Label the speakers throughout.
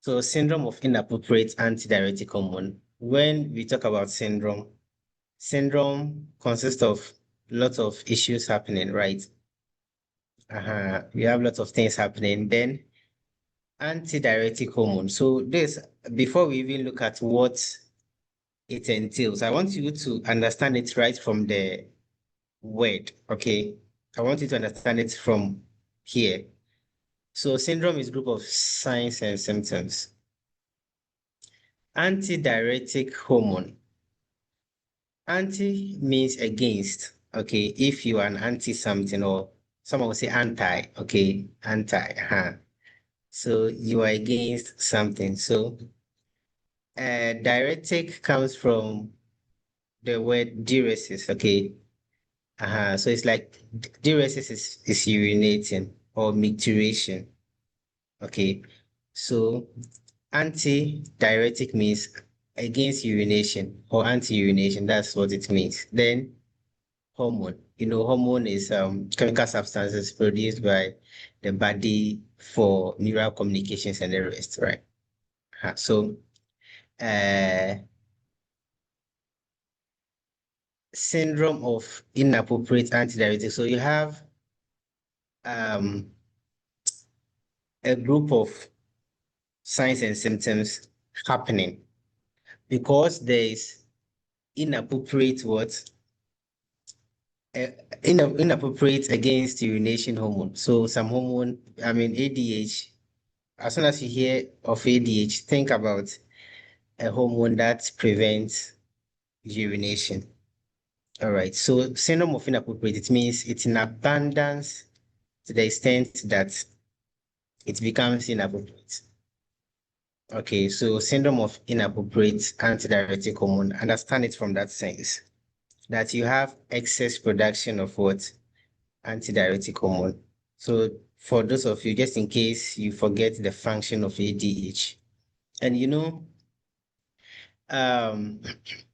Speaker 1: So syndrome of inappropriate antidiuretic hormone. When we talk about syndrome consists of lots of issues happening, right? We have lots of things happening. Then antidiuretic hormone. So this, before we even look at what it entails, I want you to understand it right from the word, okay? I want you to understand it from here. So syndrome is a group of signs and symptoms. Antidiuretic hormone. Anti means against, okay? If you are an anti something, or someone will say anti, okay? Anti, So you are against something. So diuretic comes from the word diuresis, okay? So it's like diuresis is urinating or micturition, okay? So anti-diuretic means against urination or anti-urination. That's what it means. Then hormone. Hormone is chemical substances produced by the body for neural communications and the rest, right? So uh, syndrome of inappropriate antidiuretic. So you have um, a group of signs and symptoms happening because there is inappropriate what inappropriate against urination hormone. So some hormone, ADH. As soon as you hear of ADH, think about a hormone that prevents urination. All right. So syndrome of inappropriate, it means it's in abundance to the extent that it becomes inappropriate. Okay, so syndrome of inappropriate antidiuretic hormone, understand it from that sense, that you have excess production of what? Antidiuretic hormone. So for those of you, just in case you forget the function of ADH, and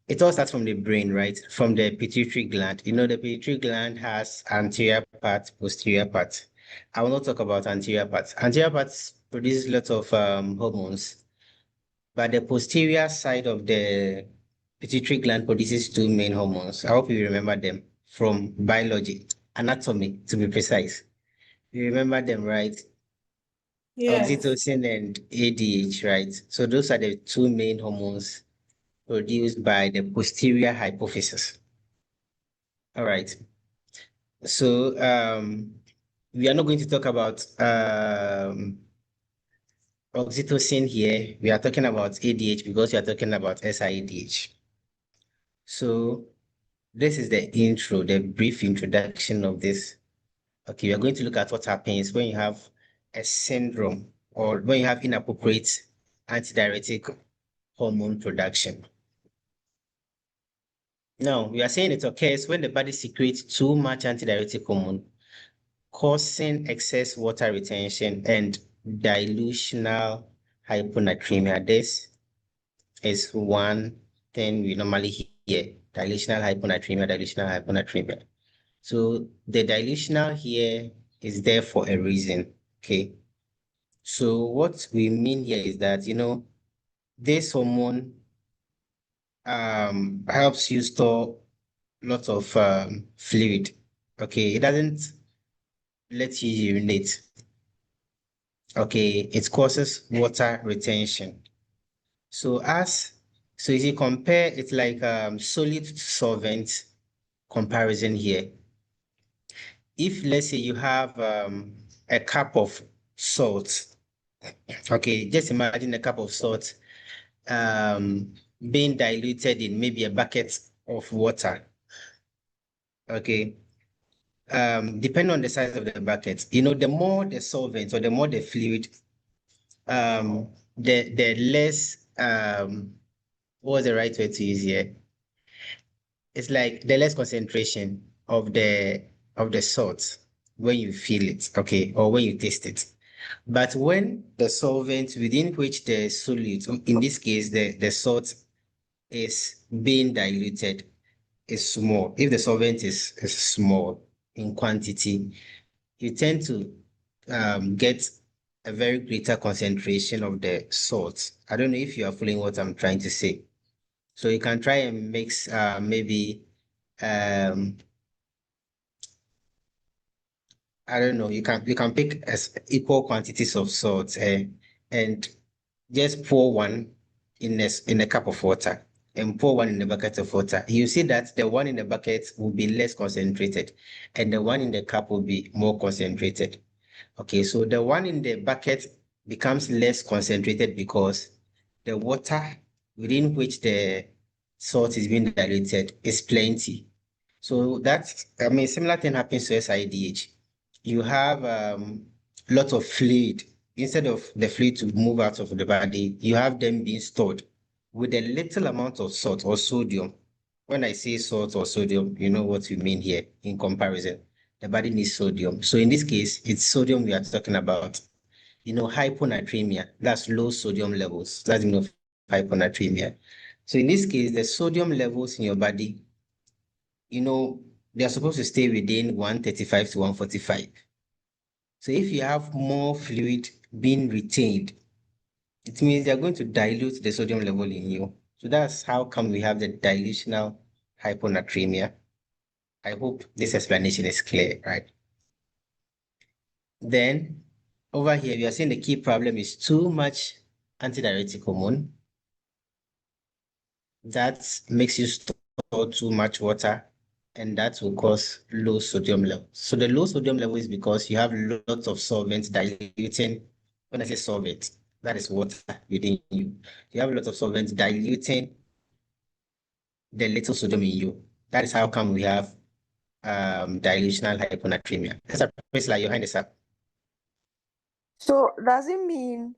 Speaker 1: it all starts from the brain, right? From the pituitary gland. The pituitary gland has anterior part, posterior part. I will not talk about anterior parts. Anterior parts produce lots of hormones, but the posterior side of the pituitary gland produces two main hormones. I hope you remember them from biology, anatomy to be precise. You remember them, right?
Speaker 2: Yes.
Speaker 1: Oxytocin and ADH, right? So those are the two main hormones produced by the posterior hypophysis. All right. So we are not going to talk about oxytocin here. We are talking about ADH because we are talking about SIADH. So this is the intro, the brief introduction of this. Okay, we are going to look at what happens when you have a syndrome or when you have inappropriate antidiuretic hormone production. Now, we are saying it occurs when the body secretes too much antidiuretic hormone, causing excess water retention and dilutional hyponatremia. This is one thing we normally hear, dilutional hyponatremia. So the dilutional here is there for a reason, okay? So what we mean here is that, this hormone helps you store lots of fluid, okay? It doesn't let you urinate, okay? It causes water retention. So if you compare, it's like solid to solvent comparison here. If let's say you have a cup of salt, okay, just imagine a cup of salt being diluted in maybe a bucket of water. Okay. Depending on the size of the bucket, the more the solvent or the more the fluid, the less what's the right way to use here? It's like the less concentration of the salt when you feel it, okay, or when you taste it. But when the solvent within which the solute, in this case, the salt is being diluted is small. If the solvent is small in quantity, you tend to get a very greater concentration of the salt. I don't know if you are following what I'm trying to say. So you can try and mix maybe um I don't know, you can pick as equal quantities of salt and just pour one in a cup of water and pour one in a bucket of water. You see that the one in the bucket will be less concentrated and the one in the cup will be more concentrated. Okay, so the one in the bucket becomes less concentrated because the water within which the salt is being diluted is plenty. So that's, I mean, similar thing happens to SIDH. You have lot of fluid. Instead of the fluid to move out of the body, you have them being stored with a little amount of salt or sodium. When I say salt or sodium, you know what we mean here in comparison. The body needs sodium. So in this case, it's sodium we are talking about. You know, hyponatremia, that's low sodium levels. That's, you know, hyponatremia. So in this case, the sodium levels in your body, you know, they're supposed to stay within 135 to 145. So if you have more fluid being retained, it means they're going to dilute the sodium level in you. So that's how come we have the dilutional hyponatremia. I hope this explanation is clear, right? Then over here, we are saying the key problem is too much antidiuretic hormone. That makes you store too much water and that will cause low sodium level. So the low sodium level is because you have lots of solvents diluting. When I say solvent, that is water within you. You have lots of solvents diluting the little sodium in you. That is how come we have dilutional hyponatremia. That's a place like your hand is up.
Speaker 3: So does it mean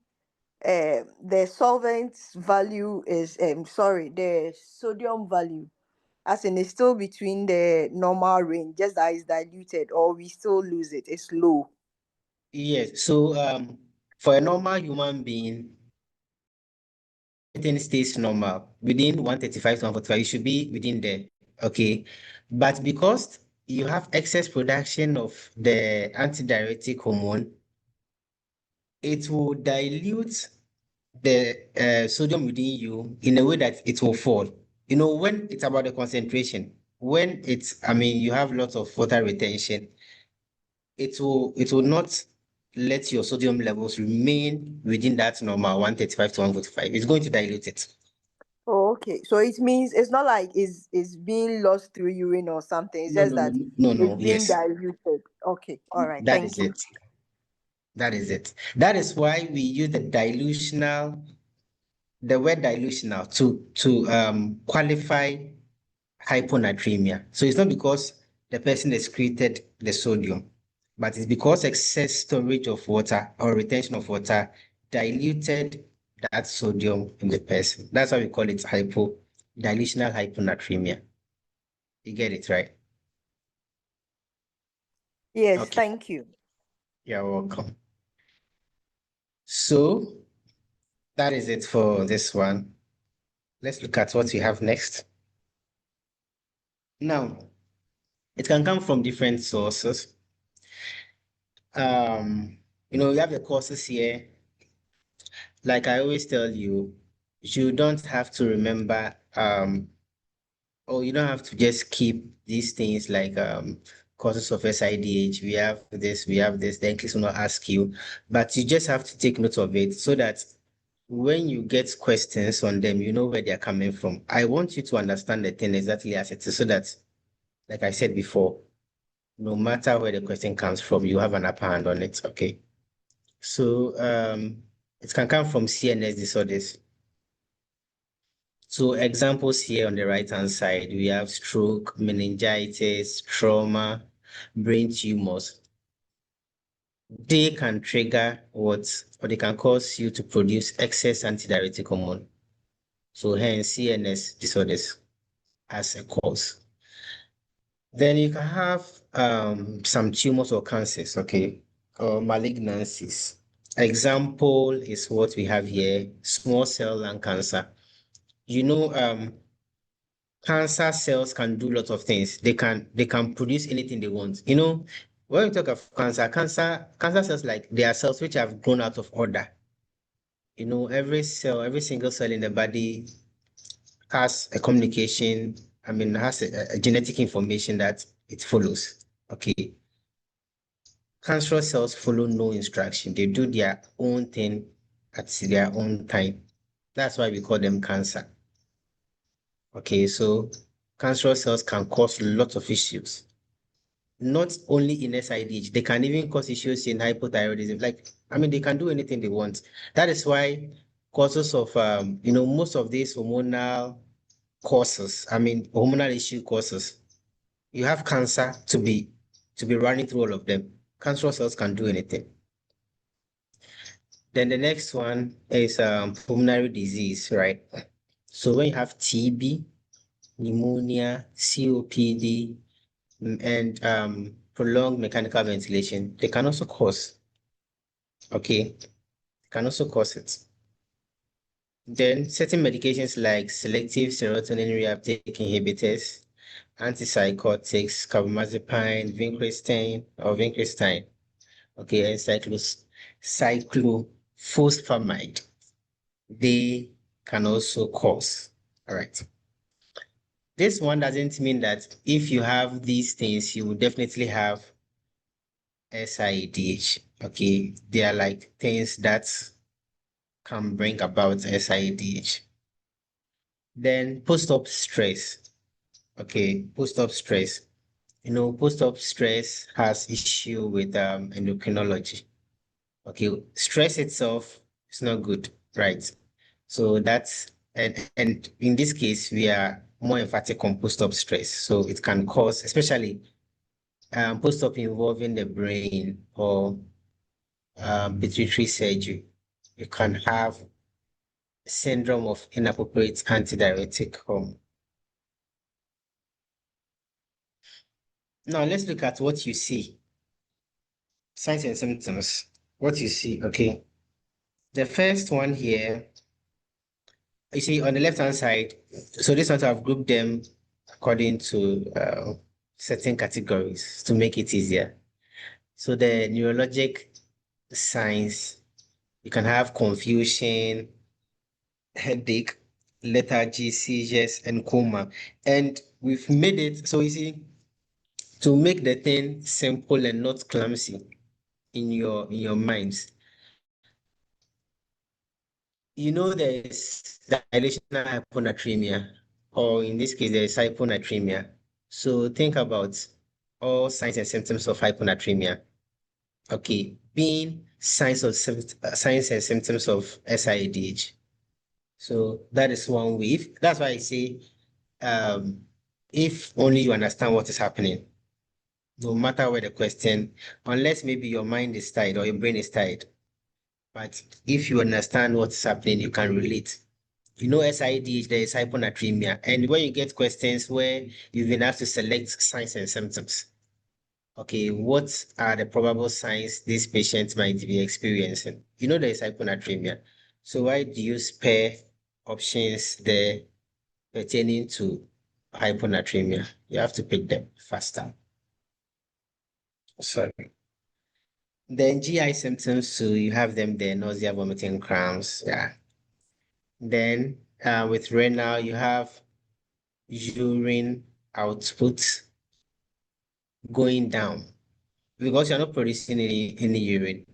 Speaker 3: the solvent's value is sorry, the sodium value, as in it's still between the normal range, just that it's diluted, or we still lose it? It's low.
Speaker 1: Yes. So for a normal human being, everything stays normal within 135 to 145. You should be within there. Okay. But because you have excess production of the antidiuretic hormone, it will dilute the sodium within you in a way that it will fall. You know, when it's about the concentration, when it's, I mean, you have lots of water retention, it will not let your sodium levels remain within that normal 135 to 145. It's going to dilute it.
Speaker 3: Oh, okay. So it means it's not like it's being lost through urine or something. It's
Speaker 1: No,
Speaker 3: just
Speaker 1: no, no,
Speaker 3: that
Speaker 1: no,
Speaker 3: it's
Speaker 1: no.
Speaker 3: being
Speaker 1: Yes,
Speaker 3: diluted. Okay. All right.
Speaker 1: that is
Speaker 3: Thank you.
Speaker 1: it. That is it. That is why we use the word dilutional to qualify hyponatremia. So it's not because the person excreted the sodium, but it's because excess storage of water or retention of water diluted that sodium in the person. That's why we call it dilutional hyponatremia. You get it, right?
Speaker 3: Yes,
Speaker 1: Okay,
Speaker 3: thank you.
Speaker 1: you're welcome. So that is it for this one. Let's look at what we have next. Now, it can come from different sources. We have the courses here. Like I always tell you, you don't have to remember, or you don't have to just keep these things like causes of SIDH. We have this, the Nclex will not ask you, but you just have to take note of it so that when you get questions on them, you know where they're coming from. I want you to understand the thing exactly as it is so that, like I said before, no matter where the question comes from, you have an upper hand on it. Okay. So it can come from CNS disorders. So examples here on the right-hand side, we have stroke, meningitis, trauma, brain tumors. They can trigger or they can cause you to produce excess antidiuretic hormone. So hence CNS disorders as a cause. Then you can have some tumors or cancers, okay, or malignancies. Example is what we have here, small cell lung cancer. You know, cancer cells can do lots of things. They can produce anything they want. You know, when we talk of cancer cells, like they are cells which have grown out of order. Every cell, every single cell in the body has a communication, has a genetic information that it follows. Okay. Cancerous cells follow no instruction. They do their own thing at their own time. That's why we call them cancer. Okay, so cancerous cells can cause lots of issues. Not only in SIDH, they can even cause issues in hypothyroidism. They can do anything they want. That is why causes of, most of these hormonal causes, hormonal issue causes, you have cancer to be running through all of them. Cancerous cells can do anything. Then the next one is pulmonary disease, right? So when you have TB, pneumonia, COPD, and prolonged mechanical ventilation, they can also cause, okay, can also cause it. Then certain medications like selective serotonin reuptake inhibitors, antipsychotics, carbamazepine, vincristine, okay, and cyclophosphamide, they can also cause. All right. This one doesn't mean that if you have these things, you will definitely have SIADH. Okay, they are like things that can bring about SIADH. Then post-op stress. Okay, post-op stress. Post-op stress has issue with endocrinology. Okay, stress itself is not good, right? So and in this case, we are more emphatic on post-op stress. So it can cause, especially post-op involving the brain or pituitary surgery. You can have syndrome of inappropriate antidiuretic hormone. Now let's look at what you see. Signs and symptoms. What you see, okay. The first one here, you see on the left-hand side, so this one I've grouped them according to certain categories to make it easier. So the neurologic signs, you can have confusion, headache, lethargy, seizures, and coma. And we've made it, so you see, to make the thing simple and not clumsy in your minds. There's dilational hyponatremia, or in this case, there's hyponatremia. So think about all signs and symptoms of hyponatremia. Okay, being signs and symptoms of SIADH. So that is one way. That's why I say, if only you understand what is happening, no matter where the question, unless maybe your mind is tired or your brain is tired. But if you understand what's happening, you can relate. SIDH, there is hyponatremia. And when you get questions where you've been asked to select signs and symptoms, okay, what are the probable signs this patient might be experiencing? There is hyponatremia. So why do you spare options there pertaining to hyponatremia? You have to pick them faster. Sorry. Then GI symptoms, so you have them there, nausea, vomiting, cramps. Yeah. Then with renal, you have urine output going down because you're not producing any urine.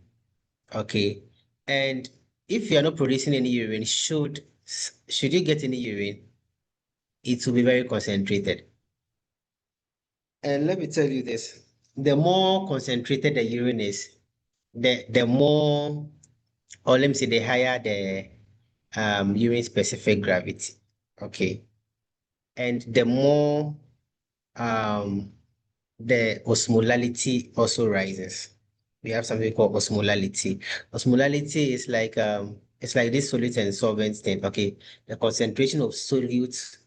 Speaker 1: Okay. And if you're not producing any urine, should you get any urine, it will be very concentrated. And let me tell you this, the more concentrated the urine is, the more, or let me say, the higher the urine specific gravity. Okay. And the more the osmolality also rises. We have something called osmolality. Osmolality is like it's like this solute and solvent thing. Okay, the concentration of solutes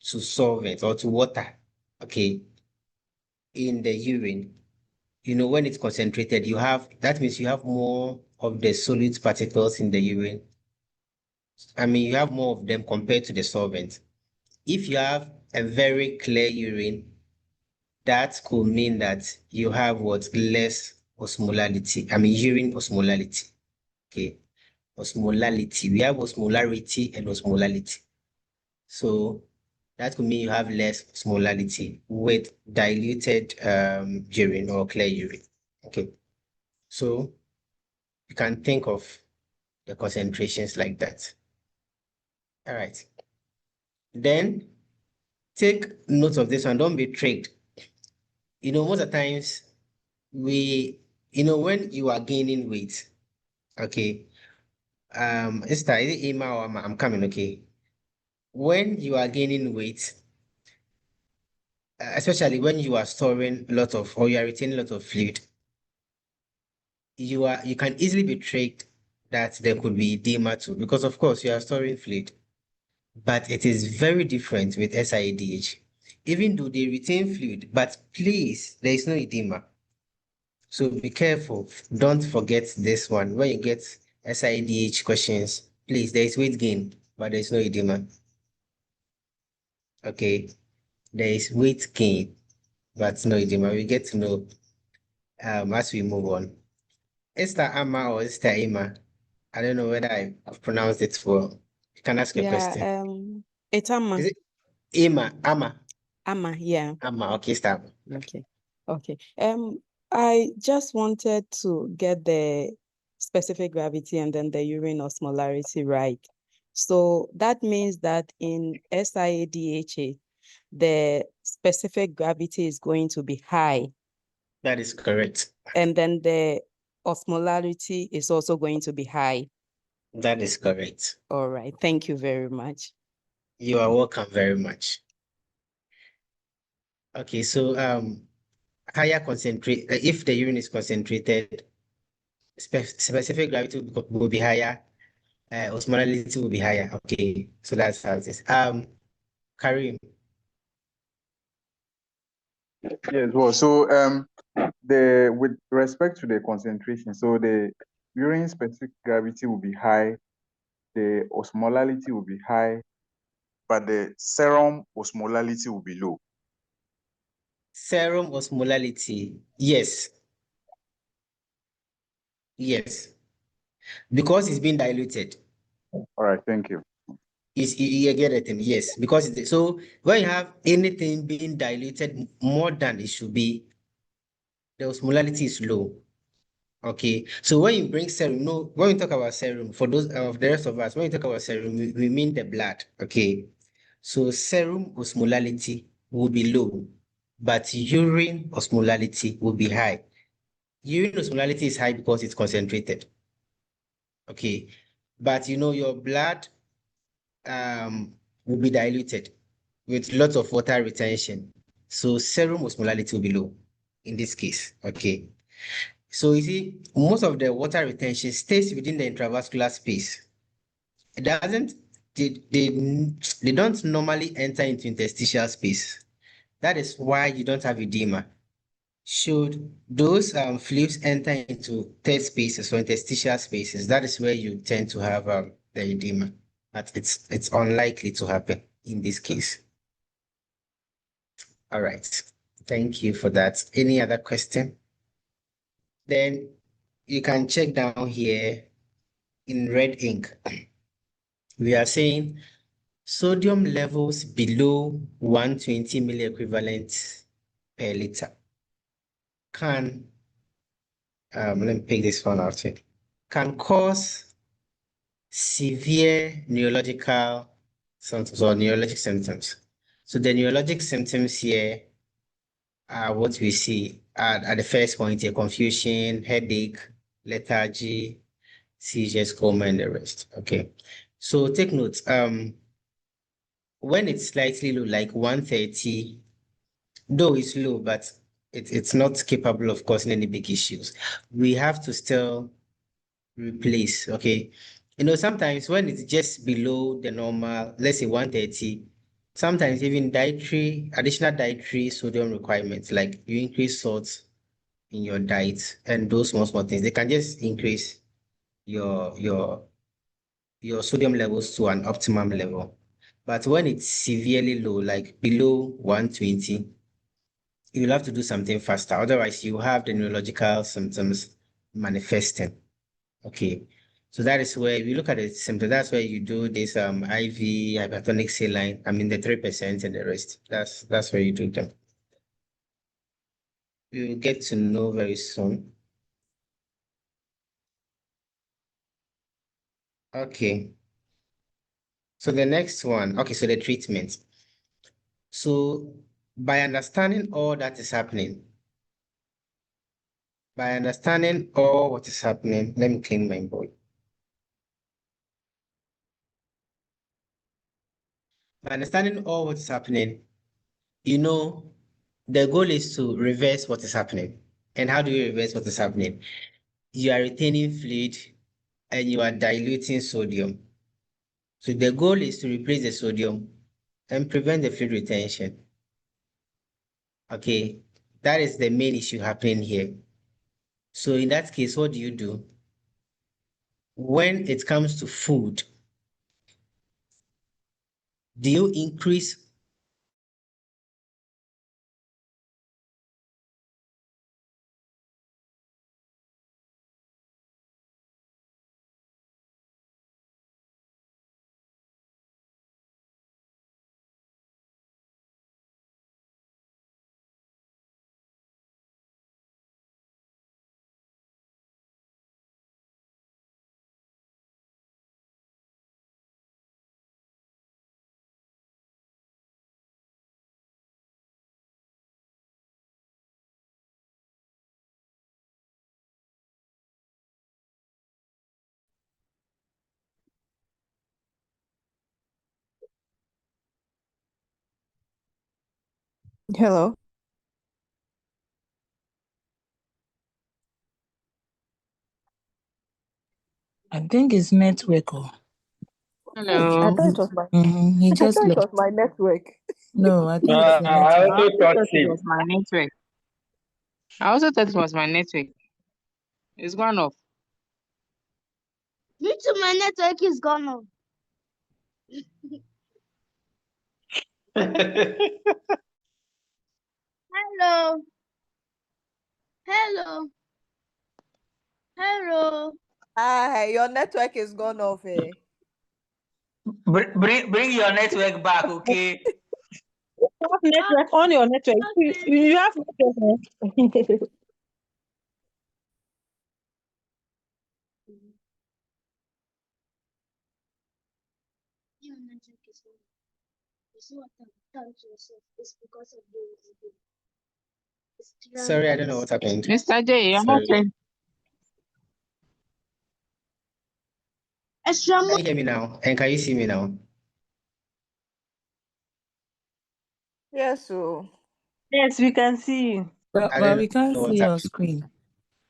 Speaker 1: to solvent or to water. Okay, in the urine. When it's concentrated, that means you have more of the solute particles in the urine. You have more of them compared to the solvent. If you have a very clear urine, that could mean that you have what? Less osmolality. I mean, urine osmolality. Okay. Osmolality. We have osmolarity and osmolality. So that could mean you have less osmolality with diluted urine or clear urine. Okay. So you can think of the concentrations like that. All right. Then take note of this one. Don't be tricked. Most of the times when you are gaining weight, okay. Esther, is it Emma or I'm coming? Okay. When you are gaining weight, especially when you are storing a lot of or you are retaining a lot of fluid, you can easily be tricked that there could be edema too, because of course you are storing fluid. But it is very different with SIADH. Even though they retain fluid, but please, there is no edema. So be careful. Don't forget this one. When you get SIADH questions, please, there is weight gain, but there is no edema. Okay, there is weight gain, but no edema. We get to know as we move on. Esther Ama or Esther Emma? I don't know whether I've pronounced it well. You can ask your
Speaker 2: Yeah,
Speaker 1: question.
Speaker 2: it's Amma.
Speaker 1: Is it Emma? Ama?
Speaker 2: Amma, yeah.
Speaker 1: Ama, okay, stop.
Speaker 2: Okay. Okay. I just wanted to get the specific gravity and then the urine osmolarity right. So that means that in SIADHA, the specific gravity is going to be high,
Speaker 1: That is correct.
Speaker 2: and then the osmolarity is also going to be high.
Speaker 1: That is correct.
Speaker 2: All right. Thank you very much.
Speaker 1: You are welcome very much. Okay, so higher concentrate if the urine is concentrated, specific gravity will be higher, osmolality will be higher. Okay, so that's how it is. Karim.
Speaker 4: Yes, well, so the with respect to the concentration, so the urine specific gravity will be high, the osmolality will be high, but the serum osmolality will be low.
Speaker 1: Serum osmolality, yes. Yes. Because it's been diluted.
Speaker 4: All right, thank you.
Speaker 1: You get it? Yes, because so when you have anything being diluted more than it should be, the osmolality is low. Okay, so when you bring serum, no, when we talk about serum, for those of the rest of us, when we talk about serum, we mean the blood. Okay, so serum osmolality will be low, but urine osmolality will be high. Urine osmolality is high because it's concentrated. Okay, but your blood will be diluted with lots of water retention. So serum osmolality will be low in this case. Okay. So you see, most of the water retention stays within the intravascular space. It doesn't, they don't normally enter into interstitial space. That is why you don't have edema. Should those fluids enter into third spaces or interstitial spaces, that is where you tend to have the edema. But it's unlikely to happen in this case. All right. Thank you for that. Any other question? Then you can check down here in red ink. We are saying sodium levels below 120 milliequivalent per liter can, let me pick this one out here, can cause severe neurological symptoms or neurologic symptoms. So the neurologic symptoms here are what we see at the first point here: confusion, headache, lethargy, seizures, coma, and the rest. Okay. So take note, when it's slightly low, like 130, though it's low, but it's not capable of causing any big issues. We have to still replace, okay? Sometimes when it's just below the normal, let's say 130, sometimes even additional dietary sodium requirements, like you increase salt in your diet and those small things, they can just increase your sodium levels to an optimum level. But when it's severely low, like below 120, you'll have to do something faster. Otherwise, you have the neurological symptoms manifesting. Okay. So that is where, if you look at the symptoms, that's where you do this IV, hypertonic saline, I mean the 3% and the rest. That's where you do them. You'll get to know very soon. Okay. So the next one, okay, so the treatment. So by understanding all that is happening, let me clean my bowl. By understanding all what is happening, you know, the goal is to reverse what is happening. And how do you reverse what is happening? You are retaining fluid and you are diluting sodium. So the goal is to replace the sodium and prevent the fluid retention. Okay, that is the main issue happening here. So in that case, what do you do? When it comes to food, do you increase
Speaker 3: Hello.
Speaker 5: I think it's network.
Speaker 3: I
Speaker 6: Hello.
Speaker 3: thought it was my
Speaker 5: He
Speaker 3: I
Speaker 5: just
Speaker 3: thought it
Speaker 5: left.
Speaker 3: was my network.
Speaker 5: No, I think it's the
Speaker 6: I
Speaker 5: network.
Speaker 6: also thought it was my network. I also thought it was my network. It's gone off.
Speaker 7: Me too, my network is gone off. Hello. Hello. Hello.
Speaker 3: Ah, your network is gone off, eh?
Speaker 8: Bring your network back, okay?
Speaker 9: You have network on your network. You have network.
Speaker 7: Your network is gone off. You see what I've done to yourself? It's because of you.
Speaker 1: Sorry, I don't know what happened.
Speaker 6: Mr. J, you're not
Speaker 1: Sorry.
Speaker 6: saying.
Speaker 7: Extra
Speaker 1: Can you hear me now? And can you see me now?
Speaker 3: Yes, so
Speaker 9: Yes, we can see you.
Speaker 5: But,
Speaker 1: I
Speaker 5: but
Speaker 1: don't
Speaker 5: we can't
Speaker 1: know
Speaker 5: see
Speaker 1: what's
Speaker 5: your
Speaker 1: happening.
Speaker 5: screen.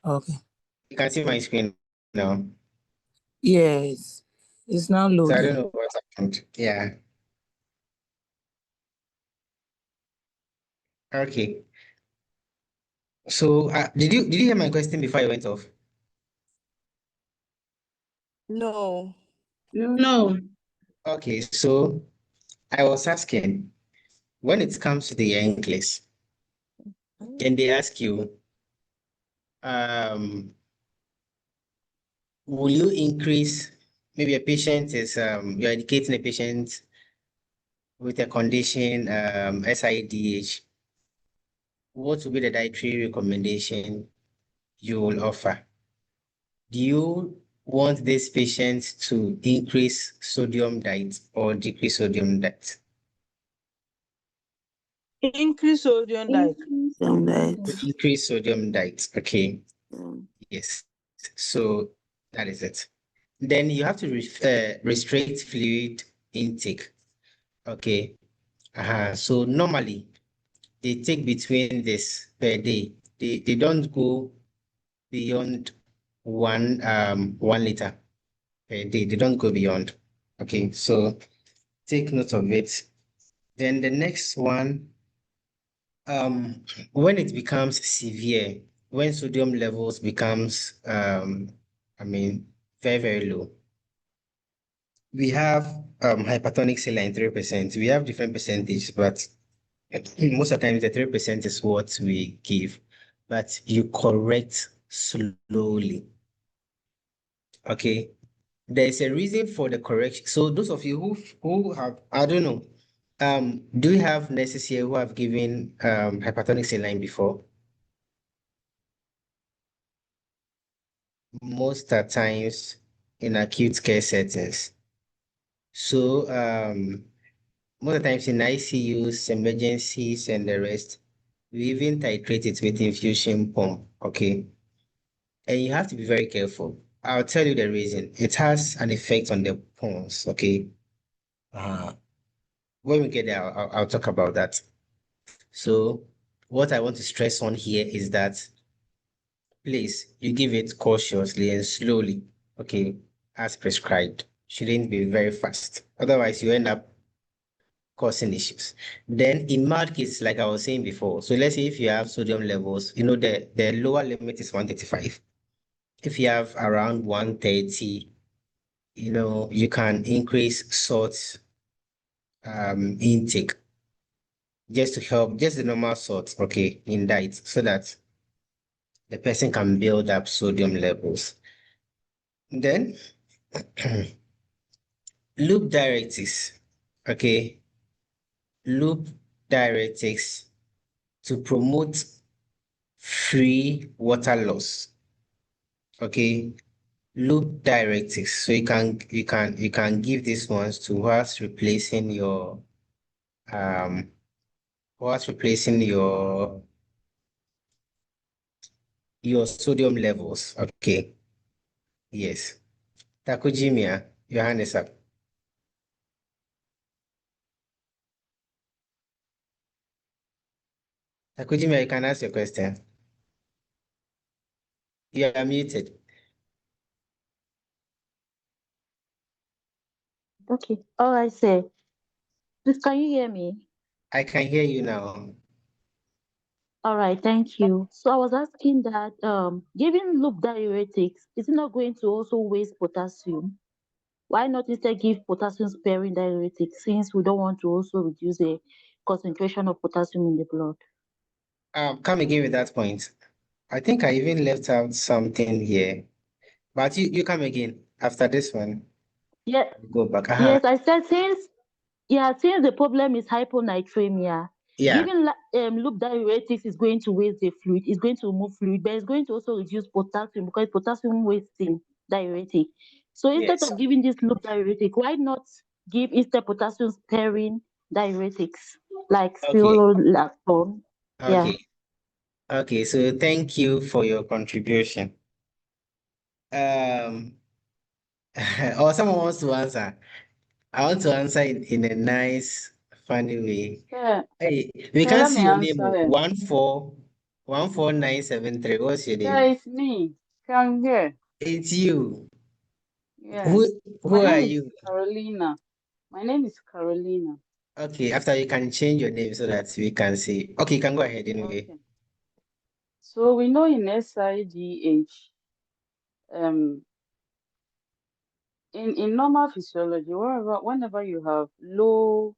Speaker 5: Okay.
Speaker 1: You can see my screen now.
Speaker 5: Yes. It's now
Speaker 1: So I
Speaker 5: loading.
Speaker 1: don't know what's happened. Yeah. Okay. So did you hear my question before I went off?
Speaker 3: no.
Speaker 6: No.
Speaker 1: Okay, so I was asking, when it comes to the Nclex, can they ask you, will you increase, maybe a patient is, you're educating a patient with a condition, SIDH, what will be the dietary recommendation you will offer? Do you want this patient to increase sodium diet or decrease sodium diet?
Speaker 9: Increase sodium diet.
Speaker 1: Increase sodium diet. Okay.
Speaker 3: Mm.
Speaker 1: Yes. So that is it. Then you have to restrict fluid intake. Okay. So normally they take between this per day. They don't go beyond 1 liter per day. They don't go beyond. Okay. So take note of it. Then the next one, when it becomes severe, when sodium levels becomes, I mean, very, very low, we have hypertonic saline 3%. We have different percentages, but Most of the times the 3% is what we give, but you correct slowly. Okay. There's a reason for the correction. So those of you who have, I don't know, do we have nurses here who have given hypertonic saline before? Most at times in acute care settings. So most of the times in ICUs, emergencies, and the rest, we even titrate it with infusion pump. Okay. And you have to be very careful. I'll tell you the reason. It has an effect on the pulse. Okay. Uh, when we get there, I'll talk about that. So what I want to stress on here is that please, you give it cautiously and slowly, okay, as prescribed. Shouldn't be very fast. Otherwise, you end up causing issues. Then in mild cases, like I was saying before, so let's say if you have sodium levels, the lower limit is 135. If you have around 130, you can increase salt intake just to help, just the normal salt, okay, in diet, so that the person can build up sodium levels. Then loop diuretics, okay, loop diuretics to promote free water loss, okay, loop diuretics. So you can give these ones to um whilst replacing your sodium levels. Okay, yes. Takujimia, your hand is up. Takujimia, you can ask your question. You are muted.
Speaker 10: Okay. All right, sir. Please, can you hear me?
Speaker 1: I can hear you now.
Speaker 10: All right, thank you. So I was asking that giving loop diuretics, is it not going to also waste potassium? Why not instead give potassium sparing diuretics since we don't want to also reduce the concentration of potassium in the blood?
Speaker 1: Come again with that point. I think I even left out something here. But you come again after this one.
Speaker 10: Yeah,
Speaker 1: Go back.
Speaker 10: yes, I said since the problem is hyponatremia,
Speaker 1: Yeah.
Speaker 10: giving loop diuretics is going to waste the fluid, it's going to remove fluid, but it's going to also reduce potassium because potassium wasting diuretic. So instead
Speaker 1: Yes.
Speaker 10: of giving this loop diuretic, why not give instead potassium sparing diuretics like
Speaker 1: Okay.
Speaker 10: spironolactone? Yeah.
Speaker 1: Okay. Okay. So thank you for your contribution. Um, or someone wants to answer. I want to answer in a nice, funny way.
Speaker 11: Yeah,
Speaker 1: Hey, we
Speaker 11: yeah,
Speaker 1: can't
Speaker 11: let
Speaker 1: see
Speaker 11: me
Speaker 1: your name.
Speaker 11: answer him.
Speaker 1: 1414973. What's your
Speaker 11: Yeah,
Speaker 1: name?
Speaker 11: it's me. Come here.
Speaker 1: It's you.
Speaker 11: Yeah.
Speaker 1: Who
Speaker 11: My
Speaker 1: are
Speaker 11: name is
Speaker 1: you?
Speaker 11: Carolina. My name is Carolina.
Speaker 1: Okay, after you can change your name so that we can see. Okay, you can go ahead anyway.
Speaker 11: Okay. So we know in SIDH, um, in normal physiology, whenever you have low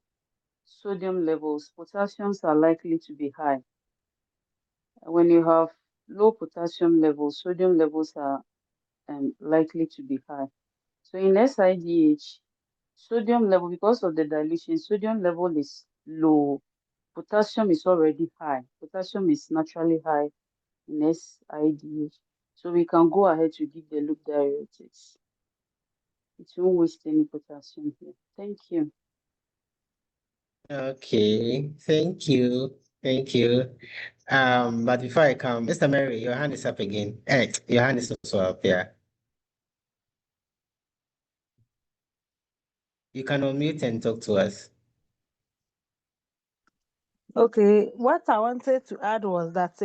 Speaker 11: sodium levels, potassiums are likely to be high. When you have low potassium levels, sodium levels are likely to be high. So in SIDH, sodium level, because of the dilution, sodium level is low. Potassium is already high. Potassium is naturally high in SIDH. So we can go ahead to give the loop diuretics. It won't waste any potassium here. Thank you.
Speaker 1: Okay, thank you. Thank you. But before I come, Mr. Mary, your hand is up again. Your hand is also up, yeah. You can unmute and talk to us.
Speaker 9: Okay, what I wanted to add was that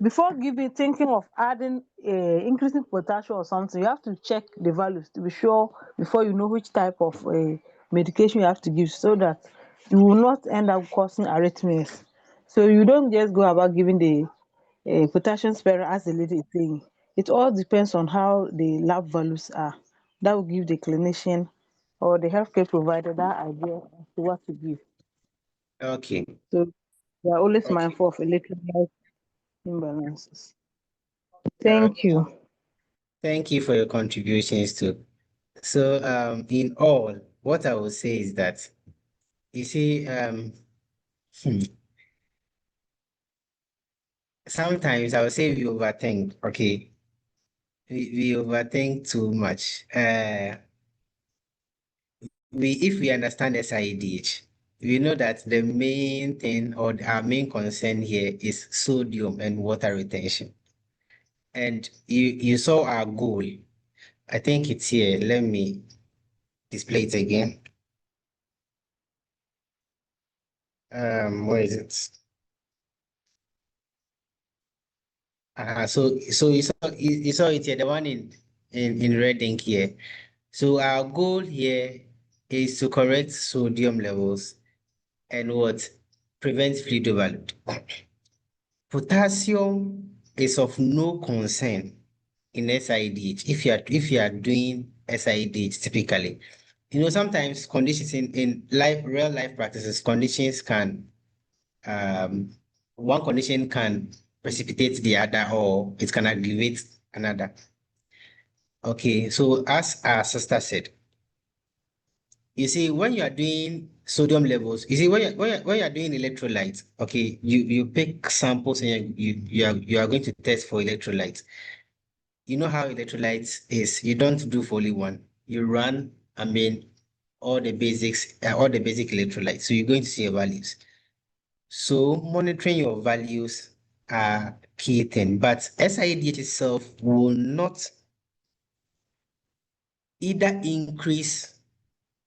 Speaker 9: before thinking of adding increasing potassium or something, you have to check the values to be sure before you know which type of medication you have to give, so that you will not end up causing arrhythmias. So you don't just go about giving the potassium sparing as the lady is saying. It all depends on how the lab values are. That will give the clinician or the healthcare provider that idea as to what to give.
Speaker 1: Okay.
Speaker 9: So We are always
Speaker 1: Okay.
Speaker 9: mindful of electrolyte imbalances. Thank you.
Speaker 1: Thank you for your contributions too. So, in all, what I would say is that, you see, hmm, sometimes I would say we overthink, okay? We overthink too much. If we understand SIDH, we know that the main thing or our main concern here is sodium and water retention. And you saw our goal. I think it's here. Let me display it again. Where is it? So you saw it here, the one in red ink here. So our goal here is to correct sodium levels and what prevent fluid overload. Potassium is of no concern in SIDH if you are doing SIDH typically. You know, sometimes conditions in life, real life practices, conditions can one condition can precipitate the other or it can aggravate another. Okay, so as our sister said, you see, when you are doing sodium levels, you see, when you are doing electrolytes, okay, you pick samples and you are going to test for electrolytes. You know how electrolytes is. You don't do for only one. You run, all the basics, all the basic electrolytes. So you're going to see your values. So monitoring your values are key thing, but SIDH itself will not either increase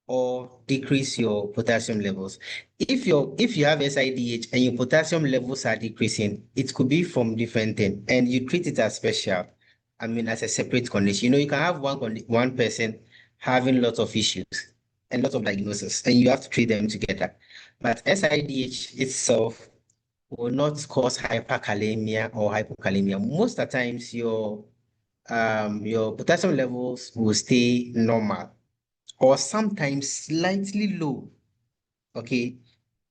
Speaker 1: or decrease your potassium levels. If you have SIDH and your potassium levels are decreasing, it could be from different things, and you treat it as special. As a separate condition. You know, you can have one person having lots of issues and lots of diagnoses, and you have to treat them together. But SIDH itself will not cause hyperkalemia or hypokalemia. Most of the times, your potassium levels will stay normal or sometimes slightly low. Okay,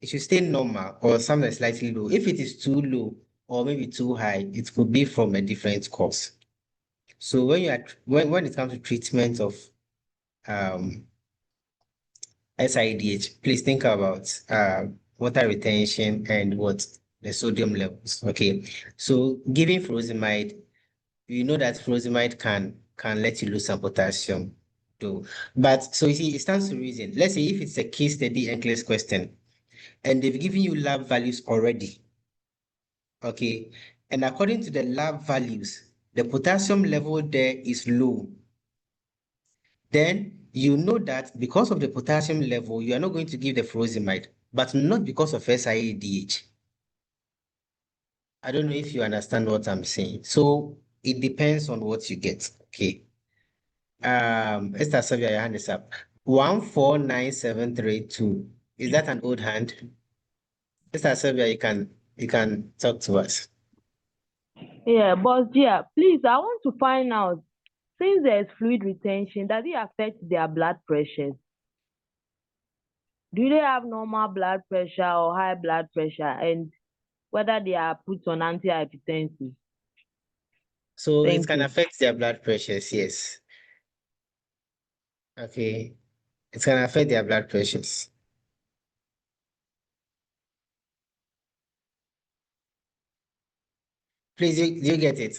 Speaker 1: it should stay normal or sometimes slightly low. If it is too low or maybe too high, it could be from a different cause. So when it comes to treatment of SIDH, please think about water retention and what the sodium levels. Okay, so giving furosemide, you know that furosemide can let you lose some potassium too. But so you see, it stands to reason. Let's say if it's a case study Nclex question, and they've given you lab values already. Okay, and according to the lab values, the potassium level there is low. Then you know that because of the potassium level, you are not going to give the furosemide, but not because of SIADH. I don't know if you understand what I'm saying. So it depends on what you get. Okay. Esther Sylvia, your hand is up. 149732. Is that an old hand? Esther Sylvia, you can talk to us.
Speaker 12: Yeah, but yeah, please, I want to find out, since there's fluid retention, does it affect their blood pressures? Do they have normal blood pressure or high blood pressure, and whether they are put on antihypertensive?
Speaker 1: So it
Speaker 12: Thank
Speaker 1: can
Speaker 12: you.
Speaker 1: affect their blood pressures, yes. Okay. It can affect their blood pressures. Please, you get it?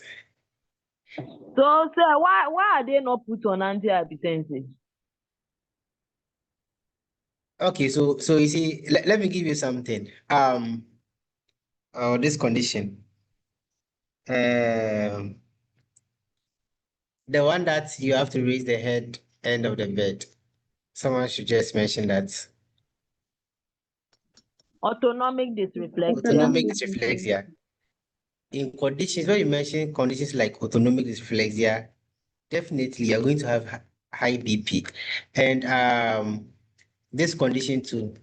Speaker 12: So, sir, why are they not put on antihypertensive?
Speaker 1: Okay, so you see, let me give you something. This condition. The one that you have to raise the head end of the bed. Someone should just mention that.
Speaker 12: Autonomic dysreflexia.
Speaker 1: Autonomic dysreflexia. In conditions, when you mention conditions like autonomic dysreflexia, definitely you're going to have high BP. And this condition too,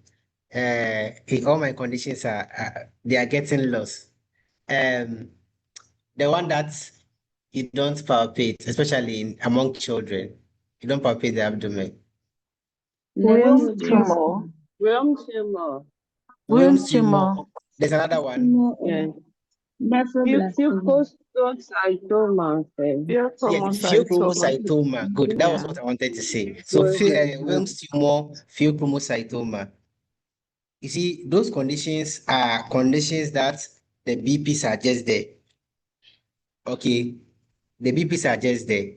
Speaker 1: all my conditions they are getting lost. The one that you don't palpate, especially among children, you don't palpate the abdomen.
Speaker 3: Williams
Speaker 10: Williams
Speaker 3: tumor.
Speaker 10: tumor.
Speaker 11: Williams tumor.
Speaker 1: Wilms
Speaker 10: Williams
Speaker 1: tumor.
Speaker 10: tumor.
Speaker 1: There's another one.
Speaker 11: Yeah.
Speaker 10: Nephroblastoma.
Speaker 11: Pseudocytoma.
Speaker 1: Yes,
Speaker 2: Pheochromocytoma.
Speaker 1: pheochromocytoma. Good. That was
Speaker 2: Yeah.
Speaker 1: what I wanted to say. So, Wilms tumor, pheochromocytoma. You see, those conditions are conditions that the BPs are just there. Okay, the BPs are just there.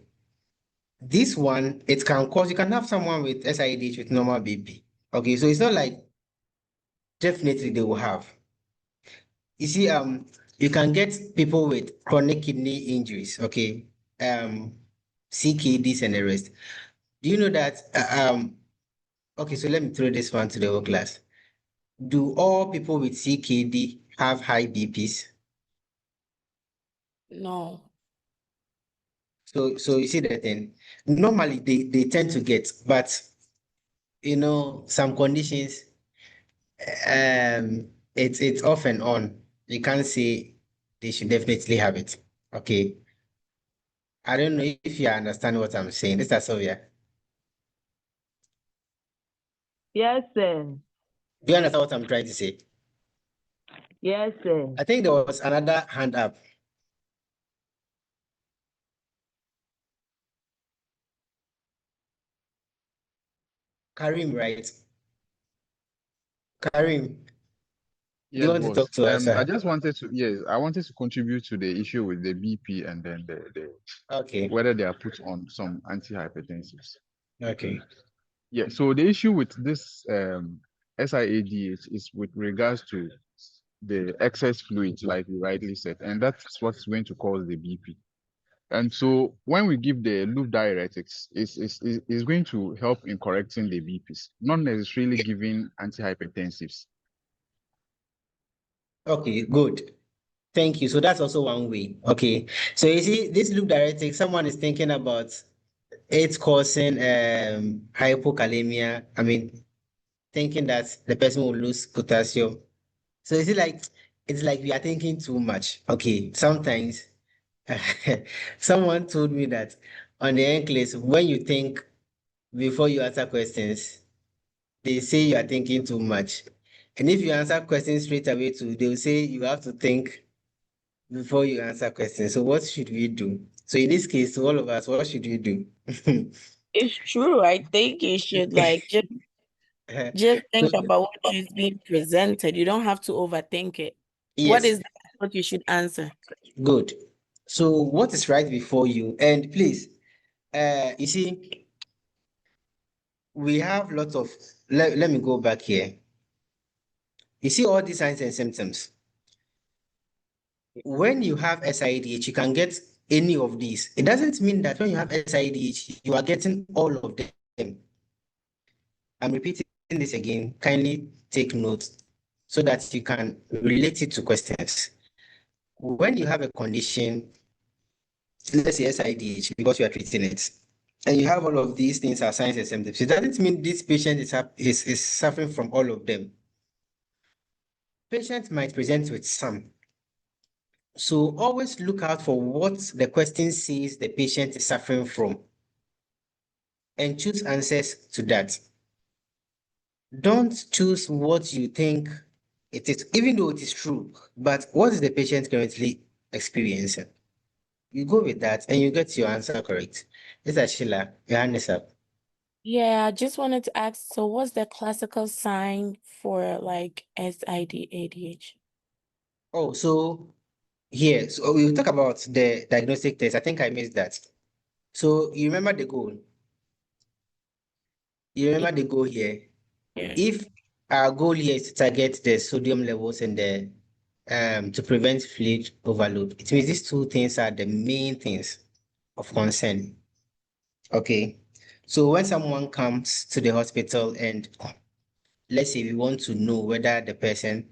Speaker 1: This one, it can cause, you can have someone with SIDH with normal BP. Okay, so it's not like definitely they will have. You see, you can get people with chronic kidney injuries, okay, CKDs and the rest. Do you know that, okay, so let me throw this one to the whole class. Do all people with CKD have high BPs?
Speaker 2: No.
Speaker 1: So you see the thing. Normally they tend to get, but some conditions, it's off and on. You can't say they should definitely have it. Okay. I don't know if you understand what I'm saying. This is Sylvia.
Speaker 12: Yes, sir.
Speaker 1: Do you understand what I'm trying to say?
Speaker 12: Yes, sir.
Speaker 1: I think there was another hand up. Karim, right? Karim, do you
Speaker 4: Yes,
Speaker 1: want to
Speaker 4: boss.
Speaker 1: talk to us?
Speaker 4: I just wanted to, yes, I wanted to contribute to the issue with the BP and then the
Speaker 1: Okay.
Speaker 4: whether they are put on some antihypertensives.
Speaker 1: Okay.
Speaker 4: Yeah. So the issue with this SIADH is with regards to the excess fluid, like you rightly said, and that's what's going to cause the BP. And so when we give the loop diuretics, it's going to help in correcting the BPs, not necessarily giving antihypertensives.
Speaker 1: Okay, good. Thank you. So that's also one way. Okay. So you see, this loop diuretic, someone is thinking about it causing hypokalemia. I mean, thinking that the person will lose potassium. So is it like it's like we are thinking too much? Okay. Sometimes someone told me that on the Nclex, when you think before you answer questions, they say you are thinking too much. And if you answer questions straight away too, they will say you have to think before you answer questions. So what should we do? So in this case, to all of us, what should we do?
Speaker 2: It's true. I think you should just think
Speaker 1: So,
Speaker 2: about what is being presented. You don't have to overthink it. What
Speaker 1: yes,
Speaker 2: is what you should answer?
Speaker 1: good. So what is right before you? And please, you see, we have lots of, let me go back here. You see all these signs and symptoms. When you have SIDH, you can get any of these. It doesn't mean that when you have SIDH, you are getting all of them. I'm repeating this again. Kindly take note so that you can relate it to questions. When you have a condition, let's say SIDH, because you are treating it, and you have all of these things as signs and symptoms, it doesn't mean this patient is suffering from all of them. Patient might present with some. So always look out for what the question says the patient is suffering from and choose answers to that. Don't choose what you think it is, even though it is true, but what is the patient currently experiencing? You go with that and you get your answer correct. This is Sheila. Your hand is up.
Speaker 13: Yeah, I just wanted to ask, so what's the classical sign for like SID-ADH?
Speaker 1: Oh, so here, so we'll talk about the diagnostic test. I think I missed that. So you remember the goal? You remember the goal here?
Speaker 13: Yeah.
Speaker 1: If our goal here is to target the sodium levels and the to prevent fluid overload, it means these two things are the main things of concern. Okay. So when someone comes to the hospital and let's say we want to know whether the person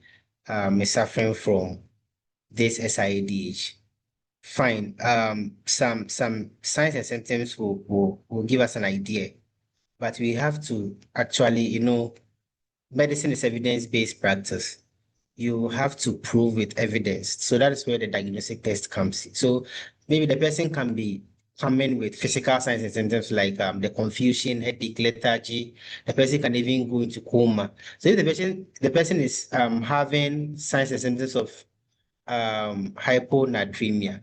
Speaker 1: is suffering from this SIADH, fine. Some signs and symptoms will give us an idea, but we have to actually, medicine is evidence-based practice. You have to prove with evidence. So that is where the diagnostic test comes in. So maybe the person can be coming with physical signs and symptoms like the confusion, headache, lethargy. The person can even go into coma. So if the person is having signs and symptoms of hyponatremia,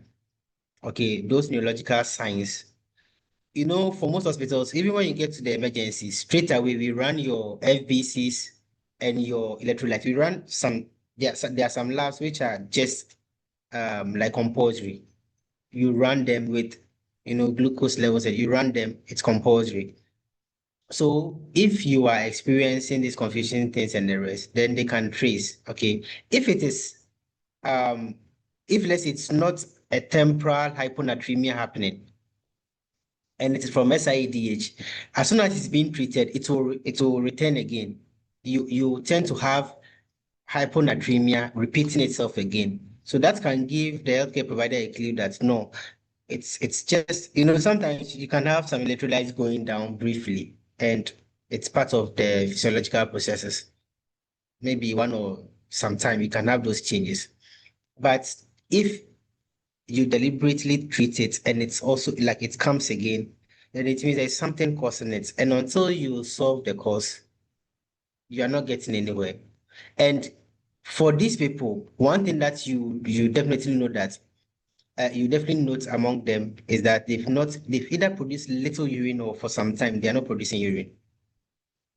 Speaker 1: okay, those neurological signs, for most hospitals, even when you get to the emergency, straight away we run your FBCs and your electrolytes. We run there are some labs which are just like compulsory. You run them with glucose levels, and you run them, it's compulsory. So if you are experiencing these confusion things and the rest, then they can trace. Okay. If it is if let's say it's not a temporal hyponatremia happening, and it is from SIDH, as soon as it's being treated, it will return again. You tend to have hyponatremia repeating itself again. So that can give the healthcare provider a clue that no, it's just, sometimes you can have some electrolytes going down briefly, and it's part of the physiological processes. Maybe one or some time you can have those changes. But if you deliberately treat it and it's also like it comes again, then it means there's something causing it. And until you solve the cause, you are not getting anywhere. And for these people, one thing that you definitely know that you definitely note among them is that they've either produced little urine, or for some time they are not producing urine.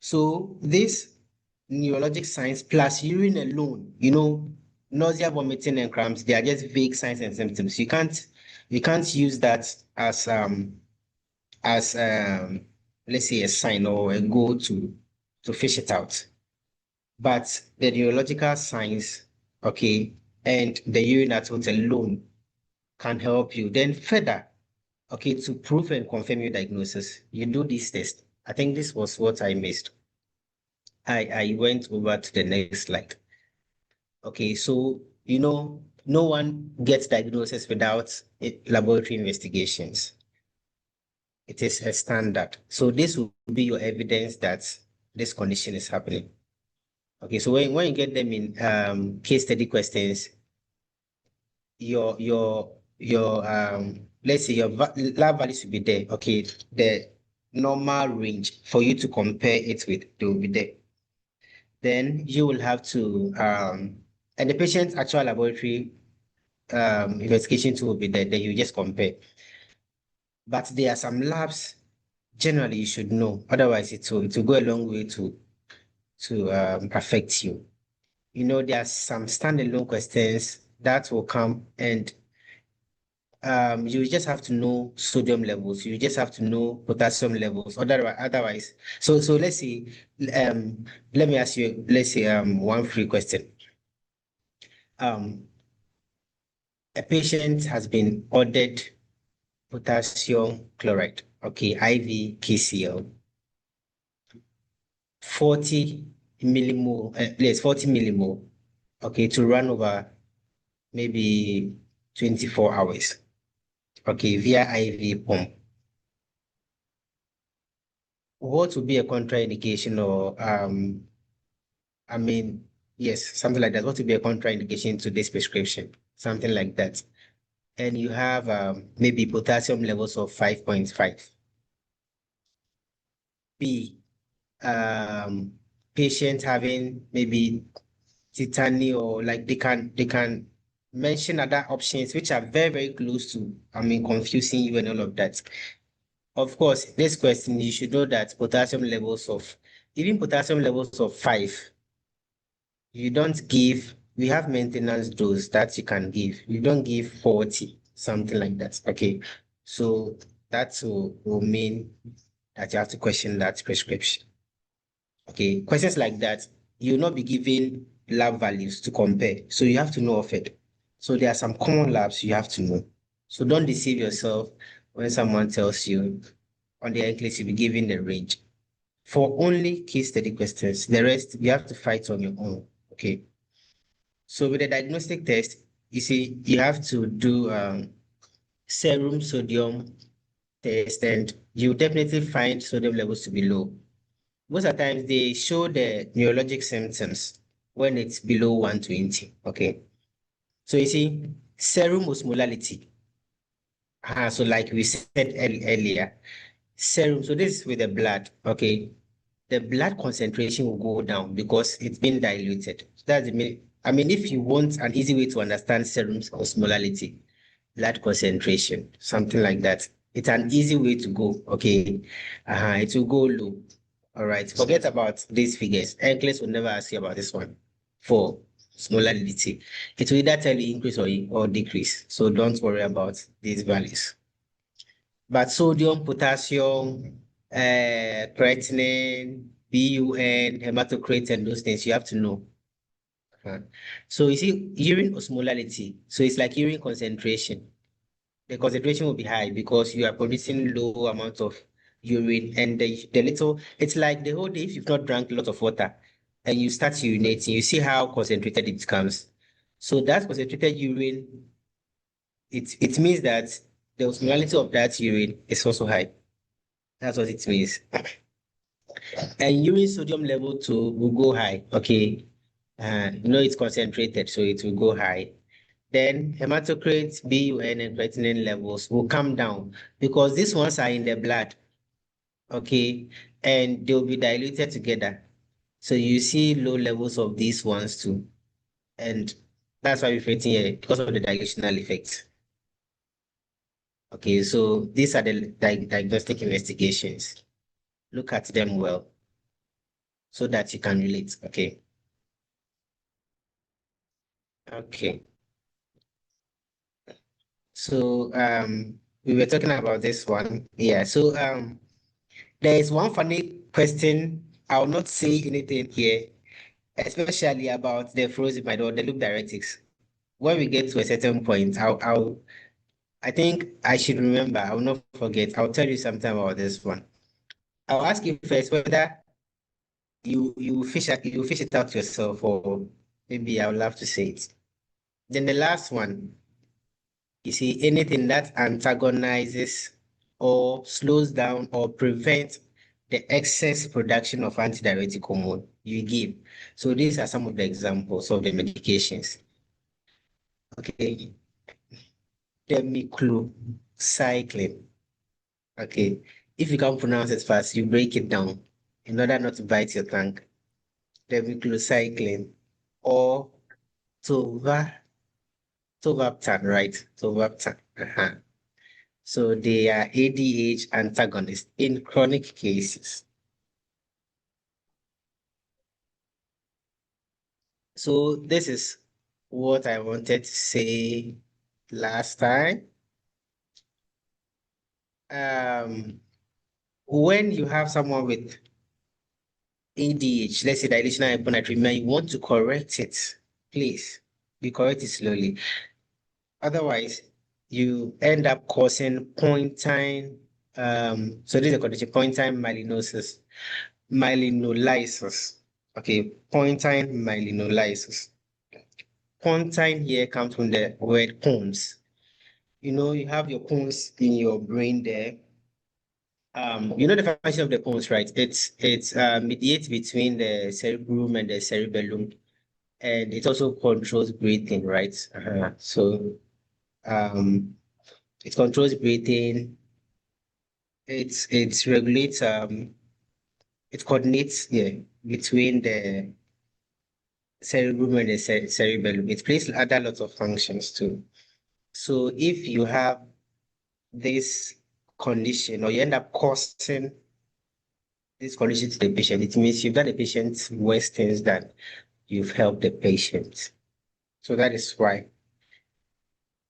Speaker 1: So this neurologic signs plus urine alone, nausea, vomiting, and cramps, they are just vague signs and symptoms. You can't use that as let's say a sign or a goal to fish it out. But the neurological signs, okay, and the urine output alone can help you. Then further, okay, to prove and confirm your diagnosis, you do this test. I think this was what I missed. I went over to the next slide. Okay, so no one gets diagnosis without laboratory investigations. It is a standard. So this will be your evidence that this condition is happening. Okay, so when you get them in case study questions, your let's say your lab values will be there. Okay, the normal range for you to compare it with, they will be there. Then you will have to and the patient's actual laboratory investigation tool will be there. Then you just compare. But there are some labs generally you should know. Otherwise, it will go a long way to affect you. There are some standalone questions that will come, and you just have to know sodium levels. You just have to know potassium levels. Otherwise, so let's say, let me ask you, let's say one free question. A patient has been ordered potassium chloride, okay, IV KCl, 40 millimole, yes, 40 millimole, okay, to run over maybe 24 hours, okay, via IV pump. What would be a contraindication, or yes, something like that? What would be a contraindication to this prescription? Something like that. And you have maybe potassium levels of 5.5. B, patient having maybe tetany, or like they can mention other options which are very, very close to, confusing you and all of that. Of course, this question, you should know that even potassium levels of 5, you don't give, we have maintenance dose that you can give. You don't give 40, something like that. Okay. So that will mean that you have to question that prescription. Okay. Questions like that, you'll not be given lab values to compare. So you have to know of it. So there are some common labs you have to know. So don't deceive yourself when someone tells you on the Nclex you'll be given the range. For only case study questions, the rest you have to fight on your own. Okay. So with the diagnostic test, you see, you have to do serum sodium test, and you definitely find sodium levels to be low. Most of the times they show the neurologic symptoms when it's below 120. Okay. So you see, serum osmolality. So like we said earlier, serum. So this is with the blood. Okay, the blood concentration will go down because it's been diluted. That's the main. I mean, if you want an easy way to understand serum's osmolality, blood concentration, something like that. It's an easy way to go. Okay, it will go low. All right. Forget about these figures. Nclex will never ask you about this one for osmolality. It will either tell you increase or decrease. So don't worry about these values. But sodium, potassium, creatinine, BUN, hematocrit, and those things you have to know. So you see, urine osmolality. So it's like urine concentration. The concentration will be high because you are producing low amount of urine, and the little, it's like the whole day if you've not drank a lot of water and you start urinating, you see how concentrated it becomes. So that concentrated urine, it means that the osmolality of that urine is also high. That's what it means. And urine sodium level too will go high. Okay. It's concentrated, so it will go high. Then hematocrit, BUN, and creatinine levels will come down because these ones are in the blood. Okay. And they'll be diluted together. So you see low levels of these ones too. And that's why we're writing here because of the dilutional effect. Okay, so these are the diagnostic investigations. Look at them well so that you can relate. Okay. Okay. So we were talking about this one. Yeah. So there is one funny question. I'll not say anything here, especially about the furosemide or the loop diuretics. When we get to a certain point, I think I should remember. I will not forget. I'll tell you sometime about this one. I'll ask you first whether you fish it out yourself, or maybe I would love to say it. Then the last one, you see, anything that antagonizes or slows down or prevents the excess production of antidiuretic hormone you give. So these are some of the examples of the medications. Okay, demiclocycline. Okay, if you can't pronounce it fast, you break it down in order not to bite your tongue. Demiclocycline or tova, tovaptan, right? Tovaptan. So they are ADH antagonists in chronic cases. So this is what I wanted to say last time. When you have someone with ADH, let's say dilational hyponatremia, you want to correct it, please, you correct it slowly. Otherwise, you end up causing pontine, so this is a condition, pontine myelinolysis. Okay, pontine myelinolysis. Pontine here comes from the word pons. You have your pons in your brain there. The function of the pons, right? It's mediates between the cerebrum and the cerebellum, and it also controls breathing, right? So it controls breathing. It regulates it coordinates, yeah, between the cerebrum and the cerebellum. It plays other lots of functions too. So if you have this condition or you end up causing this condition to the patient, it means you've done the patient worse things than you've helped the patient. So that is why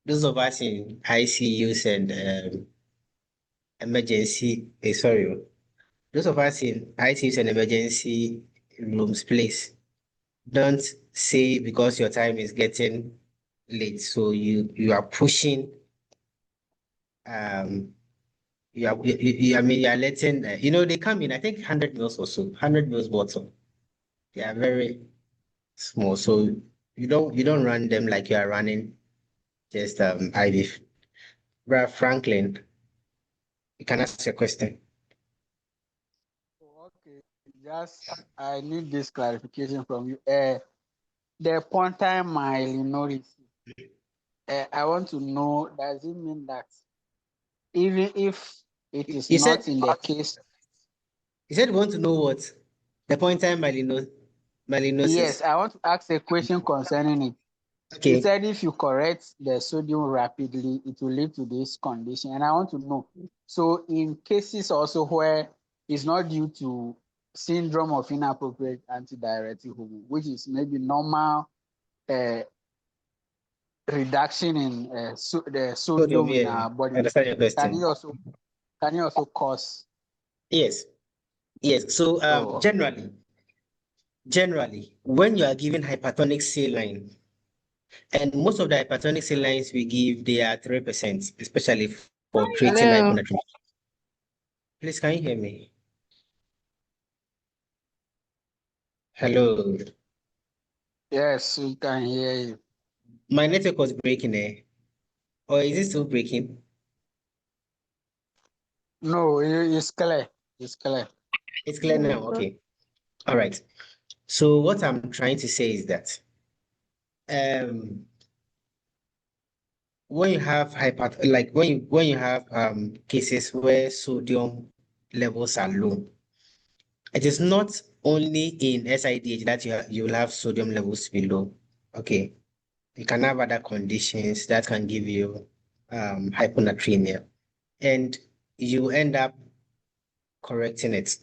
Speaker 1: those of us in ICUs and those of us in ICUs and emergency rooms, please don't say because your time is getting late, so you are pushing I mean, you are letting, they come in, I think 100 mils or so, 100 mils bottle. They are very small. So you don't run them like you are running just IV. Brad Franklin, you can ask your question.
Speaker 14: Okay, just I need this clarification from you. The pontine myelinolysis. I want to know, does it mean that even if it is
Speaker 1: You
Speaker 14: not
Speaker 1: said
Speaker 14: in the case.
Speaker 1: you said you want to know what? The pointile malinosis.
Speaker 14: Yes, I want to ask a question concerning it. You
Speaker 1: Okay.
Speaker 14: said if you correct the sodium rapidly, it will lead to this condition. And I want to know, so in cases also where it's not due to syndrome of inappropriate antidiuretic hormone, which is maybe normal reduction in the
Speaker 1: Sodium,
Speaker 14: sodium in
Speaker 1: yeah.
Speaker 14: our body,
Speaker 1: I understand your
Speaker 14: can
Speaker 1: question.
Speaker 14: it also cause?
Speaker 1: Yes. Yes. So
Speaker 14: Oh,
Speaker 1: generally, when you are given hypertonic saline, and most of the hypertonic salines we give, they are 3%, especially for creating
Speaker 6: Hello.
Speaker 1: hyponatremia. Please, can you hear me? Hello.
Speaker 14: yes, we can hear you.
Speaker 1: My network was breaking there. Or is it still breaking?
Speaker 14: No, it's clear. It's clear.
Speaker 1: It's clear now. Okay. All right. So what I'm trying to say is that um when you have when you have cases where sodium levels are low, it is not only in SIDH that you will have sodium levels below. Okay. You can have other conditions that can give you hyponatremia, and you end up correcting it.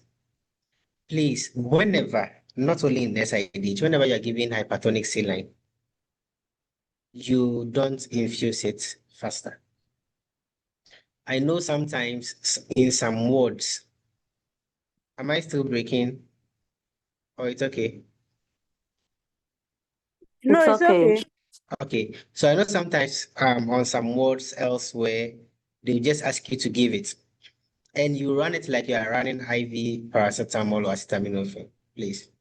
Speaker 1: Please, whenever, not only in SIDH, whenever you're giving hypertonic saline, you don't infuse it faster. I know sometimes in some wards, am I still breaking? Or it's okay?
Speaker 9: No,
Speaker 10: It's
Speaker 9: it's
Speaker 10: okay.
Speaker 9: okay.
Speaker 1: Okay, so I know sometimes on some wards elsewhere, they just ask you to give it, and you run it like you are running IV paracetamol or acetaminophen. Please,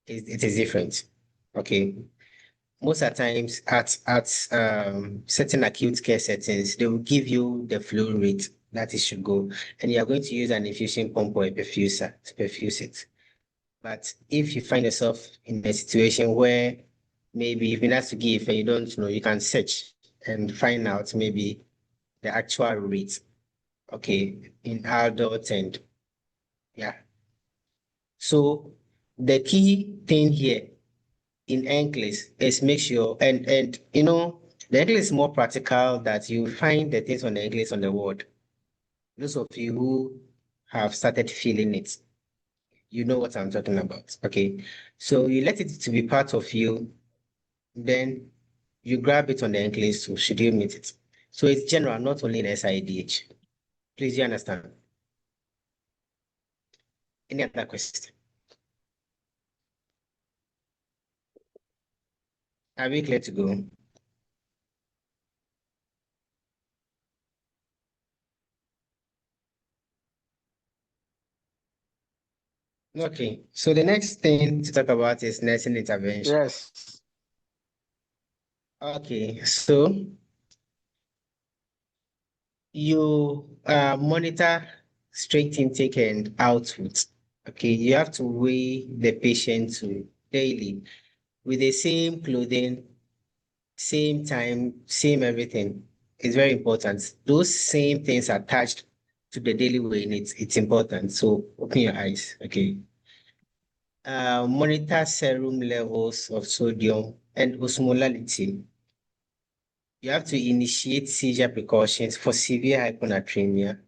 Speaker 1: it is different. Okay, most of the times at certain acute care settings, they will give you the flow rate that it should go, and you are going to use an infusion pump or a perfuser to perfuse it. But if you find yourself in a situation where maybe you've been asked to give and you don't know, you can search and find out maybe the actual rate, okay, in adults, and yeah. So the key thing here in Nclex is make sure, and the Nclex is more practical, that you find the things on the Nclex on the word. Those of you who have started feeling it, you know what I'm talking about. Okay. So you let it to be part of you, then you grab it on the Nclex, so should you meet it. So it's general, not only in SIDH. Please, you understand? Any other question? Are we clear to go? Okay, so the next thing to talk about is nursing intervention.
Speaker 14: Yes.
Speaker 1: Okay, so you monitor straight intake and output. Okay, you have to weigh the patient to daily with the same clothing, same time, same everything. It's very important. Those same things attached to the daily weighing, it's important. So open your eyes. Okay. Monitor serum levels of sodium and osmolality. You have to initiate seizure precautions for severe hyponatremia.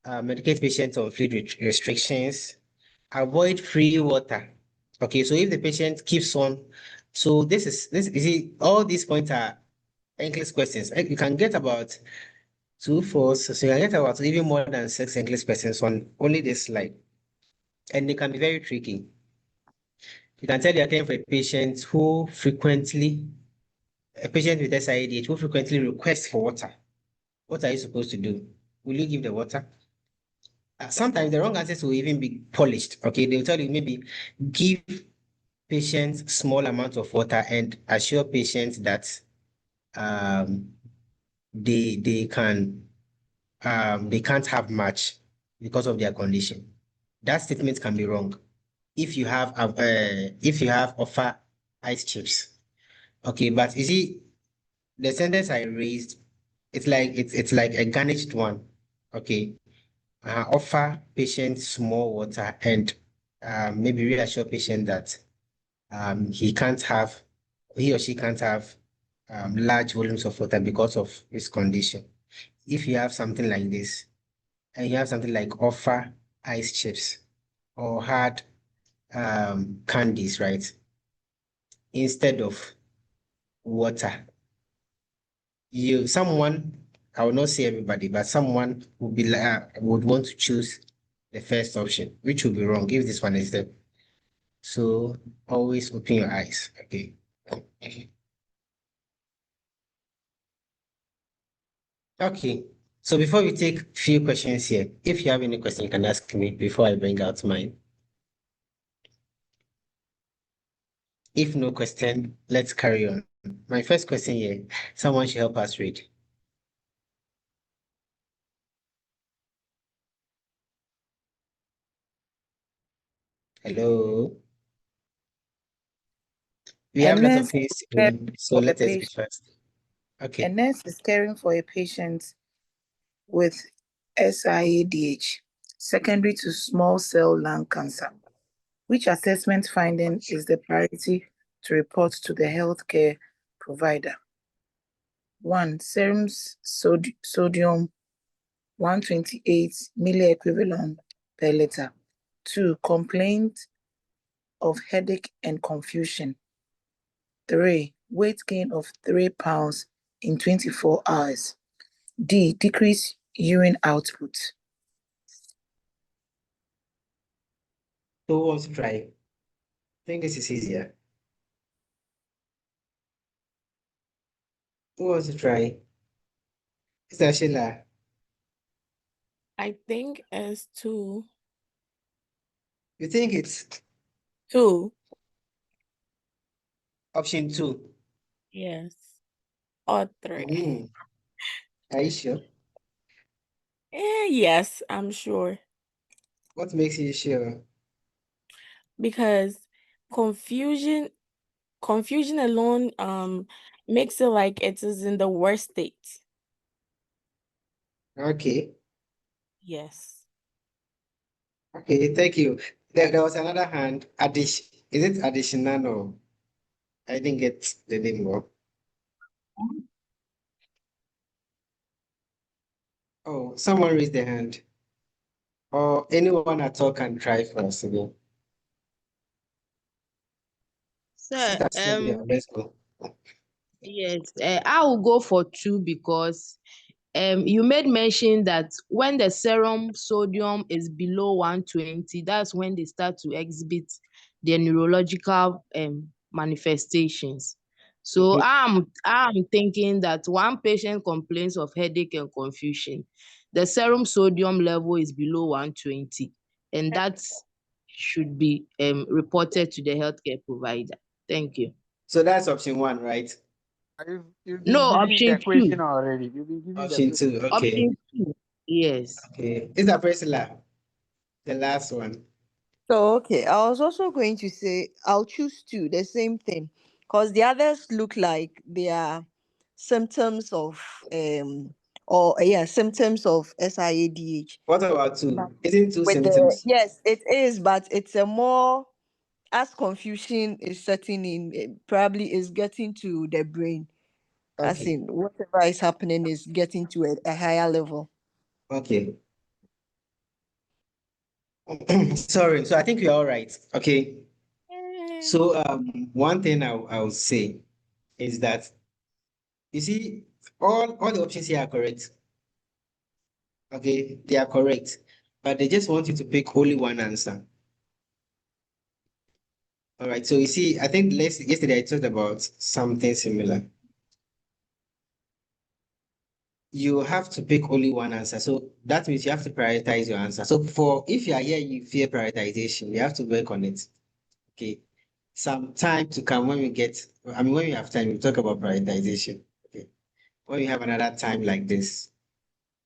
Speaker 1: Medicate patients on fluid restrictions. Avoid free water. Okay, so if the patient keeps on, so this you see, all these points are English questions. You can get about 2 4, so you can get about even more than 6 English questions on only this slide, and they can be very tricky. You can tell you're caring for a patient with SIADH who frequently requests for water. What are you supposed to do? Will you give the water? Sometimes the wrong answers will even be polished. Okay, they'll tell you maybe give patients small amount of water and assure patients that um, they can't have much because of their condition. That statement can be wrong. If you have offer ice chips, okay, but you see, the sentence I raised it's like a garnished one. Okay. Offer patient small water and maybe reassure patient that he or she can't have large volumes of water because of his condition. If you have something like this, and you have something like offer ice chips or hard candies, right? Instead of water, someone, I will not say everybody, but someone would want to choose the first option, which will be wrong if this one is there. So always open your eyes. Okay. Okay. So before we take few questions here, if you have any question, you can ask me before I bring out mine. If no question, let's carry on. My first question here, someone should help us read. Hello. We
Speaker 15: A
Speaker 1: have a lot of
Speaker 15: nurse
Speaker 1: things
Speaker 15: is
Speaker 1: to
Speaker 15: caring
Speaker 1: do, so
Speaker 15: for a
Speaker 1: let us be
Speaker 15: patient.
Speaker 1: fast.
Speaker 15: A
Speaker 1: Okay.
Speaker 15: nurse is caring for a patient with SIADH, secondary to small cell lung cancer. Which assessment finding is the priority to report to the healthcare provider? 1. Serum sodium 128 milliequivalent per liter. 2. Complaint of headache and confusion. 3. Weight gain of 3 pounds in 24 hours. D. Decrease urine output.
Speaker 1: So who wants to try? I think this is easier. Who wants to try? Mr. Sheila.
Speaker 13: I think it's 2.
Speaker 1: You think it's
Speaker 13: 2.
Speaker 1: option 2?
Speaker 13: Yes. Or 3.
Speaker 1: Mm. Are you sure?
Speaker 13: Yes, I'm sure.
Speaker 1: What makes you sure?
Speaker 13: Because confusion alone makes it like it is in the worst state.
Speaker 1: Okay.
Speaker 13: Yes.
Speaker 1: Okay, thank you. There was another hand. Is it additional or I didn't get the name wrong. Oh, someone raised their hand. Or anyone at all can try for us again.
Speaker 12: Sir,
Speaker 1: Sister Sylvia, let's go.
Speaker 12: yes, I will go for 2 because you made mention that when the serum sodium is below 120, that's when they start to exhibit their neurological manifestations. So I'm thinking that one patient complains of headache and confusion. The serum sodium level is below 120, and that should be reported to the healthcare provider. Thank you.
Speaker 1: So that's option 1, right?
Speaker 14: You've
Speaker 12: No,
Speaker 14: been giving the
Speaker 12: option 2.
Speaker 14: question already. You've been giving the
Speaker 1: Option
Speaker 14: question.
Speaker 1: 2, okay.
Speaker 12: Option 2. Yes.
Speaker 1: Okay. Is that Priscilla? The last one.
Speaker 3: So, okay, I was also going to say I'll choose 2, the same thing, because the others look like they are symptoms of symptoms of SIADH.
Speaker 1: What about 2?
Speaker 3: But
Speaker 1: Isn't 2
Speaker 3: with the
Speaker 1: symptoms?
Speaker 3: yes, it is, but it's a more as confusion is setting in, it probably is getting to the brain. As
Speaker 1: Okay.
Speaker 3: in whatever is happening is getting to a higher level.
Speaker 1: Okay. Sorry. So I think you're all right. Okay. So one thing I'll say is that you see all the options here are correct. Okay, they are correct, but they just want you to pick only one answer. All right. So you see, I think yesterday I talked about something similar. You have to pick only one answer. So that means you have to prioritize your answer. So if you are here, you fear prioritization, you have to work on it. Okay. Some time to come when when we have time, we talk about prioritization. Okay. When we have another time like this.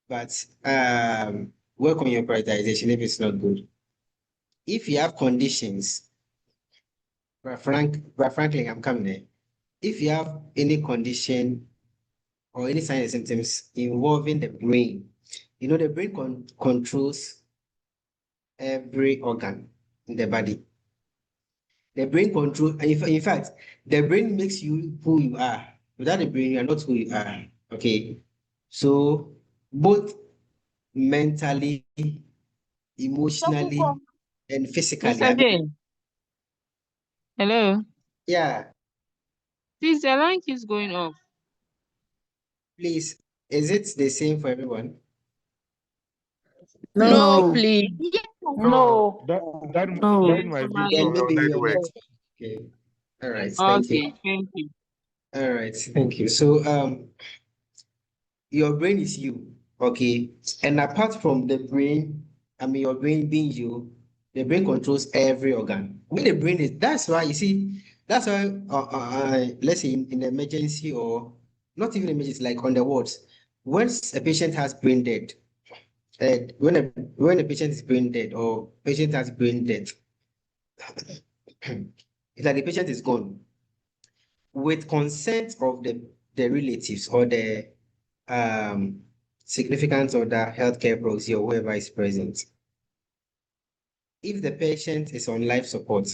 Speaker 1: But work on your prioritization if it's not good. If you have conditions, but frankly, I'm coming there. If you have any condition or any signs and symptoms involving the brain. You know, the brain controls every organ in the body. The brain control, in fact, the brain makes you who you are. Without the brain, you are not who you are. Okay. So both mentally, emotionally, and physically.
Speaker 6: Mr. J, hello.
Speaker 1: Yeah,
Speaker 6: Please, the line keeps going off.
Speaker 1: please, is it the same for everyone?
Speaker 12: No,
Speaker 9: No,
Speaker 12: please.
Speaker 9: no,
Speaker 16: That
Speaker 9: no.
Speaker 16: might be
Speaker 1: Then
Speaker 16: from your
Speaker 1: maybe your
Speaker 16: network.
Speaker 1: network. Okay. All right. Thank you.
Speaker 6: Okay, thank you.
Speaker 1: All right. Thank you. So your brain is you, okay? And apart from the brain, I mean your brain being you, the brain controls every organ. When the brain is, that's why you see, that's why let's say in emergency or not even emergency, like on the wards, once a patient has brain dead, when a patient is brain dead or patient has brain dead, it's like the patient is gone with consent of the relatives or the um significance of the healthcare proxy or whoever is present. If the patient is on life support,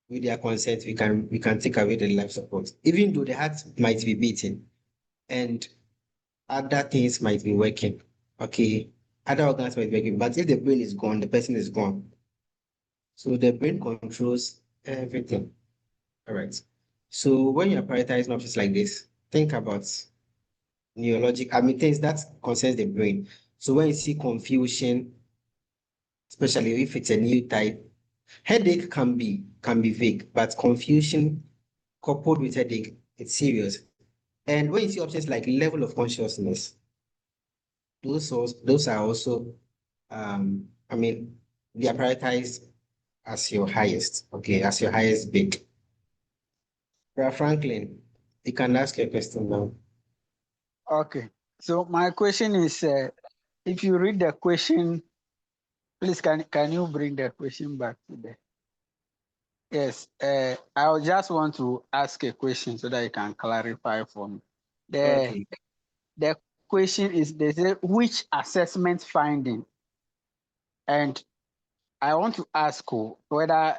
Speaker 1: with their consent, we can take away the life support, even though the heart might be beating and other things might be working. Okay, other organs might be working, but if the brain is gone, the person is gone. So the brain controls everything. All right. So when you're prioritizing options like this, think about neurologic, I mean things that concerns the brain. So when you see confusion, especially if it's a new type, headache can be vague, but confusion coupled with headache, it's serious. And when you see options like level of consciousness, those are also I mean they are prioritized as your highest, okay, as your highest bid. Franklin, you can ask your question now.
Speaker 14: Okay. So my question is, if you read the question, please can you bring the question back to the? Yes. I just want to ask a question so that you can clarify for me. The
Speaker 1: Okay.
Speaker 14: the question is, they say which assessment finding, and I want to ask you whether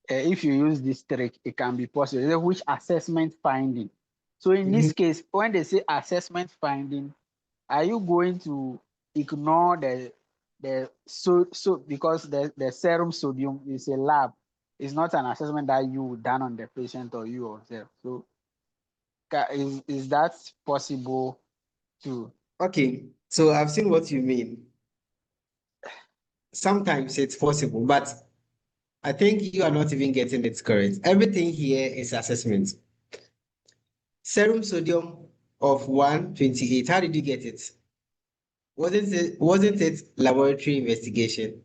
Speaker 14: if you use this trick, it can be possible. They say which assessment finding. So in this case, when they say assessment finding, are you going to ignore the because the serum sodium is a lab, it's not an assessment that you done on the patient or you yourself. So is that possible too?
Speaker 1: Okay, so I've seen what you mean. Sometimes it's possible, but I think you are not even getting it correct. Everything here is assessment. Serum sodium of 128. How did you get it? Wasn't it laboratory investigation?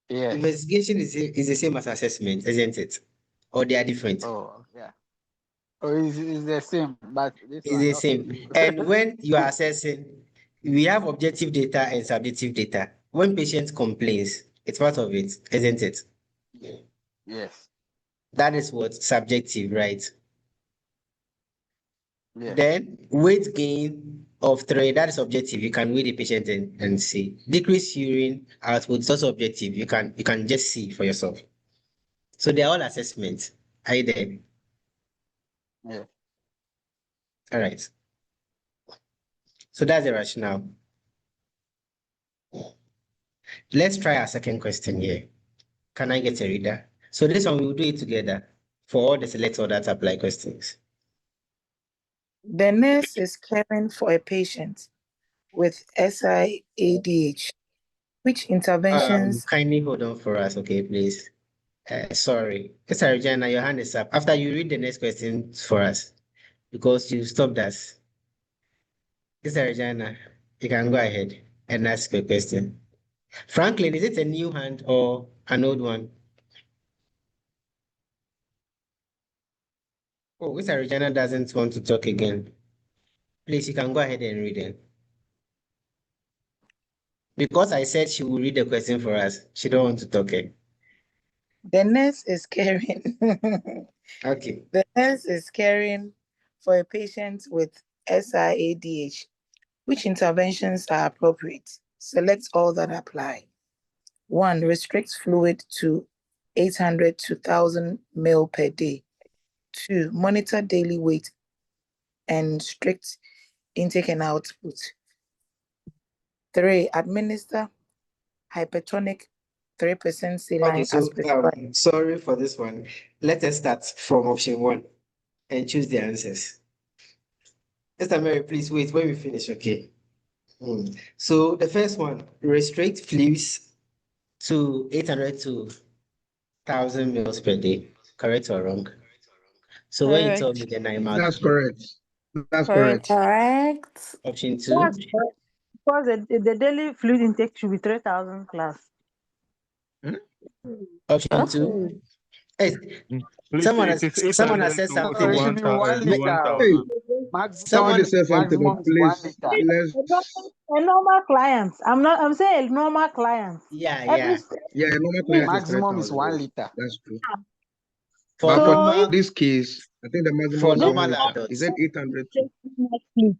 Speaker 14: Yes.
Speaker 1: Investigation is the same as assessment, isn't it? Or they are different?
Speaker 14: Oh yeah. Oh, it's the same, but this
Speaker 1: It's
Speaker 14: one,
Speaker 1: the
Speaker 14: okay.
Speaker 1: same. And when you are assessing, we have objective data and subjective data. When patient complains, it's part of it, isn't it?
Speaker 14: Yes.
Speaker 1: That is what subjective, right?
Speaker 14: Yes.
Speaker 1: Then weight gain of 3, that is objective. You can weigh the patient and see. Decreased urine output is also objective. You can just see for yourself. So they're all assessments. Are you there?
Speaker 14: Yeah.
Speaker 1: All right. So that's the rationale. Let's try our second question here. Can I get a reader? So this one we'll do it together for all the select or that apply questions.
Speaker 15: The nurse is caring for a patient with SIADH. Which interventions?
Speaker 1: Kindly hold on for us, okay, please. Sorry. Mr. Regina, your hand is up. After you read the next question for us, because you stopped us. Mr. Regina, you can go ahead and ask your question. Franklin, is it a new hand or an old one? Oh, Mr. Regina doesn't want to talk again. Please, you can go ahead and read it. Because I said she will read the question for us. She don't want to talk.
Speaker 15: The nurse is caring.
Speaker 1: Okay.
Speaker 15: The nurse is caring For a patient with SIADH, which interventions are appropriate? Select all that apply. 1. Restrict fluid to 800 to 1,000 ml per day. 2. Monitor daily weight and strict intake and output. 3. Administer hypertonic 3% saline as prescribed.
Speaker 1: sorry for this one. Let us start from option 1 and choose the answers. Sister Mary, please wait when we finish, okay? So the first one, restrict fluids to 800 to 1,000 mils per day. Correct or wrong? So when you tell me, then I'm out.
Speaker 16: That's correct. That's
Speaker 3: Correct.
Speaker 16: correct.
Speaker 1: Option 2,
Speaker 9: That's correct. Because the daily fluid intake should be 3,000 plus.
Speaker 1: option 2. Hey,
Speaker 17: Please,
Speaker 1: someone
Speaker 17: it is
Speaker 1: has
Speaker 17: 800
Speaker 1: said
Speaker 17: to
Speaker 1: something.
Speaker 14: It should be 1
Speaker 17: to
Speaker 14: liter.
Speaker 17: 1,000.
Speaker 16: Someone
Speaker 1: Someone,
Speaker 16: just said something,
Speaker 14: Maximum
Speaker 16: but
Speaker 14: is 1
Speaker 16: please,
Speaker 14: liter.
Speaker 16: let's.
Speaker 9: A normal client. I'm saying a normal client.
Speaker 1: yeah.
Speaker 16: Yeah, a normal client is
Speaker 14: Maximum is
Speaker 16: 3,000.
Speaker 14: 1
Speaker 16: Yes,
Speaker 14: liter.
Speaker 16: that's true.
Speaker 1: For
Speaker 16: But for
Speaker 1: normal,
Speaker 16: this case, I think the maximum
Speaker 1: for
Speaker 16: is 1
Speaker 1: normal
Speaker 16: liter. Is
Speaker 1: adults,
Speaker 16: it 800 to?
Speaker 9: Take too much fluid.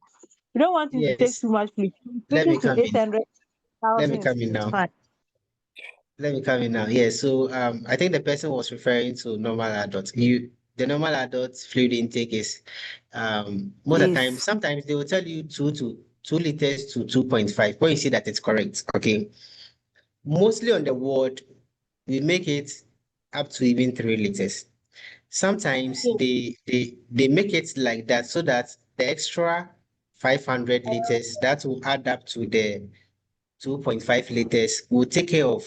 Speaker 9: You don't want him to take
Speaker 1: yes.
Speaker 9: too much fluid.
Speaker 1: Let me
Speaker 9: Taking to
Speaker 1: come in.
Speaker 9: 800,000 is
Speaker 1: now.
Speaker 9: fine.
Speaker 1: Let me come in now. Yeah, so I think the person was referring to normal adults. The normal adult fluid intake is most of the time,
Speaker 15: Yes.
Speaker 1: sometimes they will tell you 2 liters to 2.5. When you see that it's correct, okay. Mostly on the ward, we make it up to even 3 liters. Sometimes they make it like that so that the extra 500 liters that will add up to the 2.5 liters will take care of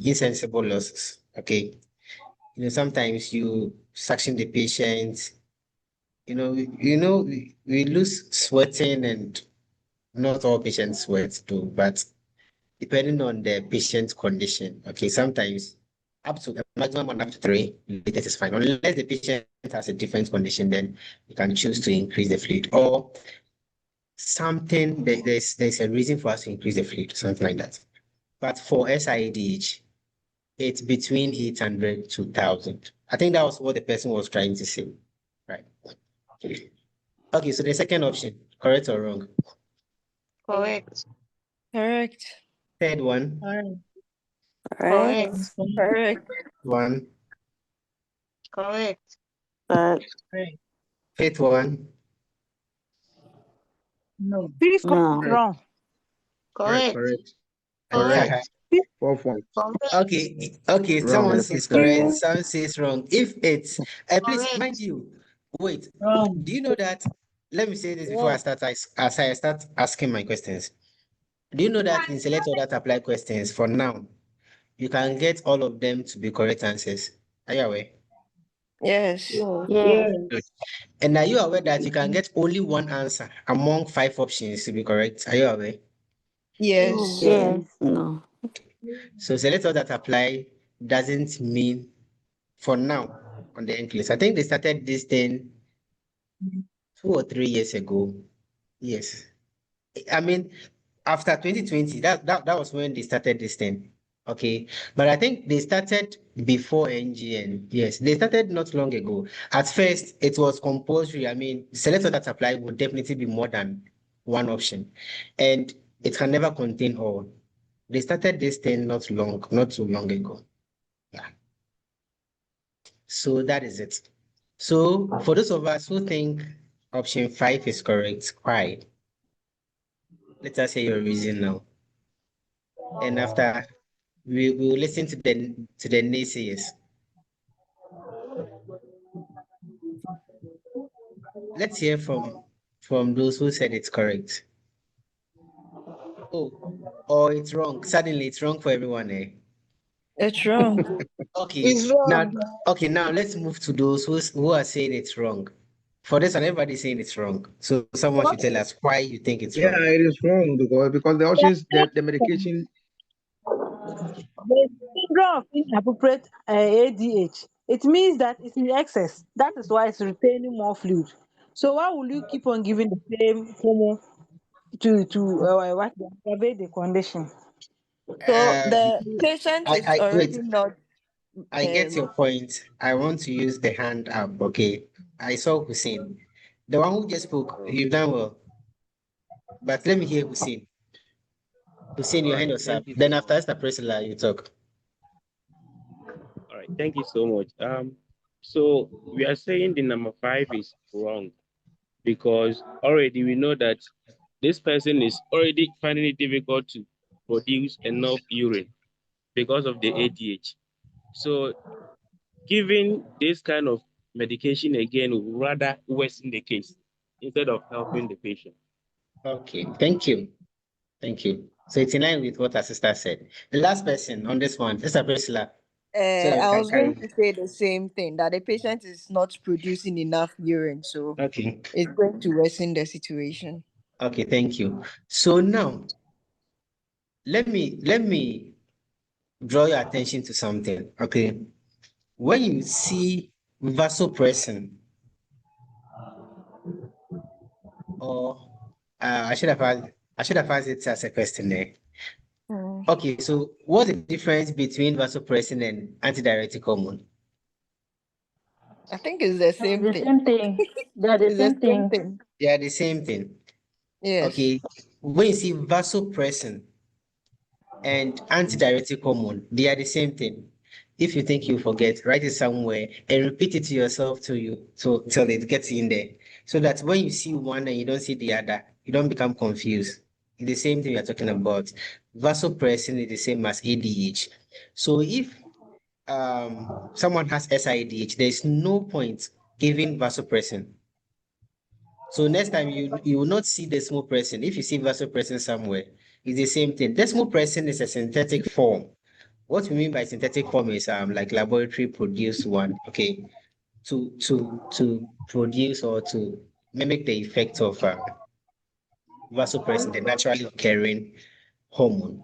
Speaker 1: insensible losses. Okay. Sometimes you suction the patient, we lose sweating, and not all patients sweat too, but depending on the patient's condition. Okay, sometimes up to a maximum of up to 3 liters is fine. Unless the patient has a different condition, then you can choose to increase the fluid, or something there's a reason for us to increase the fluid, something like that. But for SIADH, it's between 800 to 1,000. I think that was what the person was trying to say. Right. Okay, so the second option, correct or wrong?
Speaker 3: Correct.
Speaker 13: Correct.
Speaker 1: Third one,
Speaker 3: Correct. Correct.
Speaker 1: one.
Speaker 3: Correct.
Speaker 1: Fifth one,
Speaker 9: No. Fifth one
Speaker 10: No.
Speaker 9: is wrong.
Speaker 3: Correct.
Speaker 16: Correct.
Speaker 3: Correct.
Speaker 16: Fourth one.
Speaker 1: okay.
Speaker 16: Wrong.
Speaker 1: Someone
Speaker 16: The
Speaker 1: says
Speaker 16: fifth one is
Speaker 1: correct,
Speaker 16: wrong.
Speaker 1: someone says wrong. If it's, please mind you, wait. Do you know that? Let me say this before I start as I start asking my questions. Do you know that in select all that apply questions for now, you can get all of them to be correct answers? Are you aware?
Speaker 3: Yes.
Speaker 10: Yes.
Speaker 1: Good. And are you aware that you can get only one answer among 5 options to be correct? Are you aware?
Speaker 3: Yes.
Speaker 10: Yes. No.
Speaker 1: So select all that apply doesn't mean for now on the Nclex. I think they started this thing 2 or 3 years ago. Yes. I mean, after 2020, that was when they started this thing. Okay. But I think they started before NGN. Yes, they started not long ago. At first, it was compulsory. I mean, select all that apply would definitely be more than one option. And it can never contain all. They started this thing not too long ago. Yeah. So that is it. So for those of us who think option 5 is correct, why? Let us hear your reason now. And after we will listen to the naysayers. Let's hear from those who said it's correct. Oh, it's wrong. Suddenly it's wrong for everyone, eh?
Speaker 3: It's wrong.
Speaker 1: Okay. Now let's move to those who are saying it's wrong. For this one, everybody's saying it's wrong. So someone should tell us why you think it's
Speaker 16: Yeah,
Speaker 1: wrong.
Speaker 16: it is wrong because the options the medication.
Speaker 9: The syndrome of inappropriate ADH, it means that it's in excess. That is why it's retaining more fluid. So why will you keep on giving the same hormone to aggravate the condition?
Speaker 3: So
Speaker 1: Um,
Speaker 3: the patient is
Speaker 1: I wait.
Speaker 3: already not
Speaker 1: I get your point. I want to use the hand up. Okay. I saw Hussein. The one who just spoke, you've done well. But let me hear Hussein. Hussein,
Speaker 17: All
Speaker 1: your
Speaker 17: right,
Speaker 1: hand was up.
Speaker 17: thank you
Speaker 1: Then
Speaker 17: so
Speaker 1: after
Speaker 17: much.
Speaker 1: Esther Priscilla, you talk.
Speaker 17: All right, thank you so much. So we are saying the number five is wrong because already we know that this person is already finding it difficult to produce enough urine because of the ADH. So giving this kind of medication again would rather worsen the case instead of helping the patient.
Speaker 1: Okay, thank you. Thank you. So it's in line with what our sister said. The last person on this one, Esther Priscilla, so that we
Speaker 3: I
Speaker 1: can
Speaker 3: was going
Speaker 1: carry.
Speaker 3: to say the same thing, that the patient is not producing enough urine, so
Speaker 1: Okay.
Speaker 3: it's going to worsen the situation.
Speaker 1: Okay, thank you. So now let me draw your attention to something. Okay. When you see vasopressin, or I should have asked it as a question there.
Speaker 3: Mm.
Speaker 1: Okay, so what's the difference between vasopressin and antidiuretic hormone?
Speaker 3: I think it's the same
Speaker 10: The
Speaker 3: thing.
Speaker 10: same thing. They are the
Speaker 3: It's the
Speaker 10: same
Speaker 3: same
Speaker 10: thing.
Speaker 3: thing.
Speaker 1: They are the same thing.
Speaker 3: Yes.
Speaker 1: Okay. When you see vasopressin and antidiuretic hormone, they are the same thing. If you think you forget, write it somewhere and repeat it to yourself till it gets in there. So that when you see one and you don't see the other, you don't become confused. It's the same thing we are talking about. Vasopressin is the same as ADH. So if someone has SIDH, there's no point giving vasopressin. So next time you will not see decimal pressing. If you see vasopressin somewhere, it's the same thing. Decimal pressing is a synthetic form. What we mean by synthetic form is like laboratory produced one. Okay, to produce or to mimic the effect of vasopressin, the naturally occurring hormone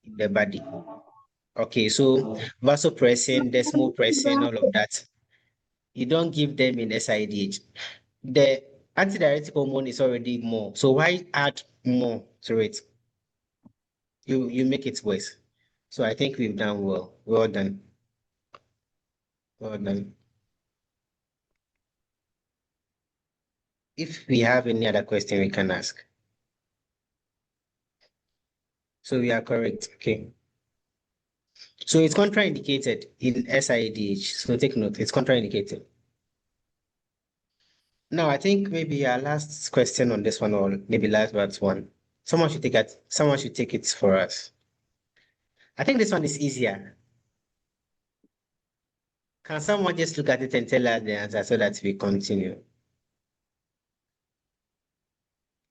Speaker 1: in the body. Okay, so vasopressin, decimal pressing, all of that. You don't give them in SIDH. The antidiuretic hormone is already more. So why add more to it? You make it worse. So I think we've done well. Well done. Well done. If we have any other question, we can ask. So we are correct. Okay. So it's contraindicated in SIDH. So take note, it's contraindicated. Now I think maybe our last question on this one, or maybe last but one. Someone should take it for us. I think this one is easier. Can someone just look at it and tell us the answer so that we continue?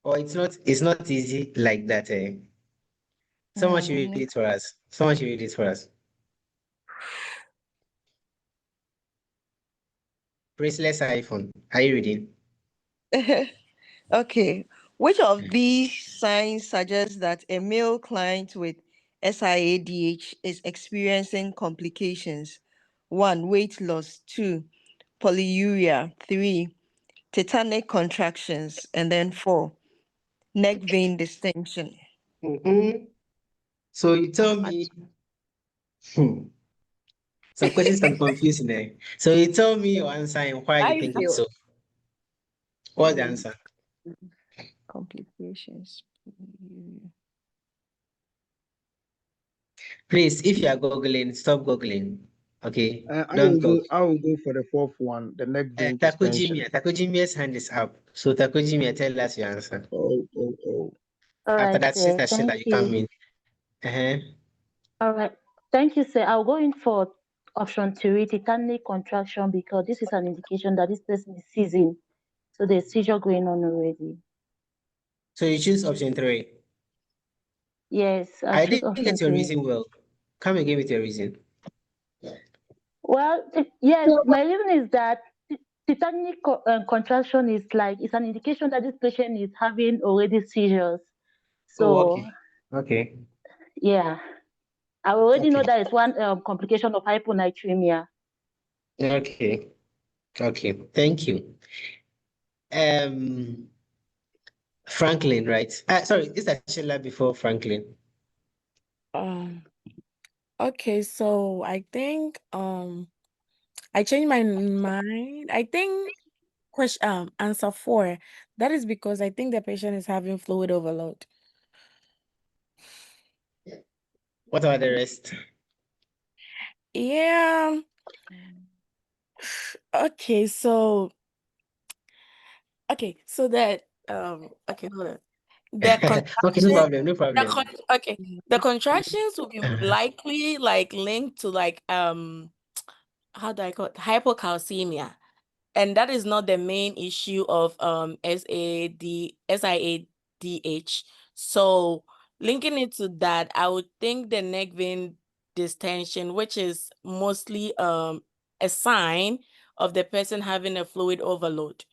Speaker 1: Or it's not easy like that, eh? Someone should read
Speaker 3: Mm.
Speaker 1: it for us. Someone should read it for us. Braceless iPhone. Are you reading?
Speaker 3: Okay. Which of these signs suggests that a male client with SIADH is experiencing complications? 1. Weight loss. 2. Polyuria. 3. Tetanic contractions. And then 4. Neck vein distension.
Speaker 1: So you tell me, some questions can confuse me. So you tell me your answer and why you
Speaker 3: I
Speaker 1: think it's
Speaker 3: feel
Speaker 1: so. What's the answer?
Speaker 3: complications.
Speaker 1: Please, if you are googling, stop googling. Okay,
Speaker 16: I
Speaker 1: don't
Speaker 16: will
Speaker 1: talk.
Speaker 16: go. I will go for the fourth one, the neck vein distension.
Speaker 1: Takujimia's hand is up. So Takujimia, tell us your answer.
Speaker 16: Oh.
Speaker 10: All
Speaker 1: After
Speaker 10: right,
Speaker 1: that,
Speaker 10: sir.
Speaker 1: Sister
Speaker 10: Thank
Speaker 1: Sheila, you come
Speaker 10: you.
Speaker 1: in. Uh-huh.
Speaker 10: All right. Thank you, sir. I'll go in for option three, tetanic contraction, because this is an indication that this person is seizing. So there's seizure going on already.
Speaker 1: So you choose option 3.
Speaker 10: Yes, I
Speaker 1: I
Speaker 10: choose
Speaker 1: didn't
Speaker 10: option
Speaker 1: get your
Speaker 10: three.
Speaker 1: reason well. Come again with your reason.
Speaker 10: Well, yes, my reason is that tetanic contraction is like, it's an indication that this patient is having already seizures.
Speaker 1: Oh,
Speaker 10: So,
Speaker 1: okay. Okay.
Speaker 10: yeah, I already know
Speaker 1: Okay.
Speaker 10: that it's one complication of hyponatremia.
Speaker 1: Okay. Okay. Thank you. Um, Franklin, right? Sorry, is that Sheila before Franklin?
Speaker 13: Okay, so I think I changed my mind. I think Question, answer 4. That is because I think the patient is having fluid overload.
Speaker 1: What are the rest?
Speaker 13: Yeah. Okay, so that okay, hold on. The
Speaker 1: Okay, no
Speaker 13: contraction,
Speaker 1: problem, no problem.
Speaker 13: okay, the contractions will be likely like linked to like how do I call it, hypocalcemia, and that is not the main issue of SIADH. So linking it to that, I would think the neck vein distension, which is mostly a sign of the person having a fluid overload.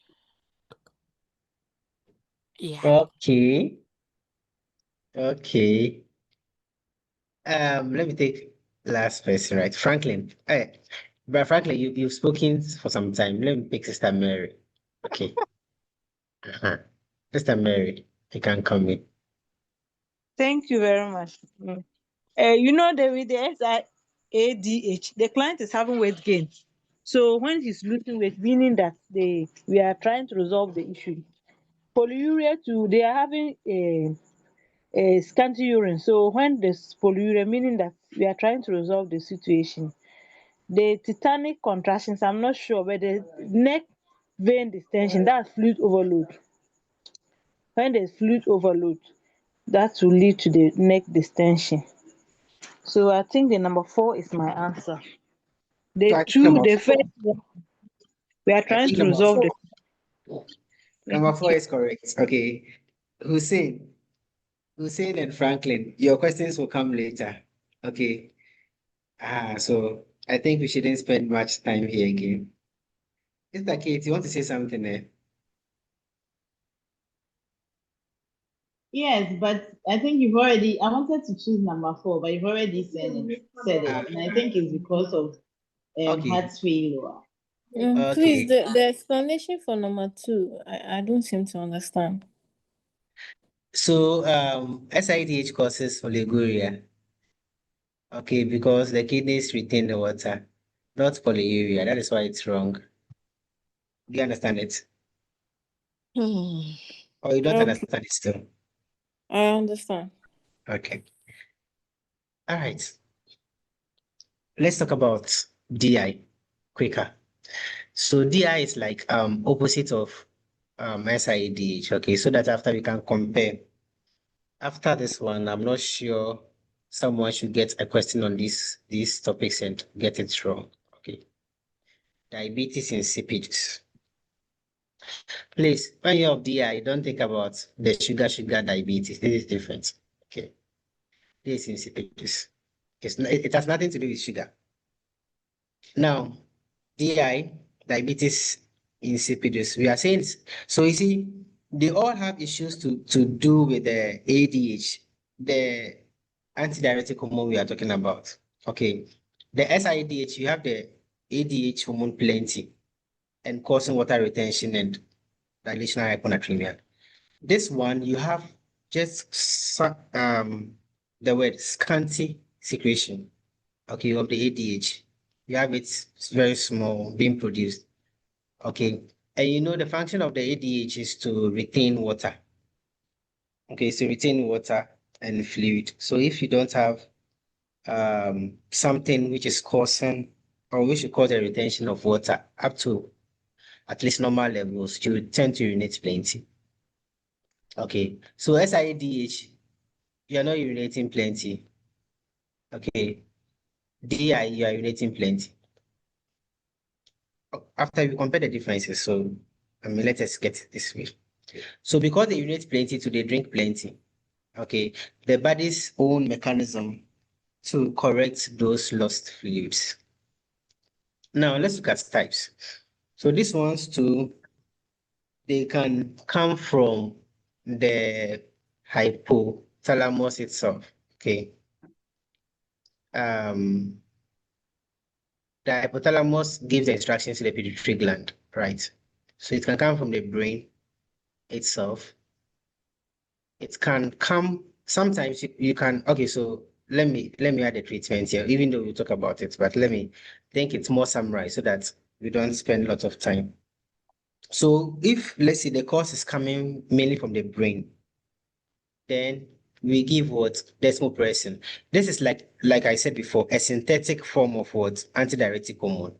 Speaker 13: Yeah.
Speaker 1: Okay. Okay. Let me take last person, right? Franklin. But Franklin, you've spoken for some time. Let me pick Sister Mary. Okay. Uh-huh. Sister Mary, you can come in.
Speaker 9: Thank you very much. You know, with the SIADH, the client is having weight gain. So when he's losing weight, meaning that we are trying to resolve the issue. Polyuria too, they are having a scanty urine. So when there's polyuria, meaning that we are trying to resolve the situation. The tetanic contractions, I'm not sure, but the neck vein distension, that's fluid overload. When there's fluid overload, that will lead to the neck distension. So I think the number 4 is my answer.
Speaker 1: So I think number
Speaker 9: The
Speaker 1: four.
Speaker 9: first one, we are
Speaker 1: I
Speaker 9: trying
Speaker 1: think
Speaker 9: to
Speaker 1: number
Speaker 9: resolve the.
Speaker 1: four. Number
Speaker 9: Thank
Speaker 1: 4
Speaker 9: you.
Speaker 1: is correct. Okay. Hussein. Hussein and Franklin, your questions will come later. Okay. So I think we shouldn't spend much time here again. Mr. Kate, you want to say something there?
Speaker 18: Yes, but I think I wanted to choose number 4, but you've already said it. And I think it's because of
Speaker 1: Okay.
Speaker 18: heart failure.
Speaker 19: Please,
Speaker 1: Okay.
Speaker 19: the explanation for number 2, I don't seem to understand.
Speaker 1: So SIDH causes oliguria. Okay, because the kidneys retain the water, not polyuria. That is why it's wrong. Do you understand it? Or you don't
Speaker 19: Okay,
Speaker 1: understand it still?
Speaker 19: I understand.
Speaker 1: Okay. All right. Let's talk about DI quicker. So DI is like opposite of SIDH. Okay, so that after we can compare. After this one, I'm not sure someone should get a question on these topics and get it wrong. Okay. Diabetes insipidus. Please, when you have DI, don't think about the sugar diabetes. This is different. Okay. This is insipidus. It has nothing to do with sugar. Now, DI, diabetes insipidus, we are saying, so you see, they all have issues to do with the ADH, the antidiuretic hormone we are talking about. Okay. The SIDH, you have the ADH hormone plenty and causing water retention and dilational hyponatremia. This one, you have just the word scanty secretion, okay, of the ADH. You have it very small being produced. Okay. And you know the function of the ADH is to retain water. Okay, so retain water and fluid. So if you don't have something which is causing or which should cause a retention of water up to at least normal levels, you tend to urinate plenty. Okay, so SIADH, you're not urinating plenty. Okay, DI, you are urinating plenty. After we compare the differences, so let us get it this way. So because they urinate plenty, they drink plenty. Okay, the body's own mechanism to correct those lost fluids. Now let's look at types. So these ones too, they can come from the hypothalamus itself. Okay. Um, the hypothalamus gives the instructions to the pituitary gland, right? So it can come from the brain itself. It can come sometimes you can okay, so let me add a treatment here, even though we talk about it, but let me think it's more summarized so that we don't spend lots of time. So if let's say the cause is coming mainly from the brain, then we give what? Desmopressin. This is like I said before, a synthetic form of what? Antidiuretic hormone.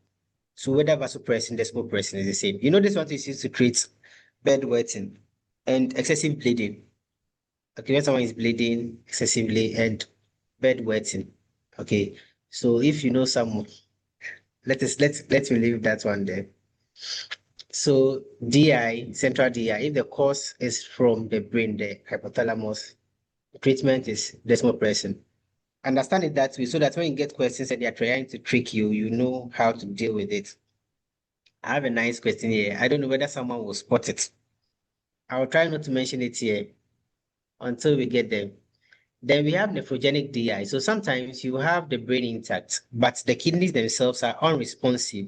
Speaker 1: So whether vasopressin, desmopressin is the same. You know, this one is used to treat bedwetting and excessive bleeding. Okay, when someone is bleeding excessively and bedwetting. Okay, so if you know someone, let me leave that one there. So DI, central DI, if the cause is from the brain, the hypothalamus, the treatment is desmopressin. Understand it that way so that when you get questions and they are trying to trick you, you know how to deal with it. I have a nice question here. I don't know whether someone will spot it. I will try not to mention it here until we get there. Then we have nephrogenic DI. So sometimes you have the brain intact, but the kidneys themselves are unresponsive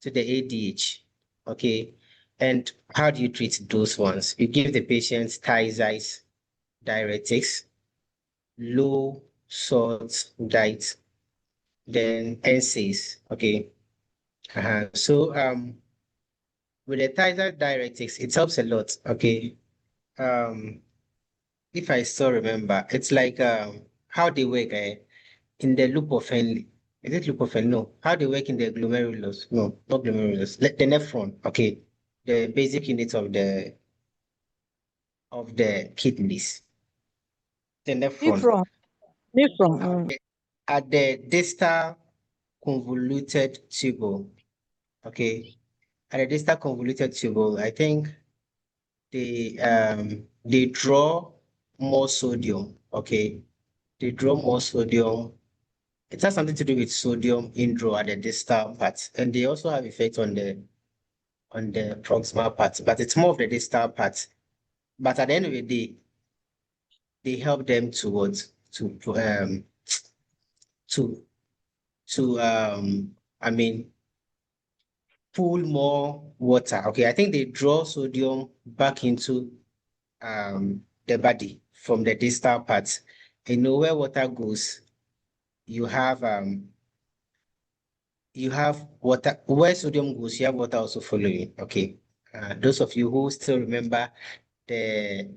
Speaker 1: to the ADH. Okay. And how do you treat those ones? You give the patient thiazides, diuretics, low salt diet, then NSAIDs. Okay. So with the thiazide diuretics, it helps a lot. Okay. Um, if I still remember, it's like how they work in the loop of Henle. Is it loop of Henle? No. How they work in the glomerulus? No, not glomerulus. The nephron. Okay, the basic unit of the kidneys. The nephron.
Speaker 9: Nephron.
Speaker 1: At the distal convoluted tubule. Okay, at the distal convoluted tubule, I think they draw more sodium. Okay, they draw more sodium. It has something to do with sodium indraw at the distal part, and they also have effect on the proximal part, but it's more of the distal part. But at the end of the day, they help them towards to I mean pull more water. Okay, I think they draw sodium back into the body from the distal part. You know where water goes, you have water. Where sodium goes, you have water also following. Okay. Those of you who still remember the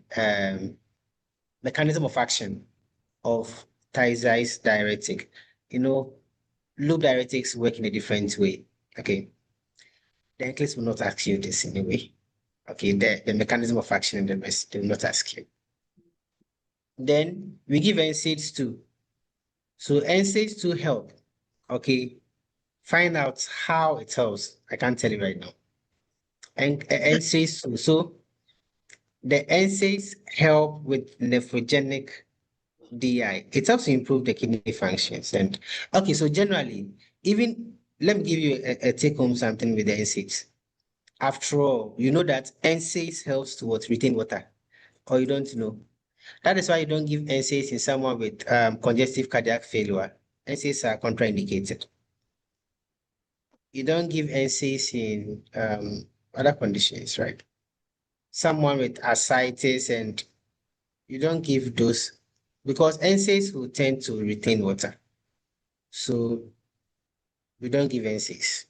Speaker 1: mechanism of action of thiazide diuretic, you know, loop diuretics work in a different way. Okay. The Nclex will not ask you this anyway. Okay, the mechanism of action in the rest, they will not ask you. Then we give NSAIDs too. So NSAIDs to help. Okay, find out how it helps. I can't tell you right now. And NSAIDs too. So the NSAIDs help with nephrogenic DI. It helps to improve the kidney functions. And okay, so generally, even let me give you a take-home something with the NSAIDs. After all, you know that NSAIDs helps to what, retain water, or you don't know. That is why you don't give NSAIDs in someone with congestive cardiac failure. NSAIDs are contraindicated. You don't give NSAIDs in other conditions, right? Someone with ascites, and you don't give those because NSAIDs will tend to retain water. So we don't give NSAIDs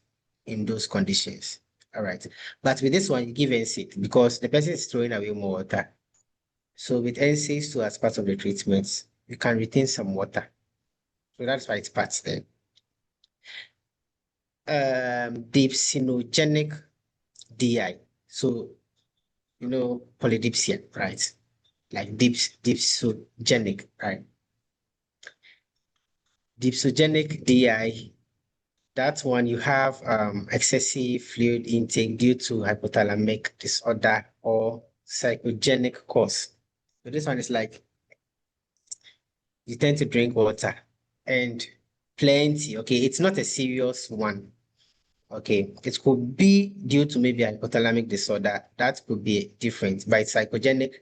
Speaker 1: in those conditions. All right. But with this one, you give NSAID because the person is throwing away more water. So with NSAIDs too, as part of the treatment, you can retain some water. So that's why it's part there. Dipsinogenic DI. So, you know, polydipsia, right? Like dipsogenic, right? Dipsogenic DI, that one you have excessive fluid intake due to hypothalamic disorder or psychogenic cause. So this one is like you tend to drink water and plenty. Okay, it's not a serious one. Okay, it could be due to maybe hypothalamic disorder. That could be different, but it's psychogenic.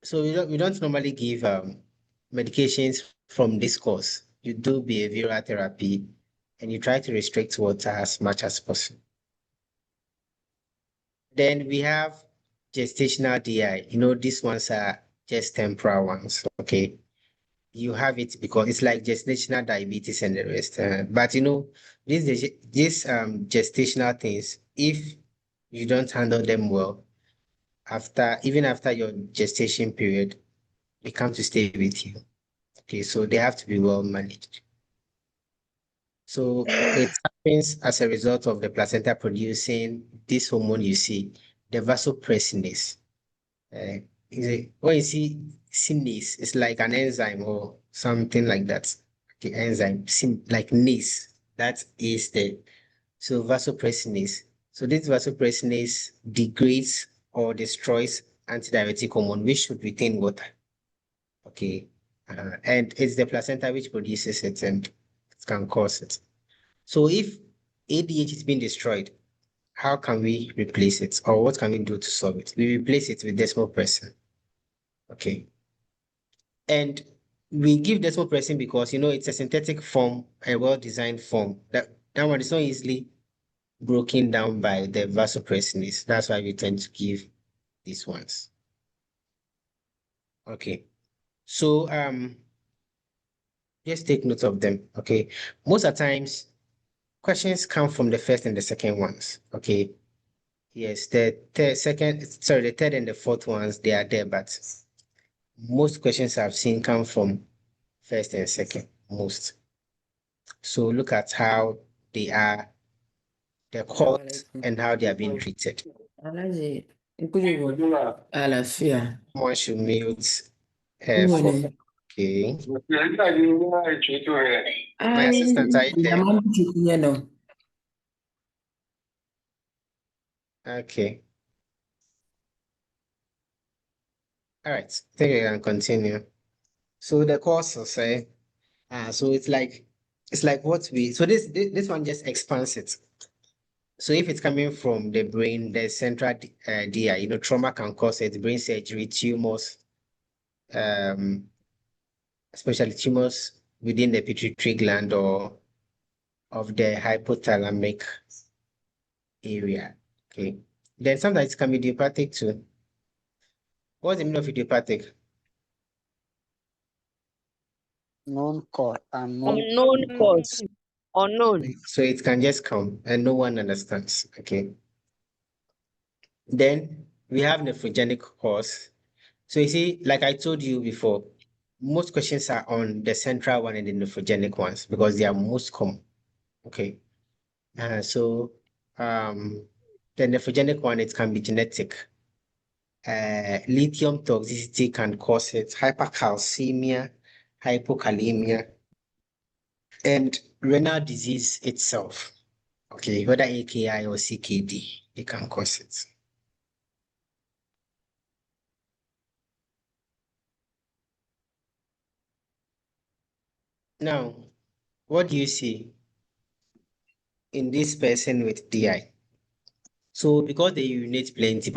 Speaker 1: So we don't normally give medications from this course. You do behavioral therapy and you try to restrict water as much as possible. Then we have gestational DI. You know, these ones are just temporal ones. Okay. you have it because it's like gestational diabetes and the rest. But you know, these gestational things, if you don't handle them well, even after your gestation period, they come to stay with you. Okay, so they have to be well managed. So it happens as a result of the placenta producing this hormone you see, the vasopressinase. Uh, when you see synase, it's like an enzyme or something like that. The enzyme, like nase, that is the so vasopressinase. So this vasopressinase degrades or destroys antidiuretic hormone, which should retain water. Okay, and it's the placenta which produces it and it can cause it. So if ADH is being destroyed, how can we replace it, or what can we do to solve it? We replace it with desmopressin. Okay. And we give desmopressin because you know it's a synthetic form, a well-designed form. That one is not easily broken down by the vasopressinase. That's why we tend to give these ones. Okay. So just take note of them. Okay. Most of the times questions come from the first and the second ones. Okay. Yes, the third and the fourth ones, they are there, but most questions I've seen come from first and second, most. So look at how they are, the cause, and how they are being treated.
Speaker 20: Àlàáfíà.
Speaker 1: One should mute
Speaker 20: Báwo
Speaker 1: for,
Speaker 20: ni?
Speaker 1: okay. My assistant, are you there?
Speaker 20: Ìyàmá ń tutù yẹn nà.
Speaker 1: Okay. All right, think we can continue. So the causes, so it's like what we, so this one just expands it. So if it's coming from the brain, the central DI, you know, trauma can cause it, brain surgery, tumors, especially tumors within the pituitary gland or of the hypothalamic area. Okay. Then sometimes it can be idiopathic too. What's the meaning of idiopathic?
Speaker 14: Known cause,
Speaker 12: Unknown cause. Unknown.
Speaker 1: So it can just come and no one understands. Okay. Then we have nephrogenic cause. So you see, like I told you before, most questions are on the central one and the nephrogenic ones because they are most common. Okay. So the nephrogenic one, it can be genetic. Lithium toxicity can cause it, hypercalcemia, hypokalemia, and renal disease itself. Okay, whether AKI or CKD, it can cause it. Now, what do you see in this person with DI? So because they urinate plenty,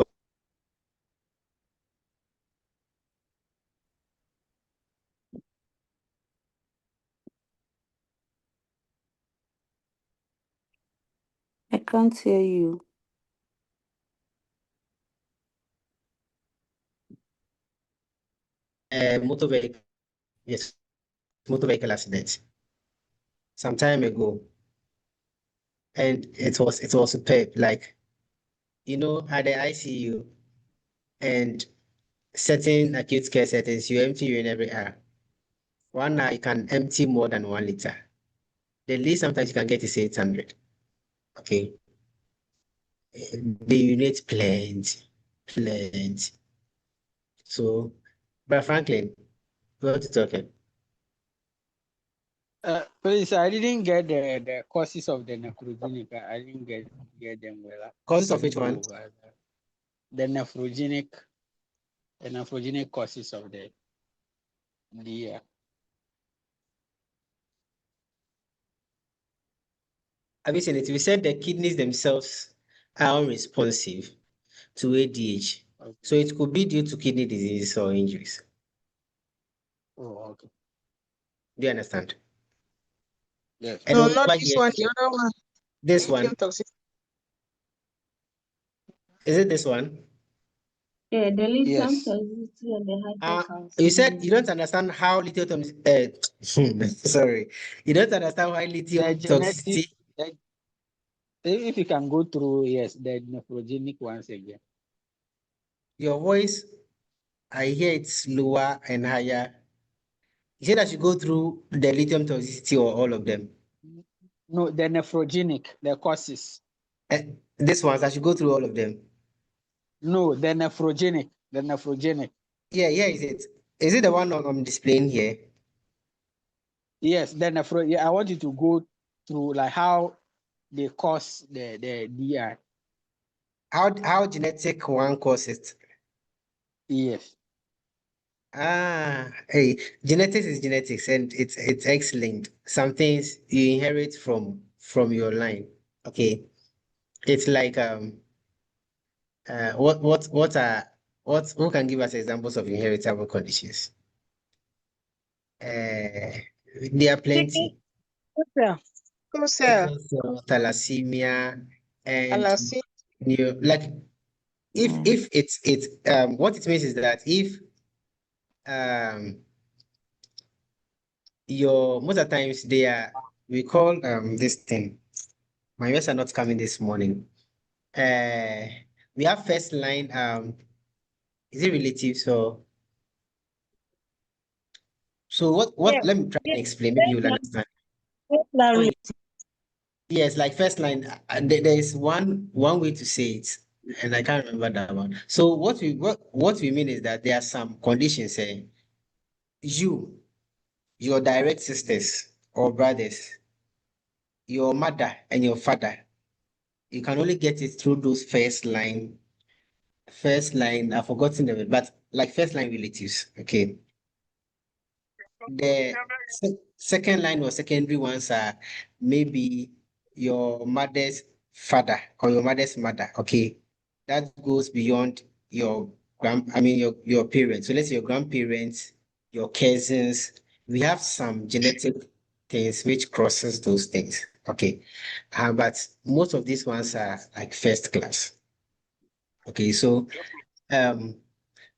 Speaker 10: I can't hear you.
Speaker 1: motor vehicle, yes, motor vehicle accident some time ago, and it was superb. Like, you know, at the ICU and certain acute care settings, you empty urine every hour. 1 hour you can empty more than 1 liter. The least sometimes you can get is 800. Okay, they urinate plenty. So, but Franklin, what you talking?
Speaker 14: Please, I didn't get the causes of the nephrogenic. I didn't get them well.
Speaker 1: Causes of which one?
Speaker 14: The nephrogenic causes of the
Speaker 1: Have you seen it? We said the kidneys themselves are unresponsive to ADH.
Speaker 14: Okay.
Speaker 1: So it could be due to kidney disease or injuries.
Speaker 14: Oh, okay.
Speaker 1: Do you understand?
Speaker 14: Yes.
Speaker 1: And
Speaker 16: No,
Speaker 1: also
Speaker 16: not
Speaker 1: over
Speaker 16: this
Speaker 1: here,
Speaker 16: one. The other one.
Speaker 1: this one,
Speaker 16: Lithium toxicity.
Speaker 1: is it this one?
Speaker 19: Yeah, the lithium
Speaker 14: Yes.
Speaker 19: toxicity and the
Speaker 1: You said you don't
Speaker 19: hypocalcemia.
Speaker 1: understand how lithium sorry, you don't understand why
Speaker 14: The
Speaker 1: lithium
Speaker 14: genetic,
Speaker 1: toxicity.
Speaker 14: if you can go through, yes, the nephrogenic once again.
Speaker 1: Your voice, I hear it's lower and higher. You said I should go through the lithium toxicity or all of them.
Speaker 14: No, the nephrogenic, the causes.
Speaker 1: This ones, I should go through all of them.
Speaker 14: No, the nephrogenic, the nephrogenic.
Speaker 1: Yeah, is it? Is it the one I'm displaying here?
Speaker 14: Yes, the yeah, I want you to go through like how they cause the DI.
Speaker 1: How genetic one causes it?
Speaker 14: Yes.
Speaker 1: Hey, genetics is genetics, and it's X-linked. Some things you inherit from your line. Okay, it's like what are who can give us examples of inheritable conditions? There are plenty. Sickle cell, thalassemia, and like if it's what it means is that if um your most of the times they are we call this thing, my words are not coming this morning. We have first line is it relative? So what let me try and explain, maybe you'll understand. Yes, like first line, there is one way to say it, and I can't remember that one. So what we mean is that there are some conditions, your direct sisters or brothers, your mother and your father, you can only get it through those first line, I've forgotten them, but like first line relatives. Okay. The second line or secondary ones are maybe your mother's father or your mother's mother. Okay. That goes beyond your parents. So let's say your grandparents, your cousins. We have some genetic things which crosses those things. Okay. But most of these ones are like first class. Okay, so um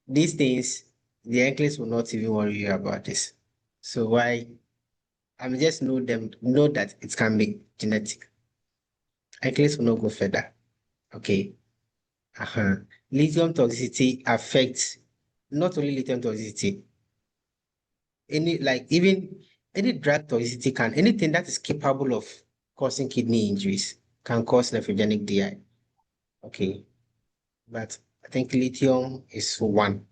Speaker 1: these things, the Nclex will not even worry you about this. So why just know that it can be genetic. Nclex will not go further. Okay. Uh-huh. Lithium toxicity affects not only lithium toxicity, even any drug toxicity anything that is capable of causing kidney injuries can cause nephrogenic DI. Okay. But I think lithium is one.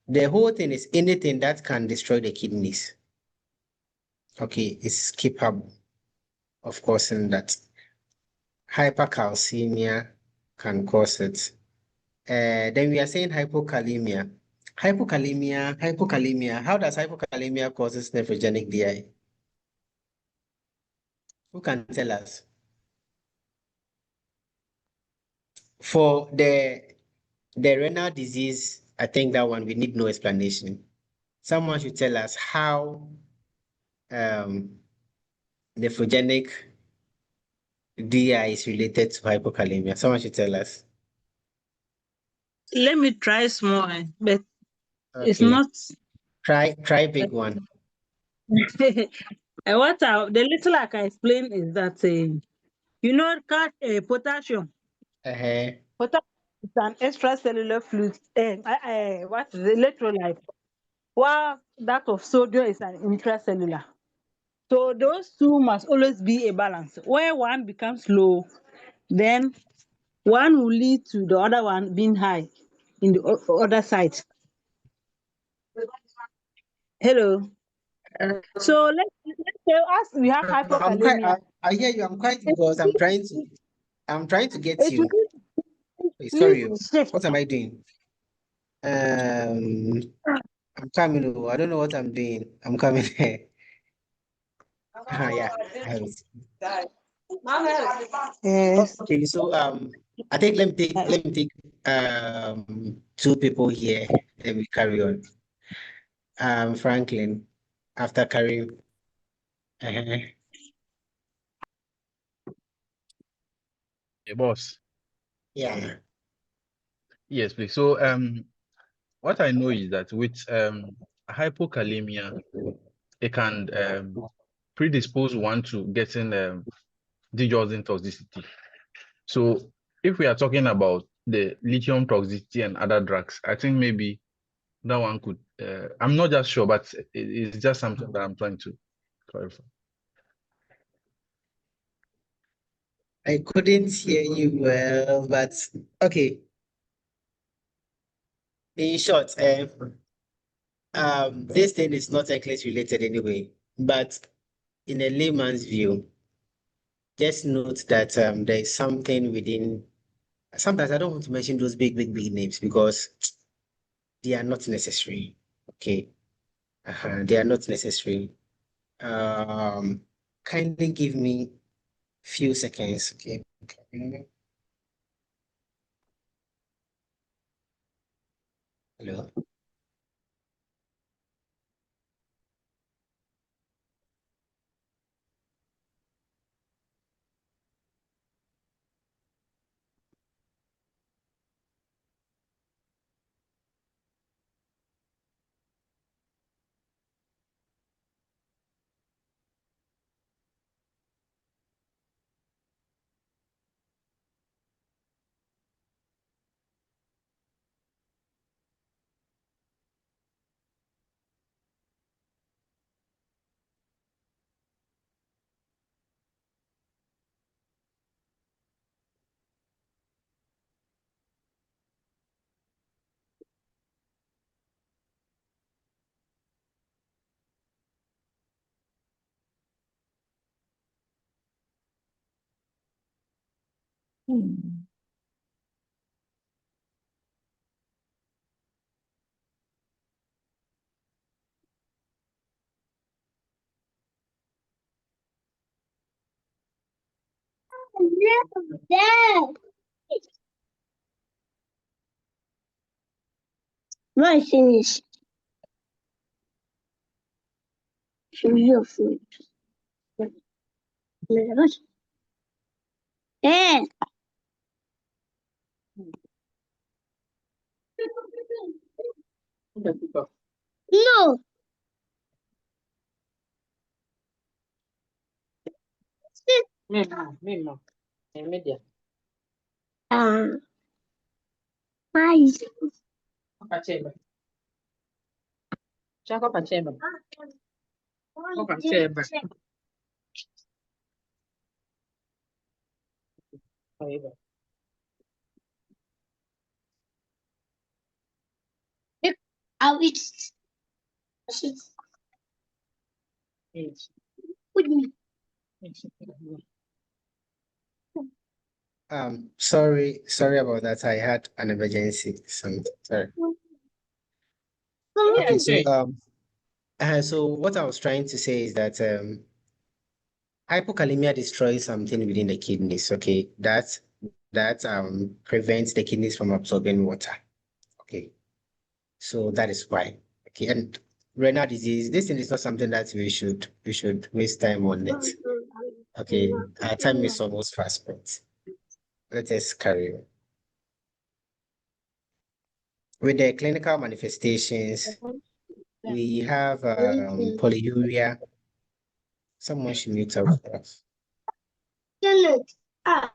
Speaker 1: The whole thing is anything that can destroy the kidneys. Okay, is capable of causing that. Hypercalcemia can cause it. Then we are saying hypokalemia. Hypokalemia. How does hypokalemia causes nephrogenic DI? Who can tell us? For the renal disease, I think that one we need no explanation. Someone should tell us how nephrogenic DI is related to hypokalemia. Someone should tell us.
Speaker 9: Let me try small, but it's
Speaker 1: Okay.
Speaker 9: not.
Speaker 1: Try big one.
Speaker 9: And the little I can explain is that potassium.
Speaker 1: Uh-huh.
Speaker 9: Potassium is an extracellular fluid. What is electrolyte? While that of sodium is an intracellular. So those two must always be a balance. Where one becomes low, then one will lead to the other one being high in the other side. Hello. So let's say as we have hypokalemia.
Speaker 1: I hear you. I'm quite because I'm trying to get
Speaker 9: It
Speaker 1: you. Hey,
Speaker 9: please
Speaker 1: sorry.
Speaker 9: shift.
Speaker 1: What am I doing? I'm coming. I don't know what I'm doing. I'm coming here. Yeah.
Speaker 9: Yes.
Speaker 1: Okay. So I think let me take two people here. Then we carry on. Franklin, after Karim. Uh-huh.
Speaker 16: Hey, boss.
Speaker 1: Yeah.
Speaker 21: Yes, please. So what I know is that with hypokalemia, it can predispose one to getting digoxin toxicity. So if we are talking about the lithium toxicity and other drugs, I think maybe that one could, I'm not just sure, but it's just something that I'm trying to clarify.
Speaker 1: I couldn't hear you well, but okay. In short, this thing is not Nclex related anyway, but in a layman's view, just note that there is something within. Sometimes I don't want to mention those big names because they are not necessary. Okay, they are not necessary. Um, Kindly give me few seconds. Okay. Hello.
Speaker 7: When I finish, should your food. Eh. No. Why? I'll eat. With me.
Speaker 1: Sorry about that. I had an emergency. Sorry. Okay, so what I was trying to say is that hypokalemia destroys something within the kidneys. Okay, that prevents the kidneys from absorbing water. Okay, so that is why. Okay, and renal disease. This thing is not something that we should waste time on it. Okay, our time is almost fast, but let us carry on. With the clinical manifestations, we have polyuria. Someone should mute up for us.
Speaker 7: It's a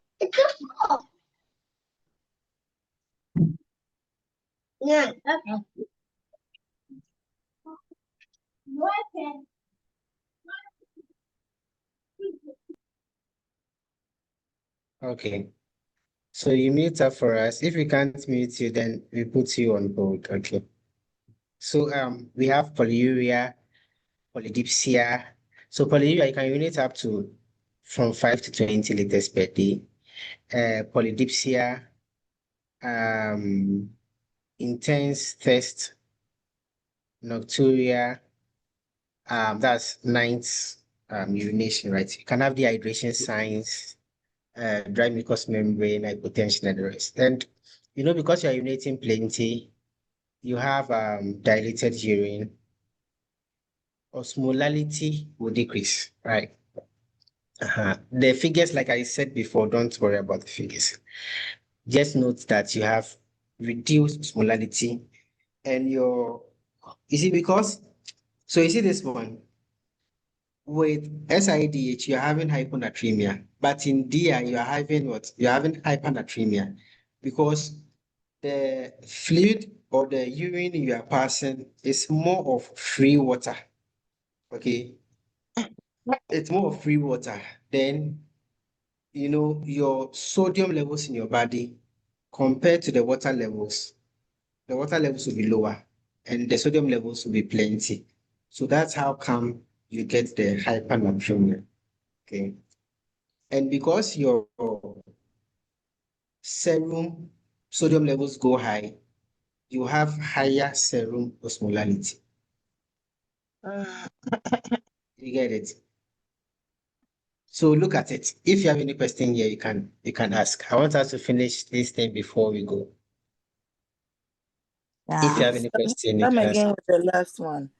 Speaker 7: yeah.
Speaker 1: Okay, so you mute up for us. If we can't mute you, then we put you on hold. Okay. So we have polyuria, polydipsia. So polyuria, you can unit up to from 5 to 20 liters per day. Polydipsia, intense thirst, nocturia, that's night urination, right? You can have dehydration signs, dry mucous membrane, hypotension, and the rest. And because you're urinating plenty, you have dilated urine, osmolality will decrease, right? The figures, like I said before, don't worry about the figures. Just note that you have reduce osmolality, and you see, because, so you see this one, with SIDH, you're having hyponatremia, but in DI, you're having what? You're having hypernatremia because the fluid or the urine you are passing is more of free water. Okay. It's more of free water. Then, your sodium levels in your body compared to the water levels will be lower and the sodium levels will be plenty. So that's how come you get the hypernatremia. Okay. And because your serum sodium levels go high, you have higher serum osmolality. You get it? So look at it. If you have any question here, you can ask. I want us to finish this thing before we go. If you have any question, you
Speaker 15: Come
Speaker 1: can ask.
Speaker 15: again with the last one.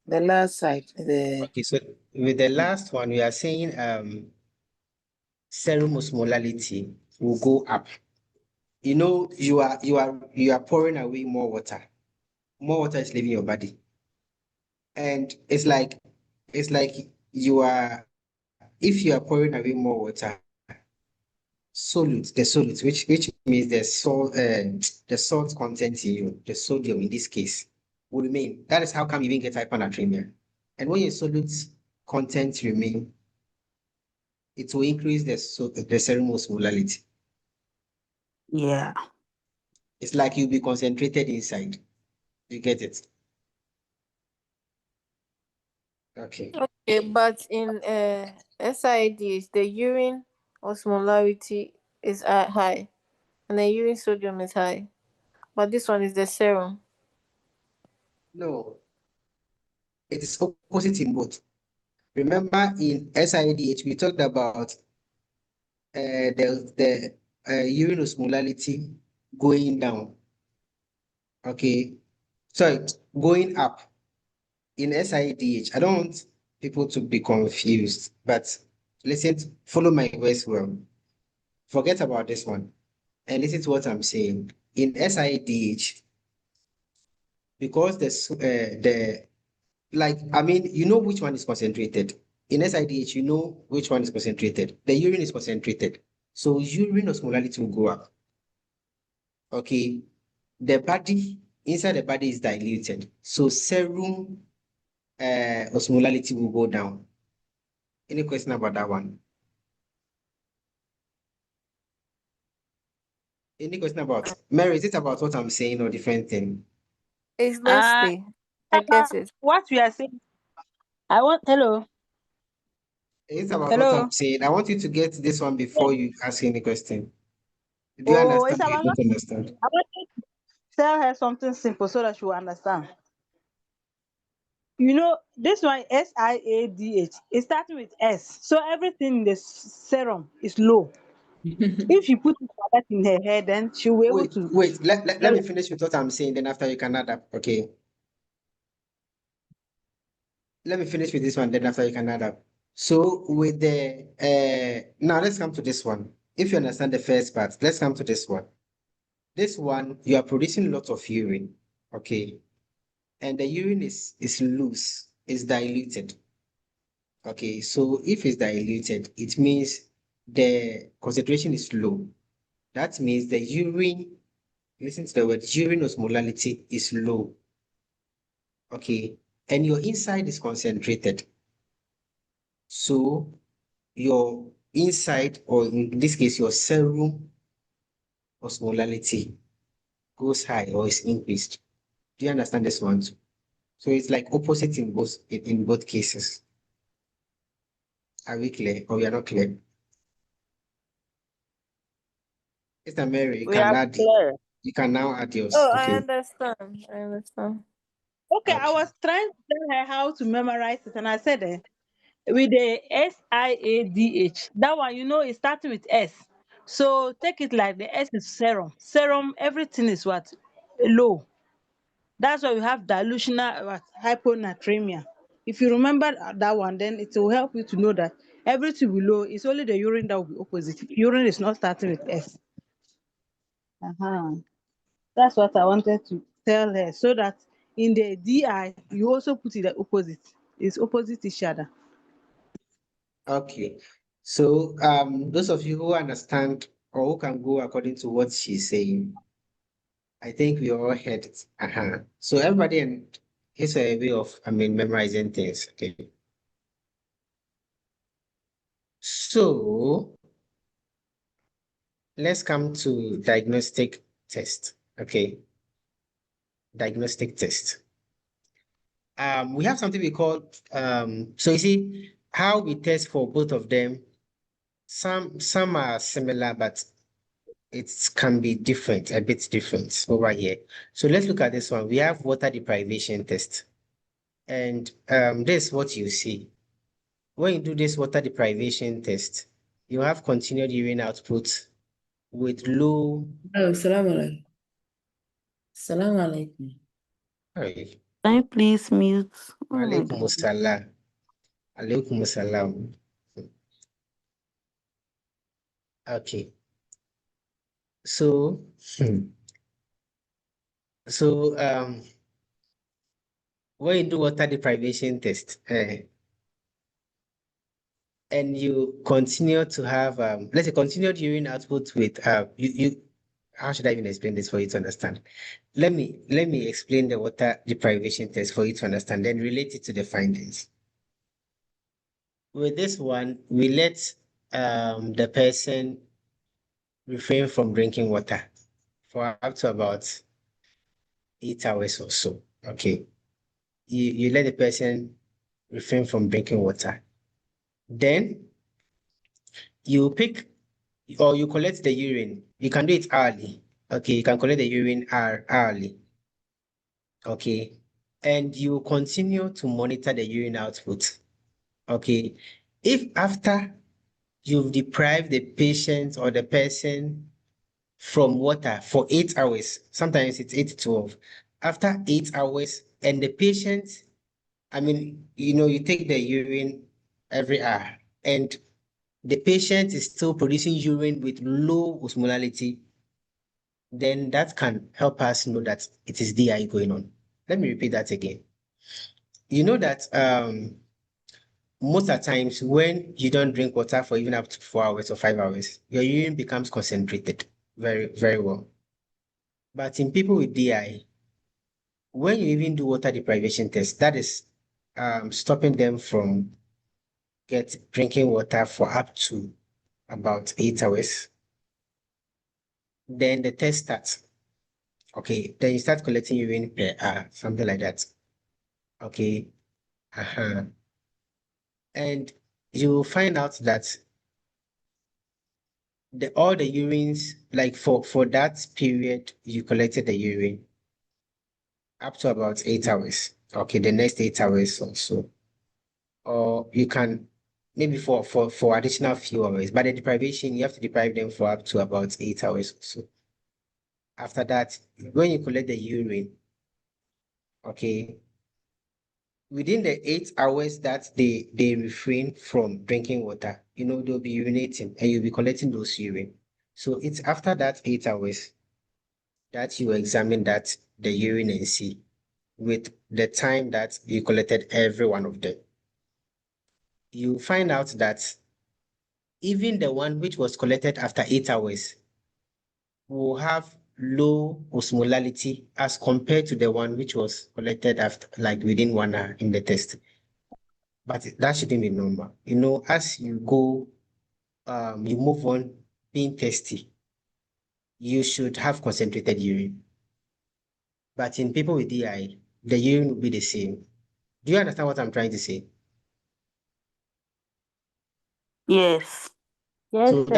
Speaker 15: The last side.
Speaker 1: Okay, so with the last one, we are saying serum osmolality will go up. You are pouring away more water. More water is leaving your body. And it's like if you are pouring away more water, solutes, which means the salt content in you, the sodium in this case, will remain. That is how come you even get hyponatremia. And when your solute content remain, it will increase the serum osmolality.
Speaker 15: Yeah.
Speaker 1: It's like you'll be concentrated inside. You get it? Okay.
Speaker 19: Okay, but in SIDs, the urine osmolarity is high and the urine sodium is high. But this one is the serum.
Speaker 1: No, it is opposite in both. Remember in SIDH, we talked about the urine osmolality going down. Okay. Sorry, going up. In SIDH, I don't want people to be confused, but listen, follow my words well. Forget about this one and listen to what I'm saying. In SIDH, because you know which one is concentrated. In SIDH, you know which one is concentrated. The urine is concentrated. So urine osmolality will go up. Okay. Inside the body is diluted. So serum osmolality will go down. Any question about that one? Any question about Mary? Is it about what I'm saying or different thing?
Speaker 19: It's
Speaker 9: Uh,
Speaker 19: Leslie. I get it.
Speaker 9: what we are saying, hello,
Speaker 1: It's about what I'm
Speaker 9: hello.
Speaker 1: saying. I want you to get this one
Speaker 9: Yes.
Speaker 1: before you ask any question. Do you
Speaker 9: Oh, it's
Speaker 1: understand or
Speaker 9: about
Speaker 1: you
Speaker 9: what
Speaker 1: don't understand?
Speaker 9: I want to tell her something simple so that she will understand. This one SIADH is starting with S. So everything in the serum is low. If you put it like that in her head, then she'll be able
Speaker 1: Wait,
Speaker 9: to
Speaker 1: wait. Let
Speaker 9: tell
Speaker 1: me
Speaker 9: it.
Speaker 1: finish with what I'm saying. Then after you can add up. Okay. Let me finish with this one. Then after you can add up. So with the now let's come to this one. If you understand the first part, let's come to this one. This one, you are producing lots of urine. Okay. And the urine is loose, is diluted. Okay, so if it's diluted, it means the concentration is low. That means the urine, listen to the word, urine osmolality is low. Okay, and your inside is concentrated. So your inside, or in this case, your serum osmolality goes high or is increased. Do you understand this one too? So it's like opposite in both cases. Are we clear or we are not clear? Mr. Mary,
Speaker 9: We are clear.
Speaker 1: you can now add yours.
Speaker 19: Oh, I
Speaker 1: Okay.
Speaker 19: understand. I understand.
Speaker 9: Okay, I
Speaker 1: Okay.
Speaker 9: was trying to tell her how to memorize it, and I said with the SIADH, that one is starting with S. So take it like the S is serum. Serum, everything is what? Low. That's why we have dilutional hyponatremia. If you remember that one, then it will help you to know that everything will low. It's only the urine that will be opposite. Urine is not starting with S. Uh-huh. That's what I wanted to tell her, so that in the DI you also put it the opposite. It's opposite each other.
Speaker 1: Okay. So those of you who understand or who can go according to what she's saying, I think we all heard it. So everybody and his a way of memorizing things. Okay. So let's come to diagnostic test. Okay. Diagnostic test. We have something we call so you see how we test for both of them. Some are similar, but it can be different, a bit different over here. So let's look at this one. We have water deprivation test. And this is what you see. When you do this water deprivation test, you have continued urine output with low.
Speaker 20: Oh, salam alaikum. Salam alaikum.
Speaker 1: Hey,
Speaker 10: Can you please mute? Oh my
Speaker 1: alaikum
Speaker 10: God.
Speaker 1: assalam. Alaikum assalam. Okay. So, so when you do water deprivation test, and you continue to have let's say continued urine output with you how should I even explain this for you to understand? Let me explain the water deprivation test for you to understand, then relate it to the findings. With this one, we let the person refrain from drinking water for up to about 8 hours or so. Okay. You let the person refrain from drinking water. Then you pick or you collect the urine. You can do it hourly. Okay, you can collect the urine hourly. Okay. And you continue to monitor the urine output. Okay. If after you've deprived the patient or the person from water for 8 hours, sometimes it's 8 to 12. After 8 hours, and the patient, you take the urine every hour, and the patient is still producing urine with low osmolality, then that can help us know that it is DI going on. Let me repeat that again. You know that most of the times when you don't drink water for even up to 4 hours or 5 hours, your urine becomes concentrated very, very well. But in people with DI, when you even do water deprivation test, that is stopping them from drinking water for up to about 8 hours. Then the test starts. Okay, then you start collecting urine per hour, something like that. Okay. And you find out that all the urines, like for that period, you collected the urine up to about 8 hours. Okay, the next 8 hours or so. Or you can maybe for additional few hours. But the deprivation, you have to deprive them for up to about 8 hours or so. After that, when you collect the urine, okay, within the 8 hours that they refrain from drinking water, they'll be urinating and you'll be collecting those urine. So it's after that 8 hours that you examine the urine and see with the time that you collected every one of them. You find out that even the one which was collected after 8 hours will have low osmolality as compared to the one which was collected after, like within 1 hour in the test. But that shouldn't be normal. As you go, you move on being testy, you should have concentrated urine. But in people with DI, the urine will be the same. Do you understand what I'm trying to say?
Speaker 10: Yes. Yes,
Speaker 1: So
Speaker 10: sir.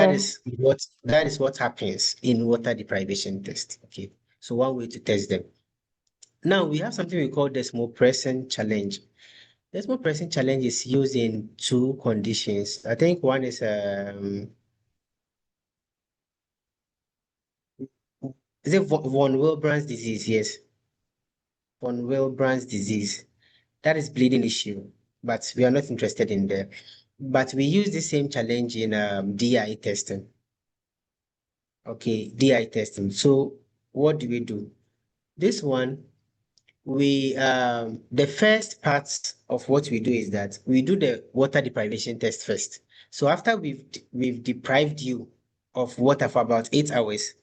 Speaker 1: that is what happens in water deprivation test. Okay. So one way to test them. Now we have something we call desmopressin challenge. Desmopressin challenge is used in two conditions. I think one is it von Willebrand's disease? Yes, von Willebrand's disease. That is bleeding issue, but we are not interested in there. But we use the same challenge in DI testing. Okay, DI testing. So what do? This one, we the first part of what we do is that we do the water deprivation test first. So after we've deprived you of water for about 8 hours,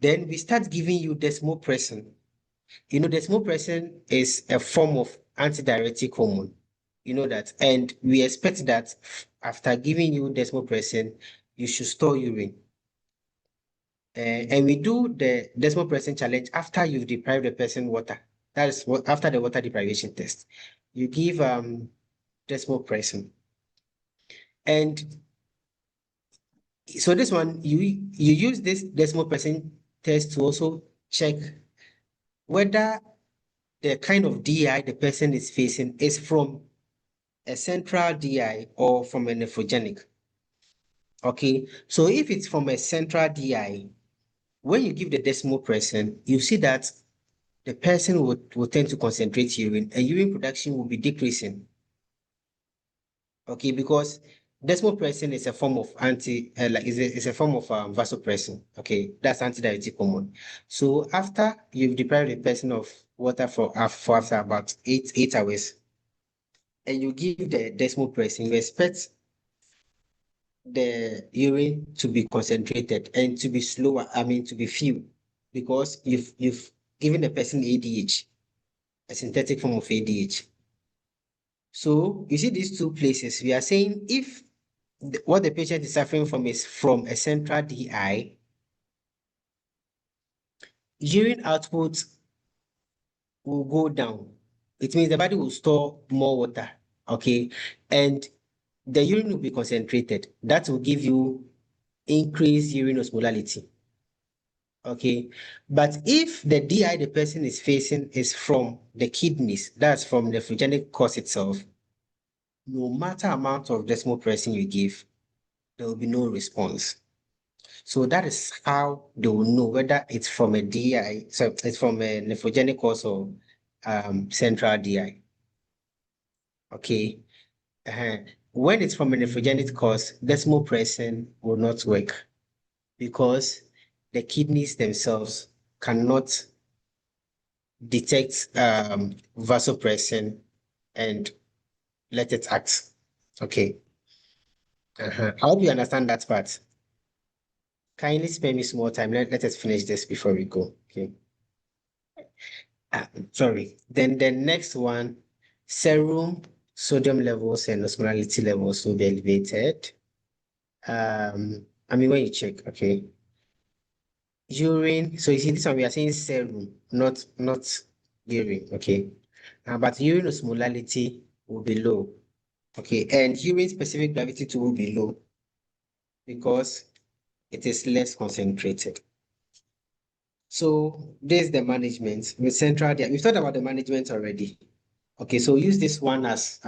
Speaker 1: then we start giving you desmopressin. You know, desmopressin is a form of antidiuretic hormone. You know that, and we expect that after giving you desmopressin, you should store urine. And we do the desmopressin challenge after you've deprived the person water. That is what after the water deprivation test. You give desmopressin. And so this one, you use this desmopressin test to also check whether the kind of DI the person is facing is from a central DI or from a nephrogenic. Okay, so if it's from a central DI, when you give the desmopressin, you see that the person will tend to concentrate urine and urine production will be decreasing. Okay, because desmopressin is a form of is a form of vasopressin. Okay, that's antidiuretic hormone. So after you've deprived the person of water for after about 8 hours, and you give the desmopressin, you expect the urine to be concentrated and to be slower, I mean to be few, because you've given the person ADH, a synthetic form of ADH. So you see these two places, we are saying if what the patient is suffering from is from a central DI, urine output will go down. It means the body will store more water, okay? And the urine will be concentrated. That will give you increased urine osmolality. Okay, but if the DI the person is facing is from the kidneys, that's from the nephrogenic cause itself, no matter amount of desmopressin you give, there will be no response. So that is how they will know whether it's from a DI, so it's from a nephrogenic cause or central DI. Okay. When it's from a nephrogenic cause, desmopressin will not work because the kidneys themselves cannot detect vasopressin and let it act. Okay. I hope you understand that part. Kindly spare me some more time. Let us finish this before we go. Okay. Sorry. Then the next one, serum sodium levels and osmolality levels will be elevated. I mean, when you check, okay. Urine. So you see this one, we are saying serum, not urine. Okay. But urine osmolality will be low. Okay, and urine specific gravity too will be low because it is less concentrated. So there's the management with central. We've thought about the management already. Okay, so use this one as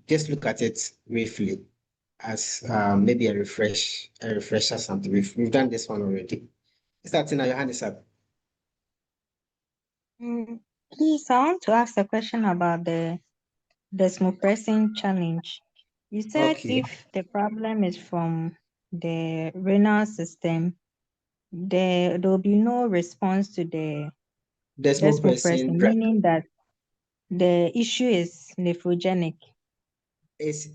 Speaker 1: just look at it briefly as maybe a refresher something. We've done this one already. Starting now, your hand is up.
Speaker 8: Please, I want to ask a question about the desmopressin challenge. You said
Speaker 1: Okay.
Speaker 8: if the problem is from the renal system, there will be no response to the desmopressin,
Speaker 1: Desmopressin
Speaker 8: meaning that the issue is nephrogenic.
Speaker 1: Is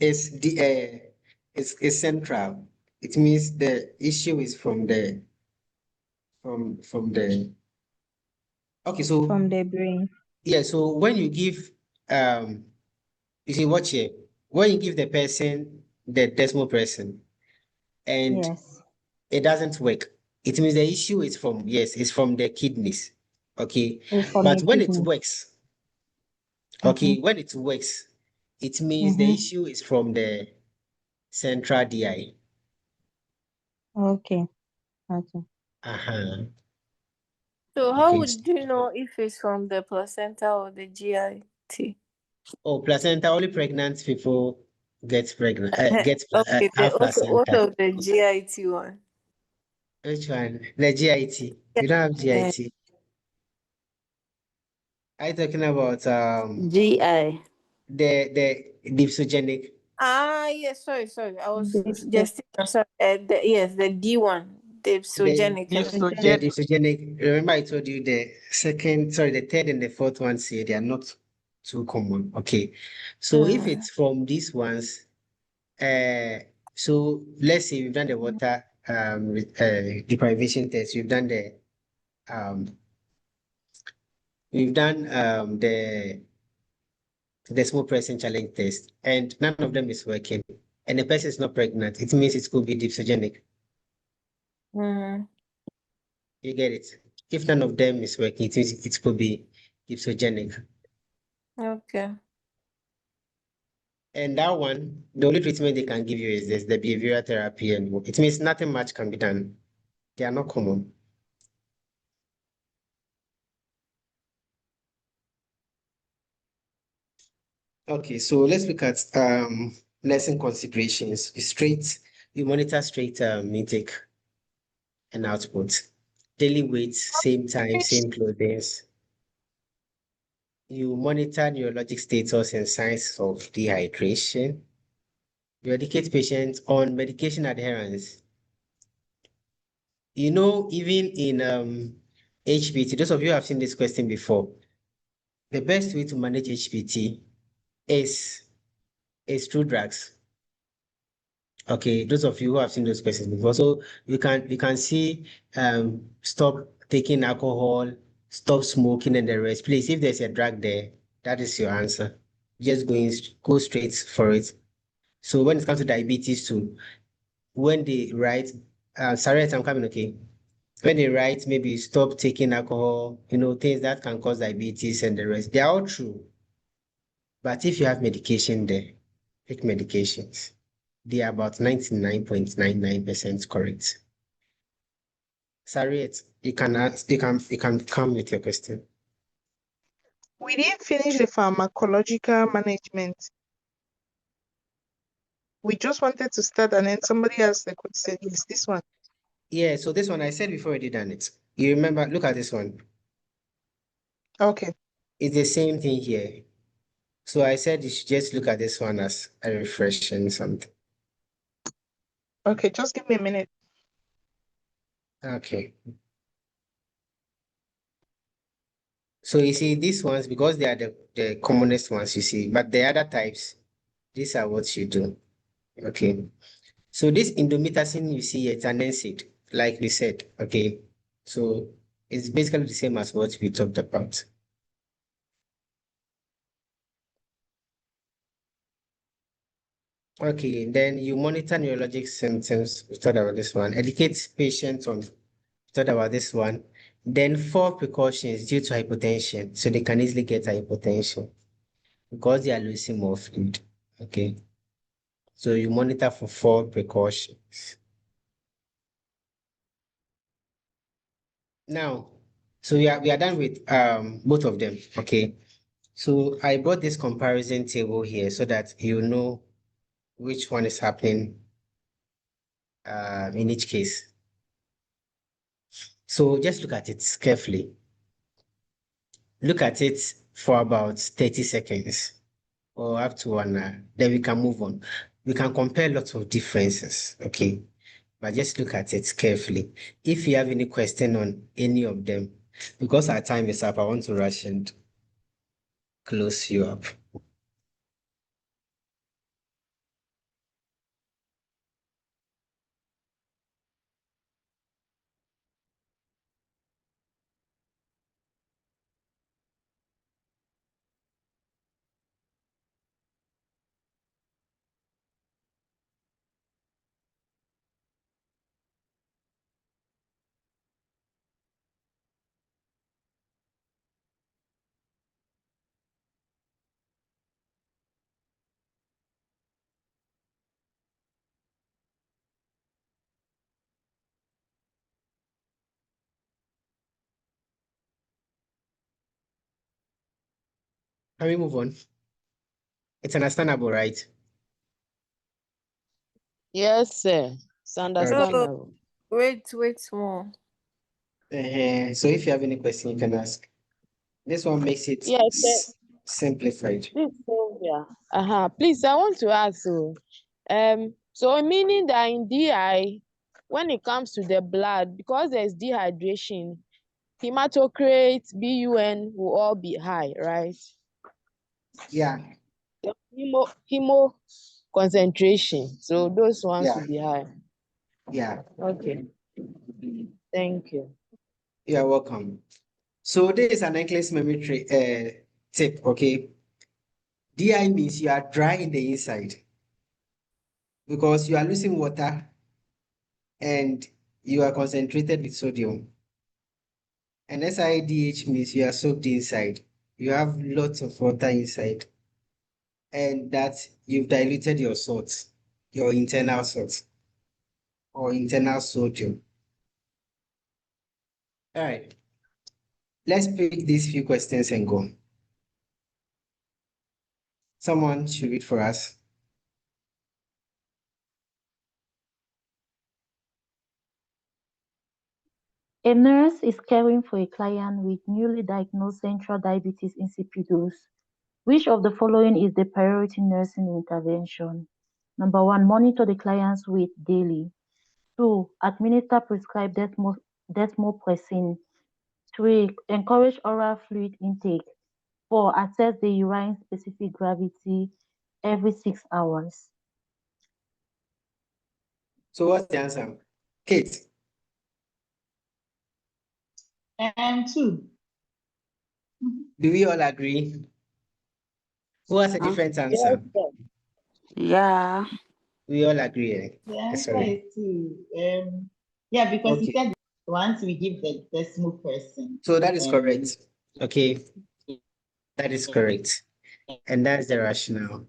Speaker 1: central. It means the issue is from the okay, so
Speaker 8: from the brain.
Speaker 1: yeah, so when you give you see watch here, when you give the person the desmopressin and
Speaker 8: Yes.
Speaker 1: it doesn't work, it means the issue is from it's from the kidneys. Okay.
Speaker 8: It's from
Speaker 1: But
Speaker 8: the
Speaker 1: when it
Speaker 8: kidney.
Speaker 1: works, okay, when it works, it means the issue is from the central DI.
Speaker 8: Okay. Okay.
Speaker 1: Uh-huh.
Speaker 19: So how
Speaker 1: Okay.
Speaker 19: would you know if it's from the placenta or the GIT?
Speaker 1: Oh, placenta, only pregnant people get pregnant,
Speaker 19: Okay,
Speaker 1: have
Speaker 19: what
Speaker 1: placenta.
Speaker 19: of the GIT one?
Speaker 1: Which one? The GIT. You don't have
Speaker 19: Eh,
Speaker 1: GIT. Are you talking about
Speaker 10: GI.
Speaker 1: the dipsogenic?
Speaker 19: yes, sorry. I was
Speaker 8: The-
Speaker 19: just sorry. Yes, the D one. Dipsogenic.
Speaker 1: The dipsogenic. Remember, I told you the third and the fourth one say they are not too common. Okay, so if it's from these ones, so let's say we've done the water deprivation test, um, we've done the small person challenge test, and none of them is working, and the person is not pregnant. It means it could be dipsogenic. You get it? If none of them is working, it means it could be dipsogenic.
Speaker 19: Okay.
Speaker 1: And that one, the only treatment they can give you is this, the behavioral therapy, and it means nothing much can be done. They are not common. Okay, so let's look at lesson considerations. You monitor straight intake and output. Daily weights, same time, same clothing. You monitor neurologic status and signs of dehydration. You educate patients on medication adherence. You know, even in HPT, those of you who have seen this question before, the best way to manage HPT is through drugs. Okay, those of you who have seen those questions before, so you can see stop taking alcohol, stop smoking, and the rest. Please, if there's a drug there, that is your answer. Just go straight for it. So when it comes to diabetes too, when they write, sorry, I'm coming, okay. When they write, maybe stop taking alcohol, things that can cause diabetes and the rest, they are all true. But if you have medication there, take medications. They are about 99.99% correct. Sorry, you can ask, you can come with your question.
Speaker 5: We didn't finish the pharmacological management. We just wanted to start and then somebody asked the question. Is this one?
Speaker 1: Yeah, so this one I said before I did done it. You remember, look at this one.
Speaker 5: Okay.
Speaker 1: It's the same thing here. So I said you should just look at this one as a refreshing something.
Speaker 5: Okay, just give me a minute.
Speaker 1: Okay. So you see these ones, because they are the commonest ones you see, but the other types, these are what you do. Okay. So this indomethacin you see, it's an NSAID, like we said. Okay. So it's basically the same as what we talked about. Okay, then you monitor neurologic symptoms. We talked about this one. Educate patients on. We talked about this one. Then 4 precautions due to hypotension, so they can easily get hypotension because they are losing more fluid. Okay, so you monitor for 4 precautions. Now, so we are done with both of them. Okay, so I brought this comparison table here so that you know which one is happening in each case. So just look at it carefully. Look at it for about 30 seconds or up to 1 hour. Then we can move on. We can compare lots of differences, okay? But just look at it carefully. If you have any question on any of them, because our time is up, I want to rush and close you up. Can we move on? It's understandable, right?
Speaker 12: Yes, sir. It's
Speaker 19: So
Speaker 12: understandable.
Speaker 19: wait more.
Speaker 1: So if you have any question, you can ask. This one makes it
Speaker 12: Yes, sir.
Speaker 1: simplified.
Speaker 12: This Sylvia. Please, I want to ask you. So meaning that in DI, when it comes to the blood, because there's dehydration, hematocrit, BUN will all be high, right?
Speaker 1: Yeah.
Speaker 12: The hemo concentration, so those ones
Speaker 1: Yeah.
Speaker 12: will be high.
Speaker 1: Yeah.
Speaker 12: Okay. Thank you.
Speaker 1: You're welcome. So this is an Nclex memory tip, okay? DI means you are dry in the inside because you are losing water and you are concentrated with sodium. And SIDH means you are soaked inside. You have lots of water inside and that you've diluted your salt, your internal salt or internal sodium. All right. Let's pick these few questions and go. Someone should read for us.
Speaker 10: A nurse is caring for a client with newly diagnosed central diabetes insipidus. Which of the following is the priority nursing intervention? Number one, monitor the client's weight daily. 2, administer prescribed desmopressin. 3, encourage oral fluid intake. 4, assess the urine specific gravity every 6 hours.
Speaker 1: So what's the answer? Kate?
Speaker 18: 2.
Speaker 1: Do we all agree? Who has a different answer?
Speaker 20: Yeah.
Speaker 1: We all agree.
Speaker 18: The answer
Speaker 1: Sorry.
Speaker 18: is 2. Yeah, because he
Speaker 1: Okay.
Speaker 18: said once we give the decimal person.
Speaker 1: So that is correct. Okay. That is correct. And that's the rationale.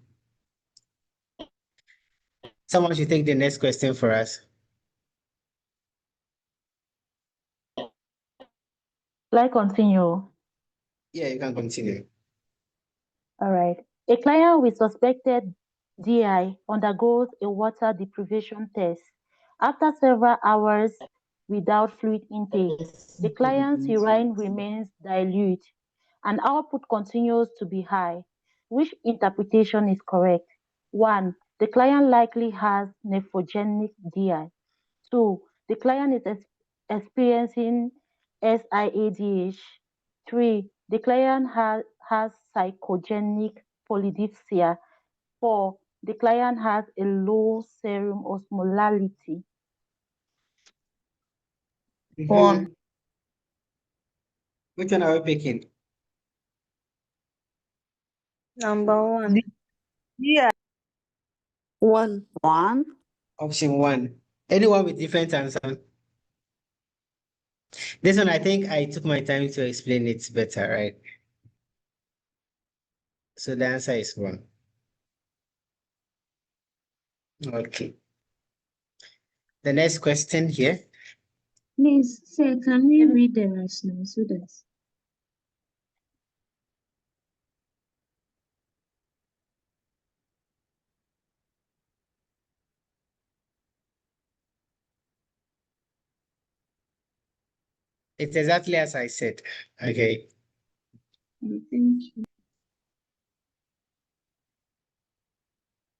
Speaker 1: Someone should take the next question for us.
Speaker 10: Shall I continue?
Speaker 1: Yeah, you can continue.
Speaker 10: All right. A client with suspected DI undergoes a water deprivation test. After several hours without fluid intake, the client's urine remains dilute and output continues to be high. Which interpretation is correct? 1, the client likely has nephrogenic DI. 2, the client is experiencing SIADH. 3, the client has psychogenic polydipsia. 4, the client has a low serum osmolality.
Speaker 1: One. Which one are we picking?
Speaker 20: Number 1.
Speaker 9: Yeah.
Speaker 20: 1.
Speaker 1: Option 1. Anyone with different answer? This one, I think I took my time to explain it better, right? So the answer is 1. Okay. The next question here.
Speaker 7: Please, sir, can we read the rationale so that
Speaker 1: It's exactly as I said. Okay.
Speaker 7: thank you.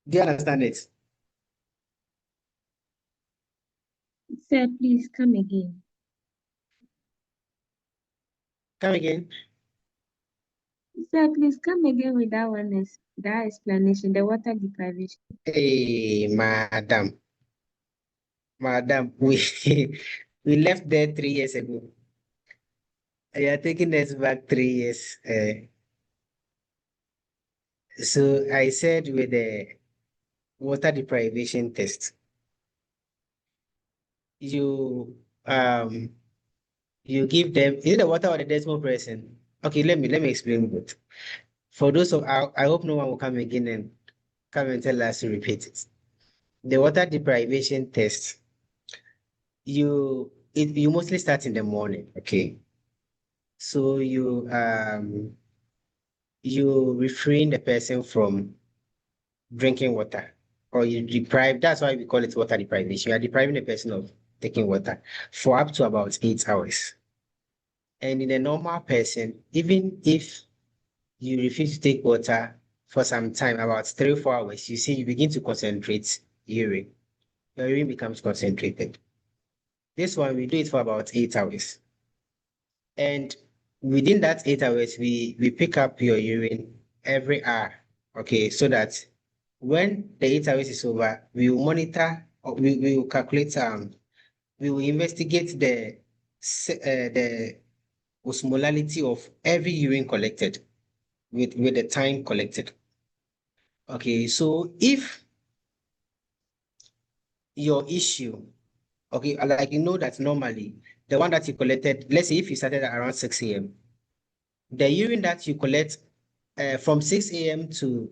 Speaker 1: Do you understand it?
Speaker 7: Sir, please come again.
Speaker 1: Come again.
Speaker 7: Sir, please come again with that one, that explanation, the water deprivation.
Speaker 1: Hey, madam. Madam, we we left there 3 years ago. You are taking us back 3 years. So I said with the water deprivation test, you you give them, is it the water or the desmopressin? Okay, let me explain both. For those of I hope no one will come again and come and tell us to repeat it. The water deprivation test, you mostly start in the morning, okay? So you refrain the person from drinking water, or you deprive, that's why we call it water deprivation. You are depriving the person of taking water for up to about 8 hours. And in a normal person, even if you refuse to take water for some time, about 3 or 4 hours, you see you begin to concentrate urine. Your urine becomes concentrated. This one, we do it for about 8 hours. And within that 8 hours, we pick up your urine every hour, okay, so that when the 8 hours is over, we will monitor, or we will calculate, we will investigate the osmolality of every urine collected with the time collected. Okay, so if your issue, okay, like that normally the one that you collected, let's say if you started at around 6 a.m., the urine that you collect from 6 a.m. to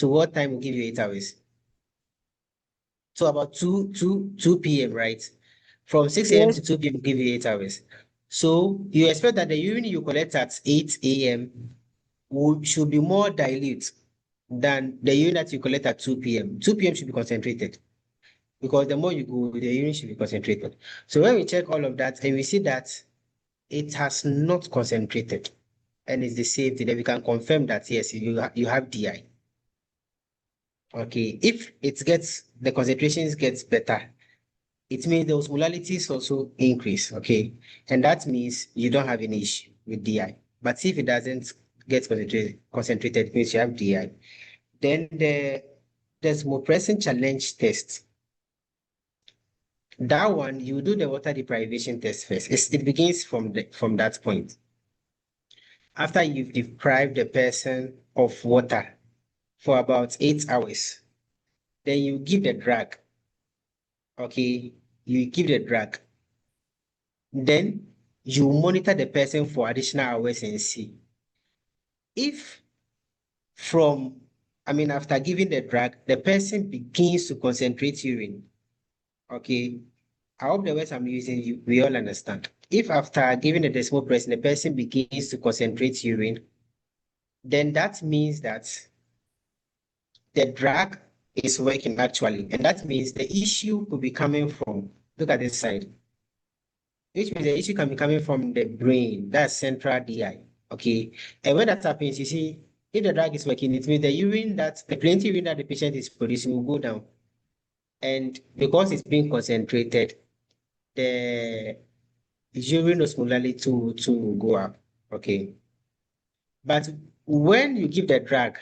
Speaker 1: what time will give you 8 hours? So about 2 p.m., right? From 6 a.m.
Speaker 9: Yes.
Speaker 1: to 2 p.m. will give you 8 hours. So you expect that the urine you collect at 8 a.m. should be more dilute than the urine that you collect at 2 p.m. 2 p.m. should be concentrated, because the more you go, the urine should be concentrated. So when we check all of that and we see that it has not concentrated and it's the safety, then we can confirm that yes, you have DI. Okay, if the concentrations gets better, it means the osmolalities also increase. Okay, and that means you don't have any issue with DI. But if it doesn't get concentrated, it means you have DI. Then the desmopressin challenge test. That one, you do the water deprivation test first. It begins from that point. After you've deprived the person of water for about 8 hours, then you give the drug. Okay, you give the drug. Then you monitor the person for additional hours and see if after giving the drug, the person begins to concentrate urine. Okay, I hope the words I'm using, we all understand. If after giving the desmopressin, the person begins to concentrate urine, then that means that the drug is working actually. And that means the issue could be coming from, look at this side, which means the issue can be coming from the brain, that's central DI. Okay. And when that happens, you see, if the drug is working, it means the plenty urine that the patient is producing will go down. And because it's being concentrated, the urine osmolality to go up. Okay. But when you give the drug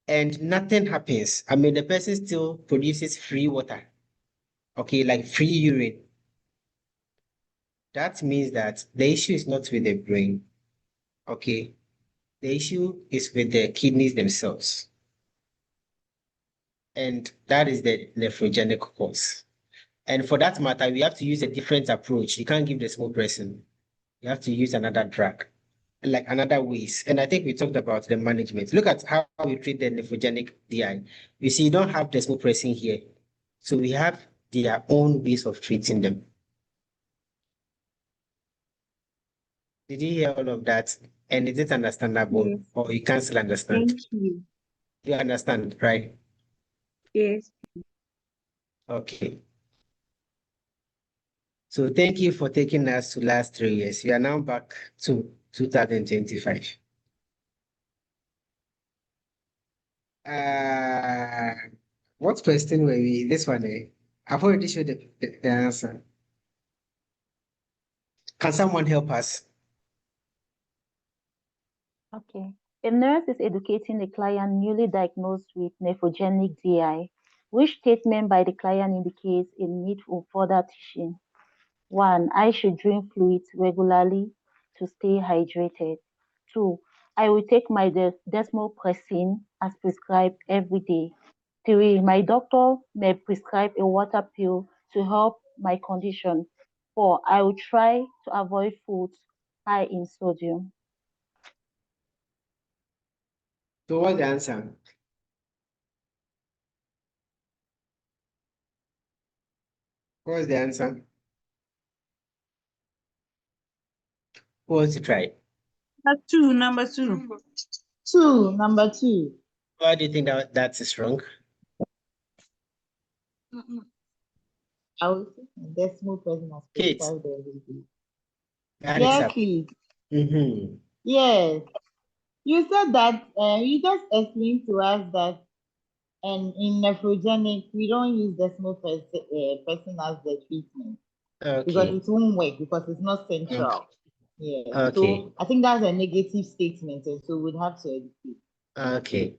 Speaker 1: and nothing happens, the person still produces free water, okay, like free urine. That means that the issue is not with the brain, okay? The issue is with the kidneys themselves. And that is the nephrogenic cause. And for that matter, we have to use a different approach. You can't give the small person. You have to use another drug, like another ways. And I think we talked about the management. Look at how we treat the nephrogenic DI. You see, you don't have decimal pressing here. So we have their own ways of treating them. Did you hear all of that? And is it understandable?
Speaker 20: Yes.
Speaker 1: Or you can't still understand?
Speaker 20: Thank you.
Speaker 1: You understand, right?
Speaker 20: Yes.
Speaker 1: Okay. So thank you for taking us to last 3 years. We are now back to 2025. What question were we? This one, I've already showed the answer. Can someone help us?
Speaker 10: Okay. A nurse is educating a client newly diagnosed with nephrogenic DI. Which statement by the client indicates a need for further teaching? 1. I should drink fluids regularly to stay hydrated. 2. I will take my desmopressin as prescribed every day. 3. My doctor may prescribe a water pill to help my condition. 4. I will try to avoid foods high in sodium.
Speaker 1: So what's the answer? What's the answer? Who wants to try?
Speaker 18: Number two. Number two.
Speaker 1: Why do you think that is wrong?
Speaker 18: I will take my decimal present as
Speaker 1: Kate.
Speaker 18: prescribed every day.
Speaker 1: Hand is
Speaker 18: Yeah,
Speaker 1: up.
Speaker 18: Keith.
Speaker 1: Mm-hmm.
Speaker 18: Yes. You said that, you just explained to us that And in nephrogenic, we don't use decimal person as the treatment because
Speaker 1: Okay.
Speaker 18: it won't work because it's not
Speaker 1: Okay.
Speaker 18: central. Yeah.
Speaker 1: Okay.
Speaker 18: So I think that's a negative statement, and so we'd have to educate.
Speaker 1: Okay.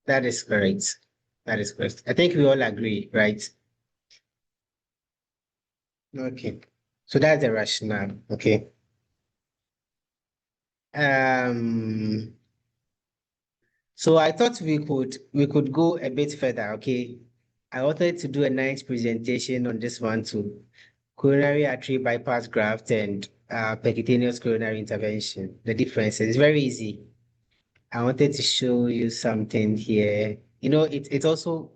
Speaker 1: That is correct. That is correct. I think we all agree, right? Okay. So that's the rationale. Okay. So I thought we could go a bit further, okay? I wanted to do a nice presentation on this one too. Coronary artery bypass graft and percutaneous coronary intervention. The difference is very easy. I wanted to show you something here. You know, it's also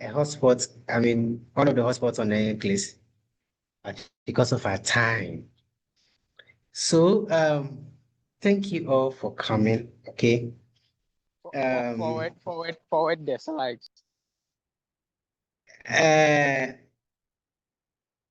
Speaker 1: a hotspot. I mean, one of the hotspots on the Nclex, but because of our time. So thank you all for coming. Okay.
Speaker 14: Forward the slides.